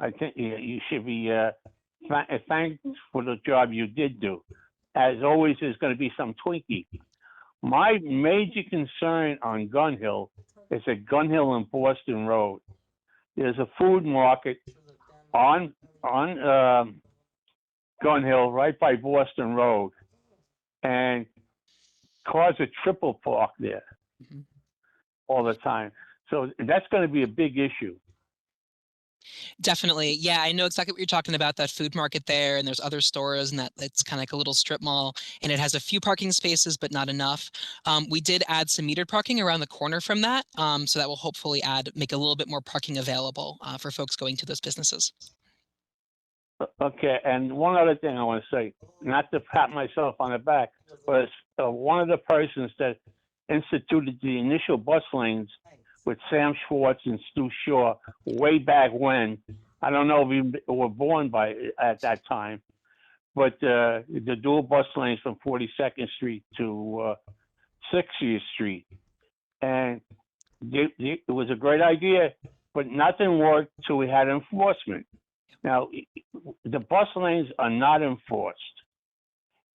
I think you should be thanked for the job you did do. As always, there's going to be some tweaking. My major concern on Gun Hill is at Gun Hill and Boston Road. There's a food market on Gun Hill right by Boston Road, and cars are triple parked there all the time. So that's going to be a big issue. Definitely. Yeah, I know exactly what you're talking about, that food market there, and there's other stores, and that it's kind of like a little strip mall, and it has a few parking spaces, but not enough. We did add some metered parking around the corner from that, so that will hopefully make a little bit more parking available for folks going to those businesses. Okay, and one other thing I want to say, not to pat myself on the back, but it's, one of the persons that instituted the initial bus lanes with Sam Schwartz and Stu Shaw way back when. I don't know if you were born at that time, but the dual bus lanes from 42nd Street to 60th Street. And it was a great idea, but nothing worked till we had enforcement. Now, the bus lanes are not enforced.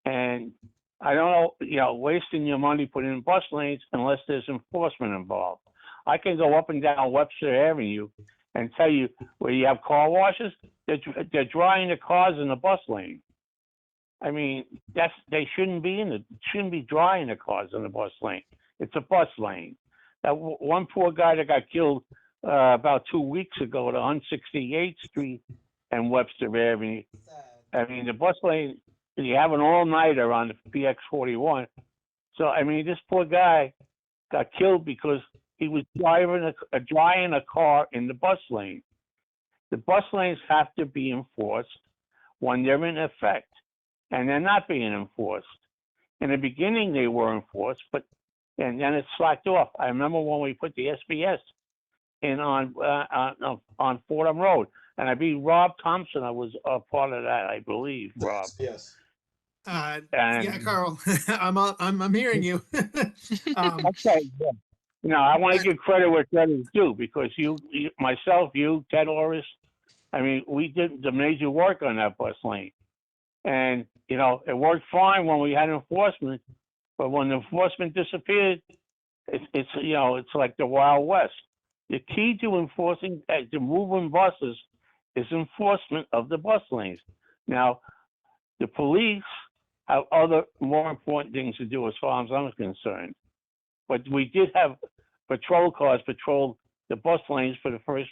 And I don't know, wasting your money putting in bus lanes unless there's enforcement involved. I can go up and down Webster Avenue and tell you where you have car washes, they're drying the cars in the bus lane. I mean, they shouldn't be drying the cars in the bus lane. It's a bus lane. That one poor guy that got killed about 2 weeks ago at 168th Street and Webster Avenue. I mean, the bus lane, you have an all-nighter on the BX41. So, I mean, this poor guy got killed because he was drying a car in the bus lane. The bus lanes have to be enforced when they're in effect, and they're not being enforced. In the beginning, they were enforced, and then it slacked off. I remember when we put the SBS in on Fordham Road, and I believe Rob Thompson, I was a part of that, I believe, Rob. Yes. Yeah, Carl, I'm hearing you. Okay, yeah. I want to give credit where credit is due, because myself, Ted Orris, I mean, we did the major work on that bus lane. And, it worked fine when we had enforcement, but when the enforcement disappeared, it's like the Wild West. The key to enforcing, to moving buses is enforcement of the bus lanes. Now, the police have other more important things to do as far as I'm concerned. But we did have patrol cars patrol the bus lanes for the first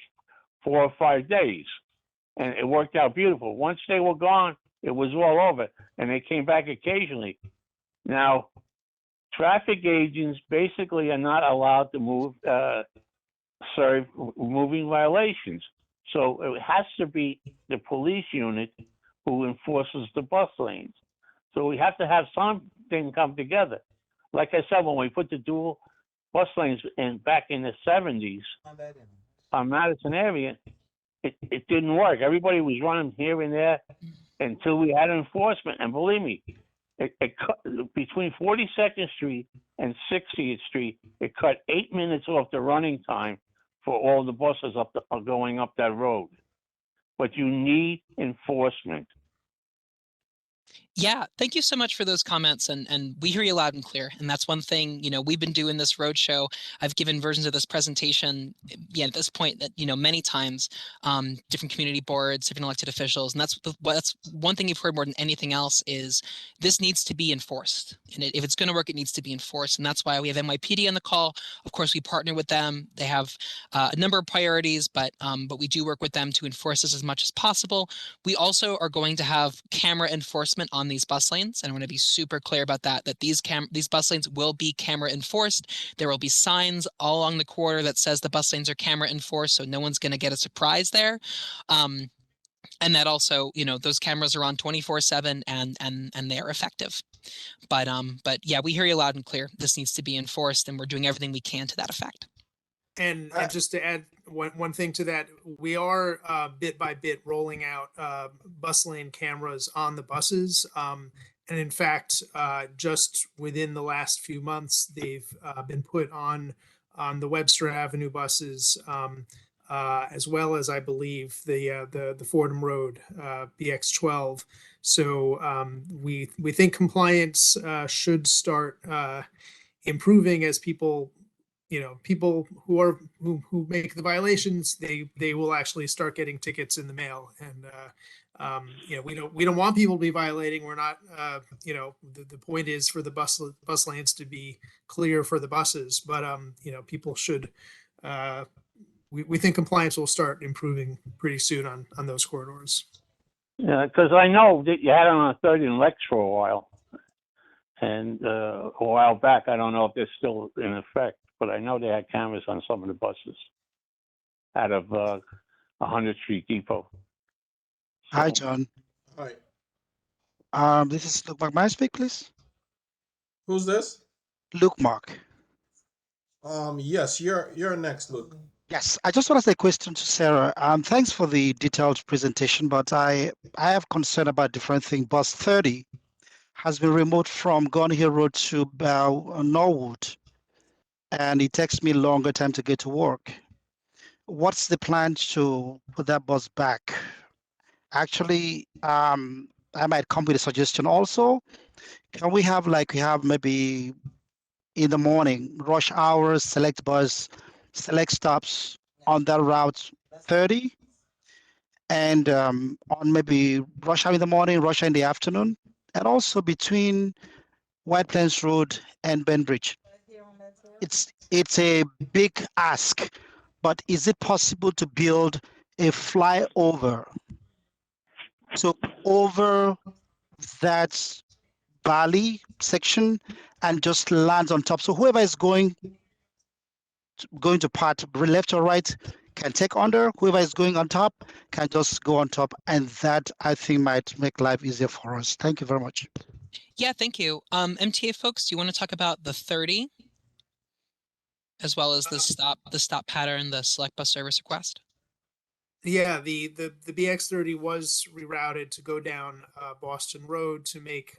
4 or 5 days. And it worked out beautiful. Once they were gone, it was all over. And they came back occasionally. Now, traffic agents basically are not allowed to serve moving violations. So it has to be the police unit who enforces the bus lanes. So we have to have something come together. Like I said, when we put the dual bus lanes back in the 70s on Madison area, it didn't work. Everybody was running here and there until we had enforcement. And believe me, between 42nd Street and 60th Street, it cut 8 minutes off the running time for all the buses going up that road. But you need enforcement. Yeah, thank you so much for those comments, and we hear you loud and clear. And that's one thing, we've been doing this roadshow. I've given versions of this presentation, at this point that, many times, different community boards, different elected officials, and that's one thing you've heard more than anything else is this needs to be enforced. And if it's going to work, it needs to be enforced. And that's why we have NYPD on the call. Of course, we partner with them. They have a number of priorities, but we do work with them to enforce this as much as possible. We also are going to have camera enforcement on these bus lanes, and I want to be super clear about that these bus lanes will be camera enforced. There will be signs all along the corridor that says the bus lanes are camera enforced, so no one's going to get a surprise there. And that also, those cameras are on 24/7 and they are effective. But yeah, we hear you loud and clear. This needs to be enforced, and we're doing everything we can to that effect. And just to add one thing to that, we are bit by bit rolling out bus lane cameras on the buses. And in fact, just within the last few months, they've been put on the Webster Avenue buses, as well as, I believe, the Fordham Road BX12. So we think compliance should start improving as people who make the violations, they will actually start getting tickets in the mail. And we don't want people to be violating. We're not the point is for the bus lanes to be clear for the buses, but people should we think compliance will start improving pretty soon on those corridors. Yeah, because I know that you had it on 30 and Lex for a while. And a while back, I don't know if they're still in effect, but I know they had cameras on some of the buses out of 100th Street Depot. Hi, John. Hi. This is Luke Mark. May I speak, please? Who's this? Luke Mark. Yes, you're next, Luke. Yes, I just want to say a question to Sarah. Thanks for the detailed presentation, but I have concern about different thing. Bus 30 has been removed from Gun Hill Road to Norwood, and it takes me longer time to get to work. What's the plan to put that bus back? Actually, I might come with a suggestion also. Can we have like we have maybe in the morning, rush hours, select bus, select stops on that route 30, and on maybe rush hour in the morning, rush hour in the afternoon, and also between White Plains Road and Benbridge. It's a big ask, but is it possible to build a flyover so over that valley section and just lands on top? So whoever is going to part left or right can take under. Whoever is going on top can just go on top, and that I think might make life easier for us. Thank you very much. Yeah, thank you. MTA folks, do you want to talk about the 30 as well as the stop pattern, the select bus service request? Yeah, the BX30 was rerouted to go down Boston Road to make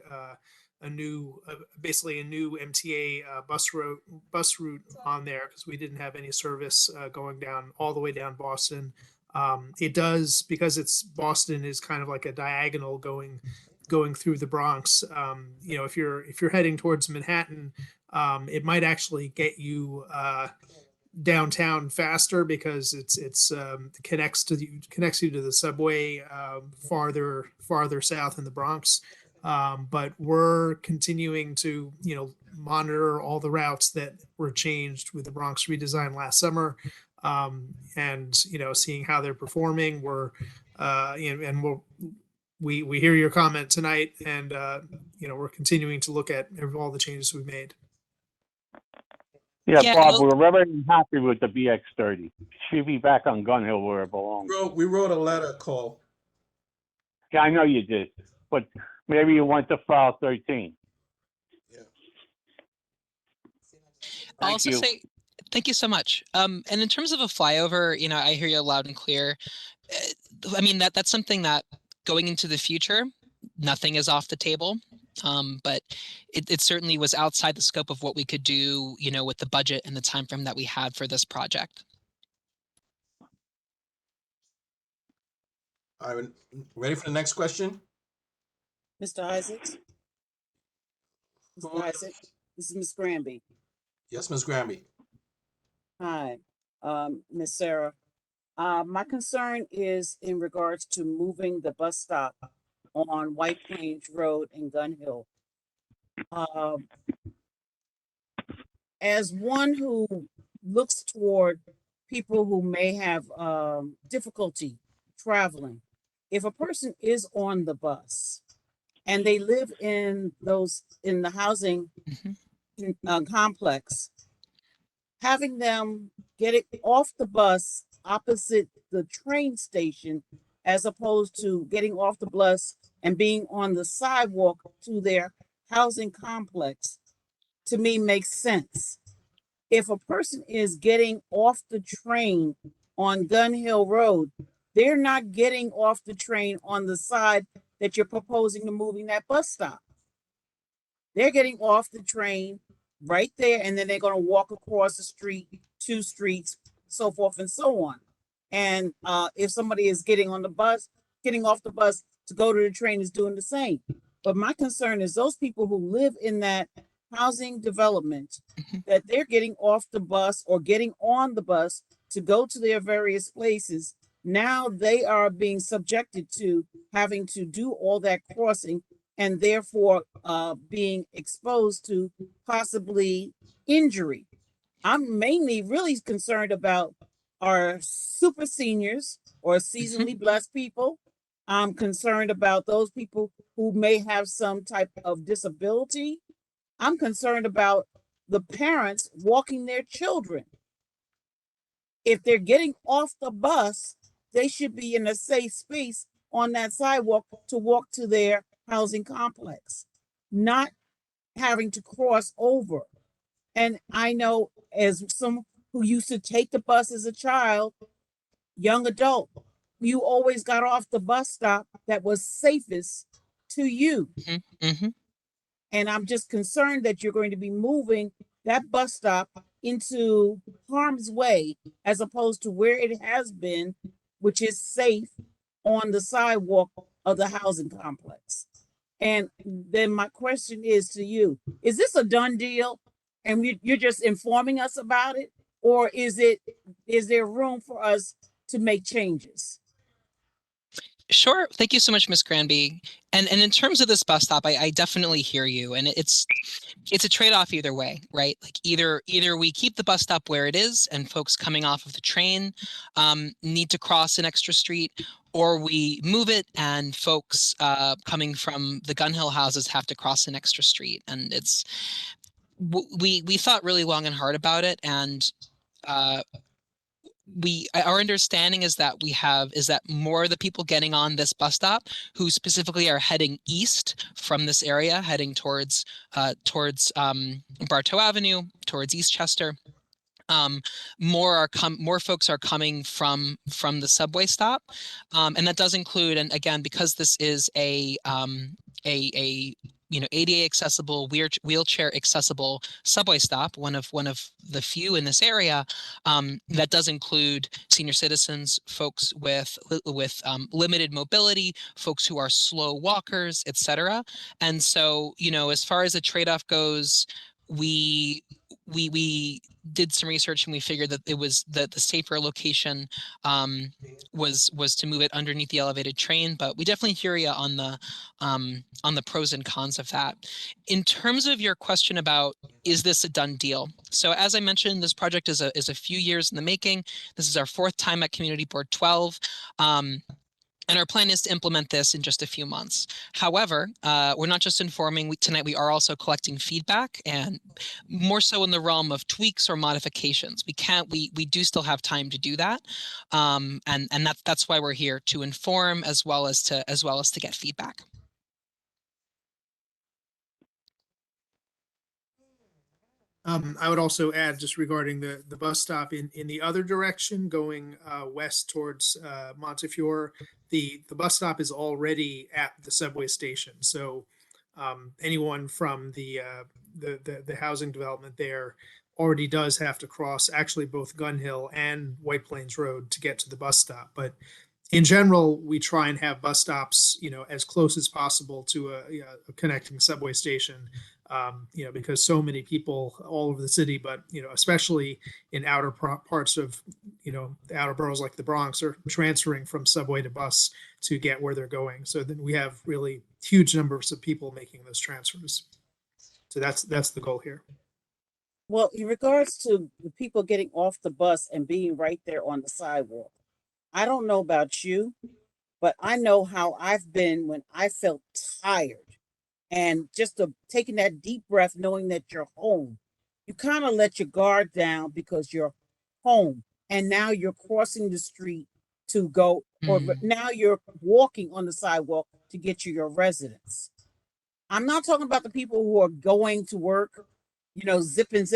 basically a new MTA bus route on there, because we didn't have any service going down all the way down Boston. It does, because Boston is kind of like a diagonal going through the Bronx. If you're heading towards Manhattan, it might actually get you downtown faster, because it's connects you to the subway farther south in the Bronx. But we're continuing to monitor all the routes that were changed with the Bronx redesign last summer, and seeing how they're performing. We hear your comment tonight, and we're continuing to look at all the changes we've made. Yeah, Bob, we're very happy with the BX30. Should be back on Gun Hill where it belongs. We wrote a letter, Cole. Yeah, I know you did, but maybe you went to file 13. I'll also say thank you so much. And in terms of a flyover, I hear you loud and clear. I mean, that's something that going into the future, nothing is off the table. But it certainly was outside the scope of what we could do, with the budget and the time frame that we had for this project. All right, ready for the next question? Mr. Isaacs? Mr. Isaac, this is Ms. Granby. Yes, Ms. Granby. Hi, Ms. Sarah. My concern is in regards to moving the bus stop on White Plains Road in Gun Hill. As one who looks toward people who may have difficulty traveling, if a person is on the bus and they live in the housing complex, having them get it off the bus opposite the train station, as opposed to getting off the bus and being on the sidewalk to their housing complex, to me makes sense. If a person is getting off the train on Gun Hill Road, they're not getting off the train on the side that you're proposing to moving that bus stop. They're getting off the train right there, and then they're going to walk across the street, 2 streets, so forth and so on. And if somebody is getting off the bus to go to the train, is doing the same. But my concern is those people who live in that housing development, that they're getting off the bus or getting on the bus to go to their various places. Now they are being subjected to having to do all that crossing, and therefore being exposed to possibly injury. I'm mainly really concerned about are super seniors or seasonally blessed people. I'm concerned about those people who may have some type of disability. I'm concerned about the parents walking their children. If they're getting off the bus, they should be in a safe space on that sidewalk to walk to their housing complex, not having to cross over. And I know, as some who used to take the bus as a child, young adult, you always got off the bus stop that was safest to you. And I'm just concerned that you're going to be moving that bus stop into harm's way as opposed to where it has been, which is safe on the sidewalk of the housing complex. And then my question is to you, is this a done deal? And you're just informing us about it? Or is there room for us to make changes? Sure. Thank you so much, Ms. Granby. And in terms of this bus stop, I definitely hear you. And it's a trade-off either way, right? Like either we keep the bus stop where it is and folks coming off of the train need to cross an extra street, or we move it and folks coming from the Gun Hill houses have to cross an extra street. And it's we thought really long and hard about it, and our understanding is that more of the people getting on this bus stop who specifically are heading east from this area, heading towards Bartow Avenue, towards Eastchester. More folks are coming from the subway stop, and that does include, and again, because this is a ADA accessible, wheelchair accessible subway stop, one of the few in this area, that does include senior citizens, folks with limited mobility, folks who are slow walkers, etc. And so, as far as the trade-off goes, we did some research and we figured that it was the safer location was to move it underneath the elevated train, but we definitely hear you on the pros and cons of that. In terms of your question about, is this a done deal? So as I mentioned, this project is a few years in the making. This is our 4th time at Community Board 12. And our plan is to implement this in just a few months. However, we're not just informing. Tonight we are also collecting feedback, and more so in the realm of tweaks or modifications. We do still have time to do that, and that's why we're here, to inform as well as to get feedback. I would also add, just regarding the bus stop in the other direction, going west towards Montefiore, the bus stop is already at the subway station. So anyone from the housing development there already does have to cross actually both Gun Hill and White Plains Road to get to the bus stop. But in general, we try and have bus stops, as close as possible to a connecting subway station. Because so many people all over the city, but especially in outer parts of the outer boroughs like the Bronx, are transferring from subway to bus to get where they're going. So then we have really huge numbers of people making those transfers. So that's the goal here. Well, in regards to the people getting off the bus and being right there on the sidewalk, I don't know about you, but I know how I've been when I felt tired. And just taking that deep breath, knowing that you're home, you kind of let your guard down because you're home. And now you're crossing the street to go, or now you're walking on the sidewalk to get to your residence. I'm not talking about the people who are going to work, zipping.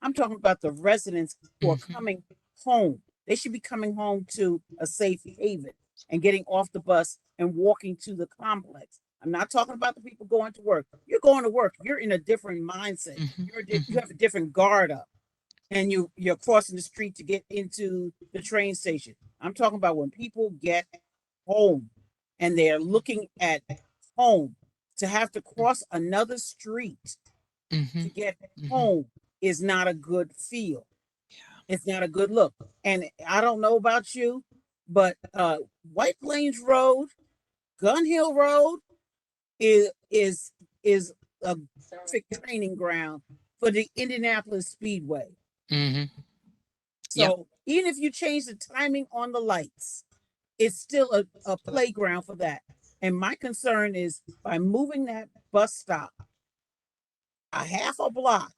I'm talking about the residents who are coming home. They should be coming home to a safe haven and getting off the bus and walking to the complex. I'm not talking about the people going to work. You're going to work. You're in a different mindset. You have a different guard up, and you're crossing the street to get into the train station. I'm talking about when people get home and they're looking at home. To have to cross another street to get home is not a good feel. It's not a good look. And I don't know about you, but White Plains Road, Gun Hill Road is a perfect training ground for the Indianapolis Speedway. So Even if you change the timing on the lights, it's still a playground for that. And my concern is by moving that bus stop a half a block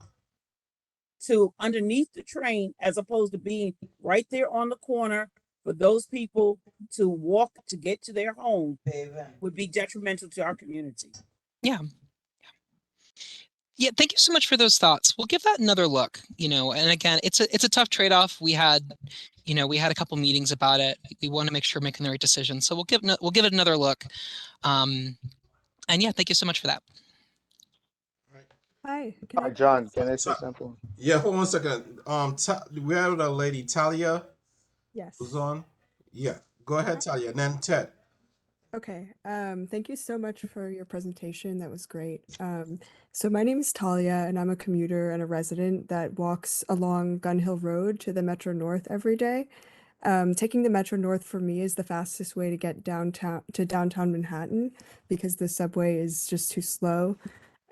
to underneath the train, as opposed to being right there on the corner for those people to walk to get to their home, would be detrimental to our community. Yeah. Yeah, thank you so much for those thoughts. We'll give that another look, and again, it's a tough trade-off. We had a couple meetings about it. We want to make sure we're making the right decision. So we'll give it another look. And yeah, thank you so much for that. Hi, can I? John, can I say something? Yeah, hold on 1 second. We have a lady, Talia, Yes. who's on. Yeah, go ahead, Talia, and then Ted. Okay. Thank you so much for your presentation. That was great. So my name is Talia, and I'm a commuter and a resident that walks along Gun Hill Road to the Metro North every day. Taking the Metro North for me is the fastest way to get downtown Manhattan because the subway is just too slow.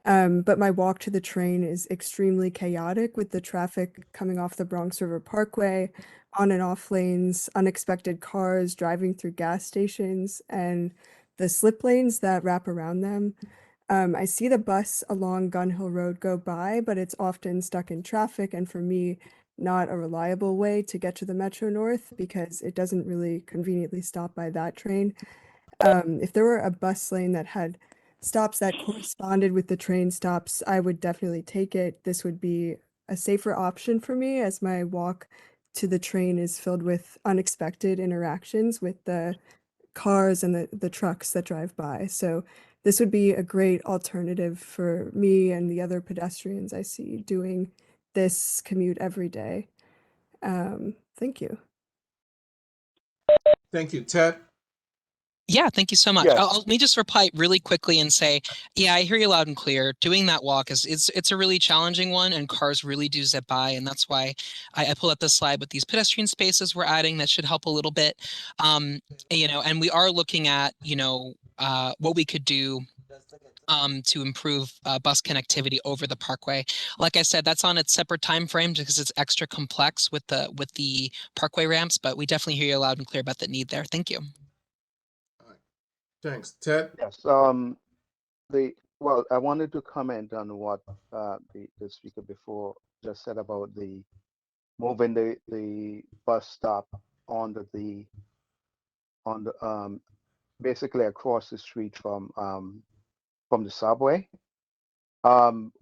But my walk to the train is extremely chaotic with the traffic coming off the Bronx River Parkway, on and off lanes, unexpected cars driving through gas stations, and the slip lanes that wrap around them. I see the bus along Gun Hill Road go by, but it's often stuck in traffic, and for me, not a reliable way to get to the Metro North because it doesn't really conveniently stop by that train. If there were a bus lane that had stops that corresponded with the train stops, I would definitely take it. This would be a safer option for me as my walk to the train is filled with unexpected interactions with the cars and the trucks that drive by. So this would be a great alternative for me and the other pedestrians I see doing this commute every day. Thank you. Thank you, Ted. Yeah, thank you so much. Yes. Let me just reply really quickly and say, yeah, I hear you loud and clear. Doing that walk it's a really challenging one, and cars really do zip by, and that's why I pulled up this slide with these pedestrian spaces we're adding that should help a little bit. And we are looking at what we could do to improve bus connectivity over the parkway. Like I said, that's on its separate time frame because it's extra complex with the parkway ramps, but we definitely hear you loud and clear about the need there. Thank you. Thanks, Ted. Yes. I wanted to comment on what the speaker before just said about the moving the bus stop onto the basically across the street from the subway.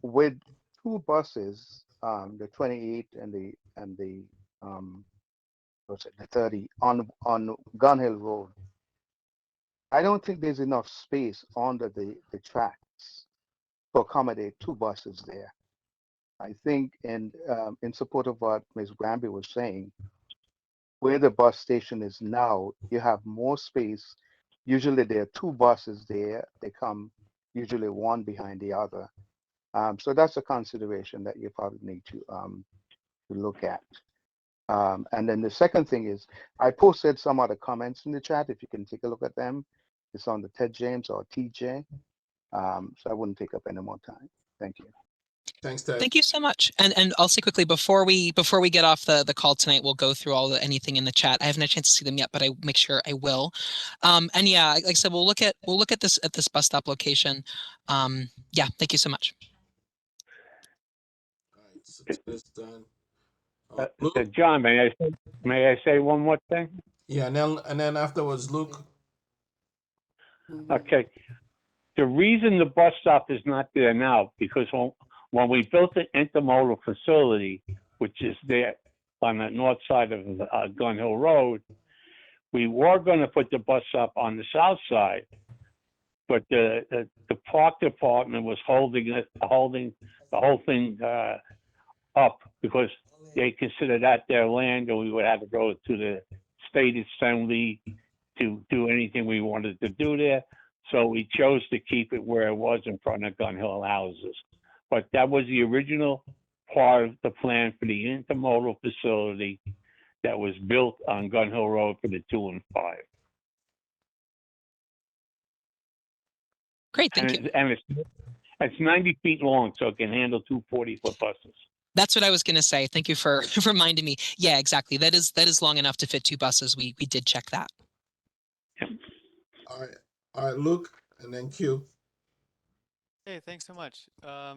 With two buses, the 28 and the what's it, the 30 on Gun Hill Road. I don't think there's enough space under the tracks to accommodate two buses there. I think in support of what Ms. Granby was saying, where the bus station is now, you have more space. Usually there are two buses there. They come usually one behind the other. So that's a consideration that you probably need to look at. And then the second thing is, I posted some other comments in the chat. If you can take a look at them, it's on the Ted James or TJ. So I wouldn't take up any more time. Thank you. Thanks, Ted. Thank you so much. And I'll say quickly before we get off the call tonight, we'll go through anything in the chat. I haven't had a chance to see them yet, but I make sure I will. And yeah, like I said, we'll look at this bus stop location. Yeah, thank you so much. All right, so Ted's done. Luke? John, may I say one more thing? Yeah, and then afterwards, Luke. Okay. The reason the bus stop is not there now, because when we built the intermodal facility, which is there on the north side of Gun Hill Road, we were going to put the bus stop on the south side, but the park department was holding the whole thing up because they consider that their land, and we would have to go to the state assembly to do anything we wanted to do there. So we chose to keep it where it was in front of Gun Hill houses. But that was the original part of the plan for the intermodal facility that was built on Gun Hill Road for the 2 and 5. Great, thank you. And it's 90 feet long, so it can handle 2 40-foot buses. That's what I was going to say. Thank you for reminding me. Yeah, exactly. That is long enough to fit 2 buses. We did check that. All right, Luke, and then Q. Hey, thanks so much.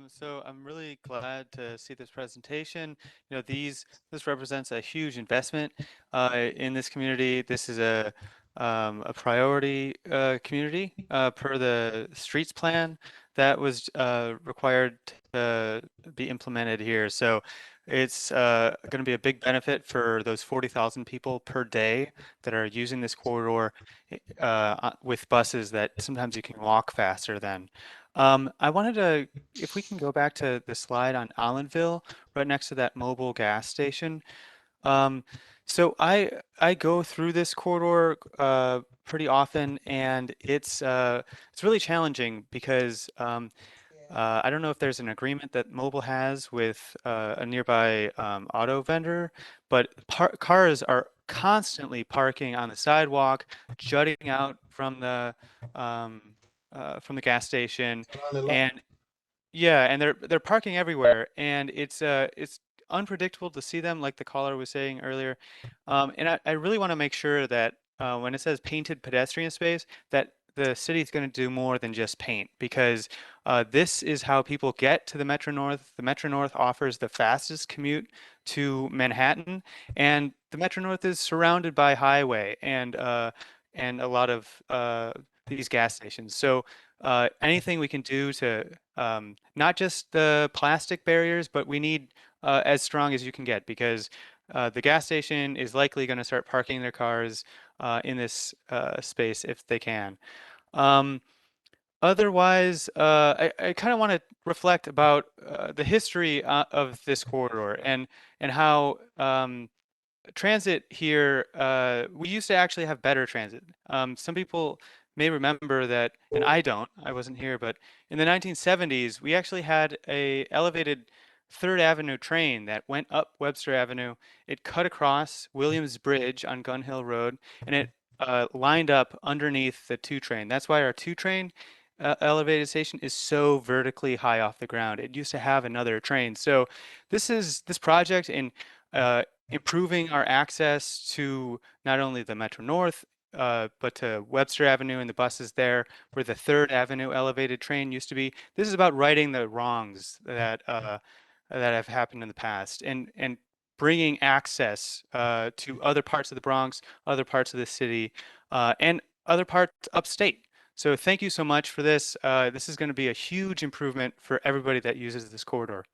So I'm really glad to see this presentation. You know, this represents a huge investment in this community. This is a priority community per the streets plan that was required to be implemented here. So it's going to be a big benefit for those 40,000 people per day that are using this corridor with buses that sometimes you can walk faster than. I wanted to, if we can go back to the slide on Allenville, right next to that mobile gas station. Um, so I go through this corridor pretty often, and it's really challenging because I don't know if there's an agreement that Mobile has with a nearby auto vendor, but cars are constantly parking on the sidewalk, jutting out from the gas station, and yeah, and they're parking everywhere, and it's unpredictable to see them, like the caller was saying earlier. And I really want to make sure that when it says painted pedestrian space, that the city is going to do more than just paint, because this is how people get to the Metro North. The Metro North offers the fastest commute to Manhattan, and the Metro North is surrounded by highway and a lot of these gas stations. So anything we can do to not just the plastic barriers, but we need as strong as you can get, because the gas station is likely going to start parking their cars in this space if they can. Otherwise, I kind of want to reflect about the history of this corridor and how transit here, we used to actually have better transit. Some people may remember that, and I don't, I wasn't here, but in the 1970s, we actually had a elevated Third Avenue train that went up Webster Avenue. It cut across Williams Bridge on Gun Hill Road, and it lined up underneath the 2 train. That's why our 2 train elevated station is so vertically high off the ground. It used to have another train. So this project in improving our access to not only the Metro North, but to Webster Avenue and the buses there, where the Third Avenue elevated train used to be. This is about righting the wrongs that have happened in the past, and bringing access to other parts of the Bronx, other parts of the city, and other parts upstate. So thank you so much for this. This is going to be a huge improvement for everybody that uses this corridor.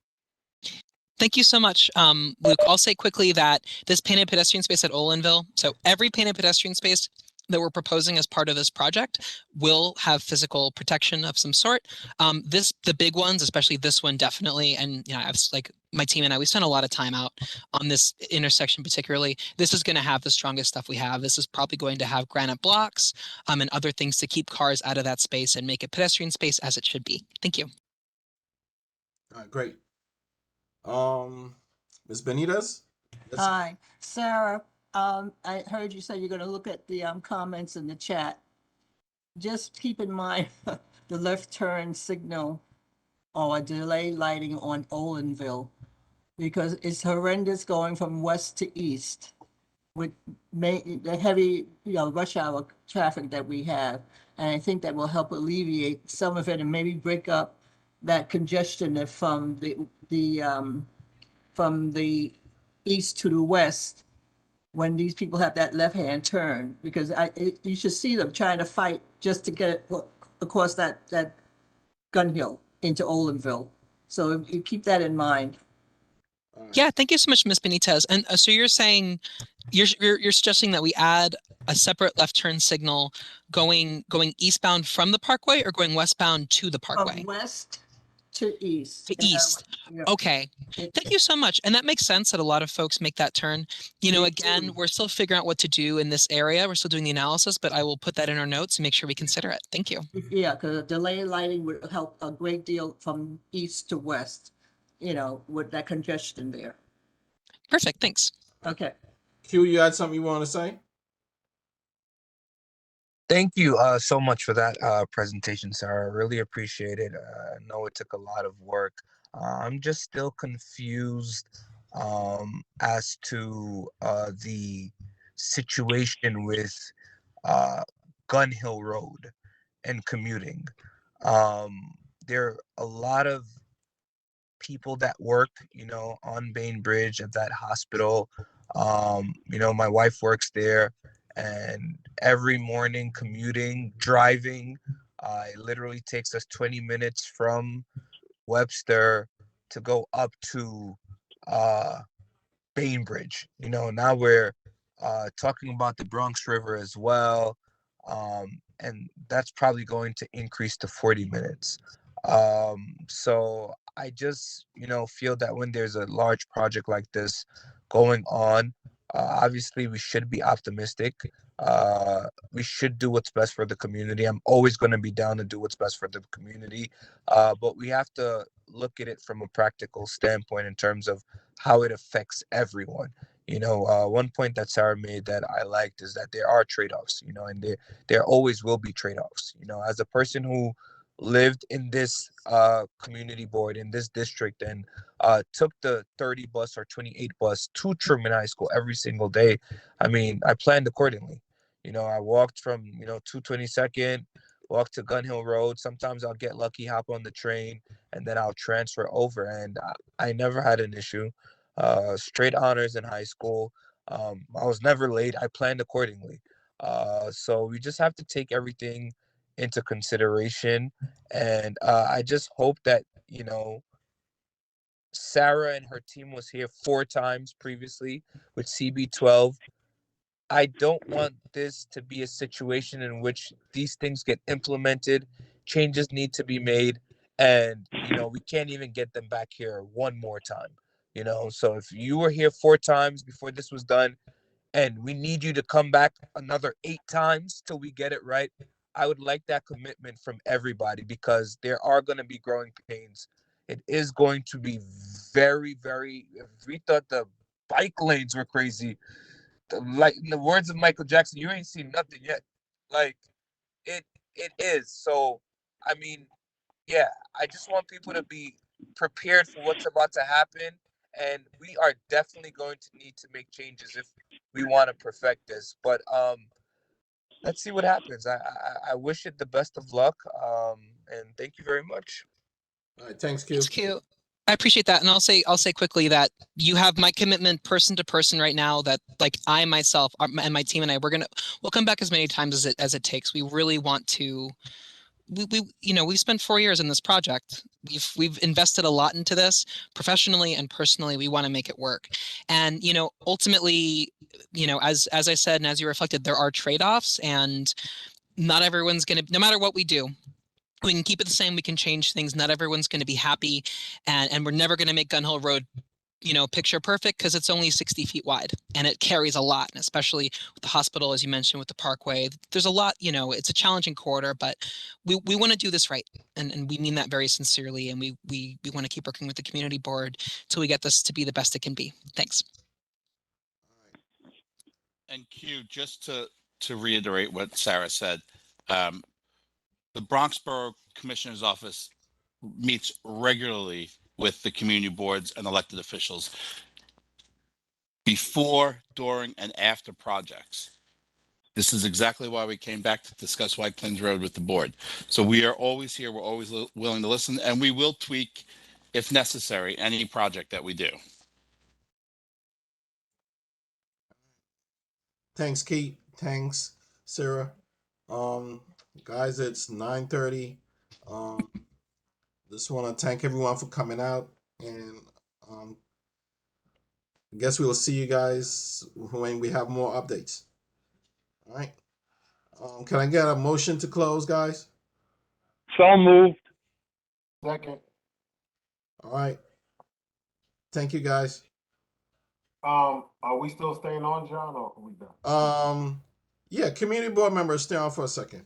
Thank you so much, Luke. I'll say quickly that this painted pedestrian space at Olinville, so every painted pedestrian space that we're proposing as part of this project will have physical protection of some sort. The big ones, especially this one, definitely, and you know, I've like my team and I, we spent a lot of time out on this intersection particularly. This is going to have the strongest stuff we have. This is probably going to have granite blocks and other things to keep cars out of that space and make it pedestrian space as it should be. Thank you. All right, great. Ms. Benitez? Yes. Hi, Sarah. I heard you say you're going to look at the comments in the chat. Just keep in mind the left turn signal or delay lighting on Olinville, because it's horrendous going from west to east with the heavy, rush hour traffic that we have. And I think that will help alleviate some of it and maybe break up that congestion from the east to the west when these people have that left-hand turn, because you should see them trying to fight just to get across that Gun Hill into Olinville. So you keep that in mind. Yeah, thank you so much, Ms. Benitez. And so you're saying you're suggesting that we add a separate left turn signal going eastbound from the parkway or going westbound to the parkway? From west to east. To east. Okay. Thank you so much. And that makes sense that a lot of folks make that turn. You know, again, we're still figuring out what to do in this area. We're still doing the analysis, but I will put that in our notes and make sure we consider it. Thank you. Yeah, because delay lighting would help a great deal from east to west, with that congestion there. Perfect. Thanks. Okay. Q, you had something you want to say? Thank you so much for that presentation, Sarah. I really appreciate it. I know it took a lot of work I'm just still confused as to the situation with Gun Hill Road and commuting. There are a lot of people that work, on Bainbridge at that hospital. My wife works there, and every morning commuting, driving, it literally takes us 20 minutes from Webster to go up to uh, Bainbridge. Now we're talking about the Bronx River as well, and that's probably going to increase to 40 minutes. So I just, feel that when there's a large project like this going on, obviously we should be optimistic. We should do what's best for the community. I'm always going to be down to do what's best for the community, but we have to look at it from a practical standpoint in terms of how it affects everyone. One point that Sarah made that I liked is that there are trade-offs, and there always will be trade-offs. As a person who lived in this community board in this district and took the 30 bus or 28 bus to Truman High School every single day, I mean, I planned accordingly. I walked from, 222nd, walk to Gun Hill Road. Sometimes I'll get lucky, hop on the train, and then I'll transfer over. And I never had an issue. Straight honors in high school. I was never late. I planned accordingly. So we just have to take everything into consideration. And I just hope that, Sarah and her team was here 4 times previously with CB12. I don't want this to be a situation in which these things get implemented, changes need to be made, and we can't even get them back here one more time. So if you were here 4 times before this was done, and we need you to come back another 8 times till we get it right, I would like that commitment from everybody, because there are going to be growing pains. It is going to be very, very. If we thought the bike lanes were crazy, like in the words of Michael Jackson, you ain't seen nothing yet. Like it is. So I mean, yeah, I just want people to be prepared for what's about to happen, and we are definitely going to need to make changes if we want to perfect this. But let's see what happens. I wish it the best of luck. And thank you very much. All right, thanks, Q. Thanks, Q. I appreciate that. And I'll say quickly that you have my commitment person to person right now, that like I myself and my team and I, we'll come back as many times as it takes. We really want to, we've spent 4 years in this project. We've invested a lot into this professionally and personally. We want to make it work. And, ultimately, as I said, and as you reflected, there are trade-offs, and not everyone's going to, no matter what we do, we can keep it the same. We can change things. Not everyone's going to be happy, and we're never going to make Gun Hill Road, picture perfect, because it's only 60 feet wide and it carries a lot. And especially with the hospital, as you mentioned, with the Parkway, there's a lot. It's a challenging corridor, but we want to do this right, and we mean that very sincerely. And we want to keep working with the community board till we get this to be the best it can be. Thanks. And Q, just to reiterate what Sarah said, the Bronx Borough Commissioner's Office meets regularly with the community boards and elected officials before, during, and after projects. This is exactly why we came back to discuss White Plains Road with the board. So we are always here. We're always willing to listen, and we will tweak, if necessary, any project that we do. Thanks, Keith. Thanks, Sarah. Guys, it's 9:30. Just want to thank everyone for coming out, and I guess we will see you guys when we have more updates. All right. Can I get a motion to close, guys? So moved. Second. All right. Thank you, guys. Are we still staying on, John, or are we done? Yeah, community board members, stay on for a second.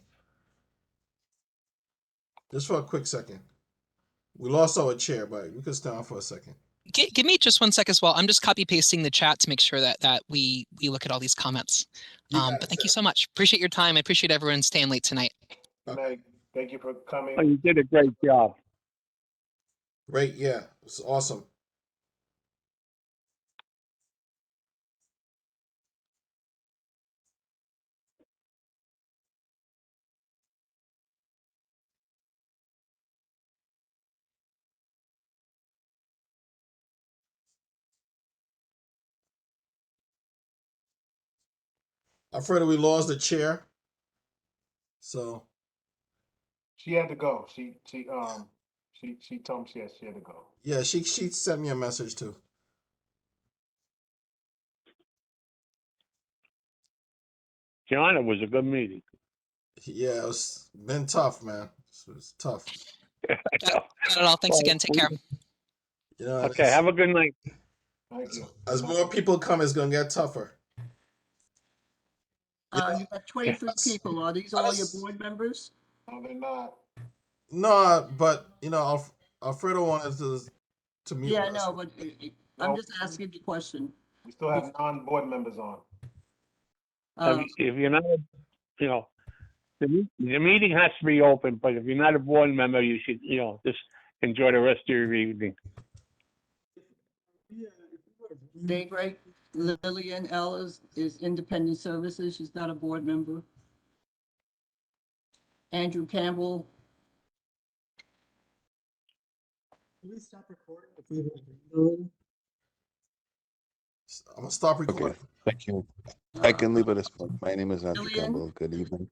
Just for a quick second. We lost our chair, but we could stay on for a second. Give me just 1 sec as well. I'm just copy pasting the chat to make sure that we look at all these comments. But thank you so much. Appreciate your time. I appreciate everyone staying late tonight. Meg, thank you for coming. Oh, you did a great job. Great, yeah. It's awesome. I'm afraid we lost the chair. So She had to go. She told me she had to go. yeah, she sent me a message too. John, it was a good meeting. Yeah, it's been tough, man. It's tough. Got it all. Thanks again. Take care. You know, Okay, have a good night. Thank you. as more people come, it's gonna get tougher. You got 23 people. Are these all your board members? No, they're not. No, but you know, Alfredo wanted to meet Yeah, with us. no, but I'm just asking the question. We still have non-board members on. If you're not, you know, the meeting has to be open, but if you're not a board member, you should, you know, just enjoy the rest of your evening. Daybreak, Lillian Ellis is independent services. She's not a board member. Andrew Campbell. Can we stop recording if we have I'm gonna stop recording. Okay, thank you. I can leave at this point. My name is Andrew Lillian? Campbell. Good evening.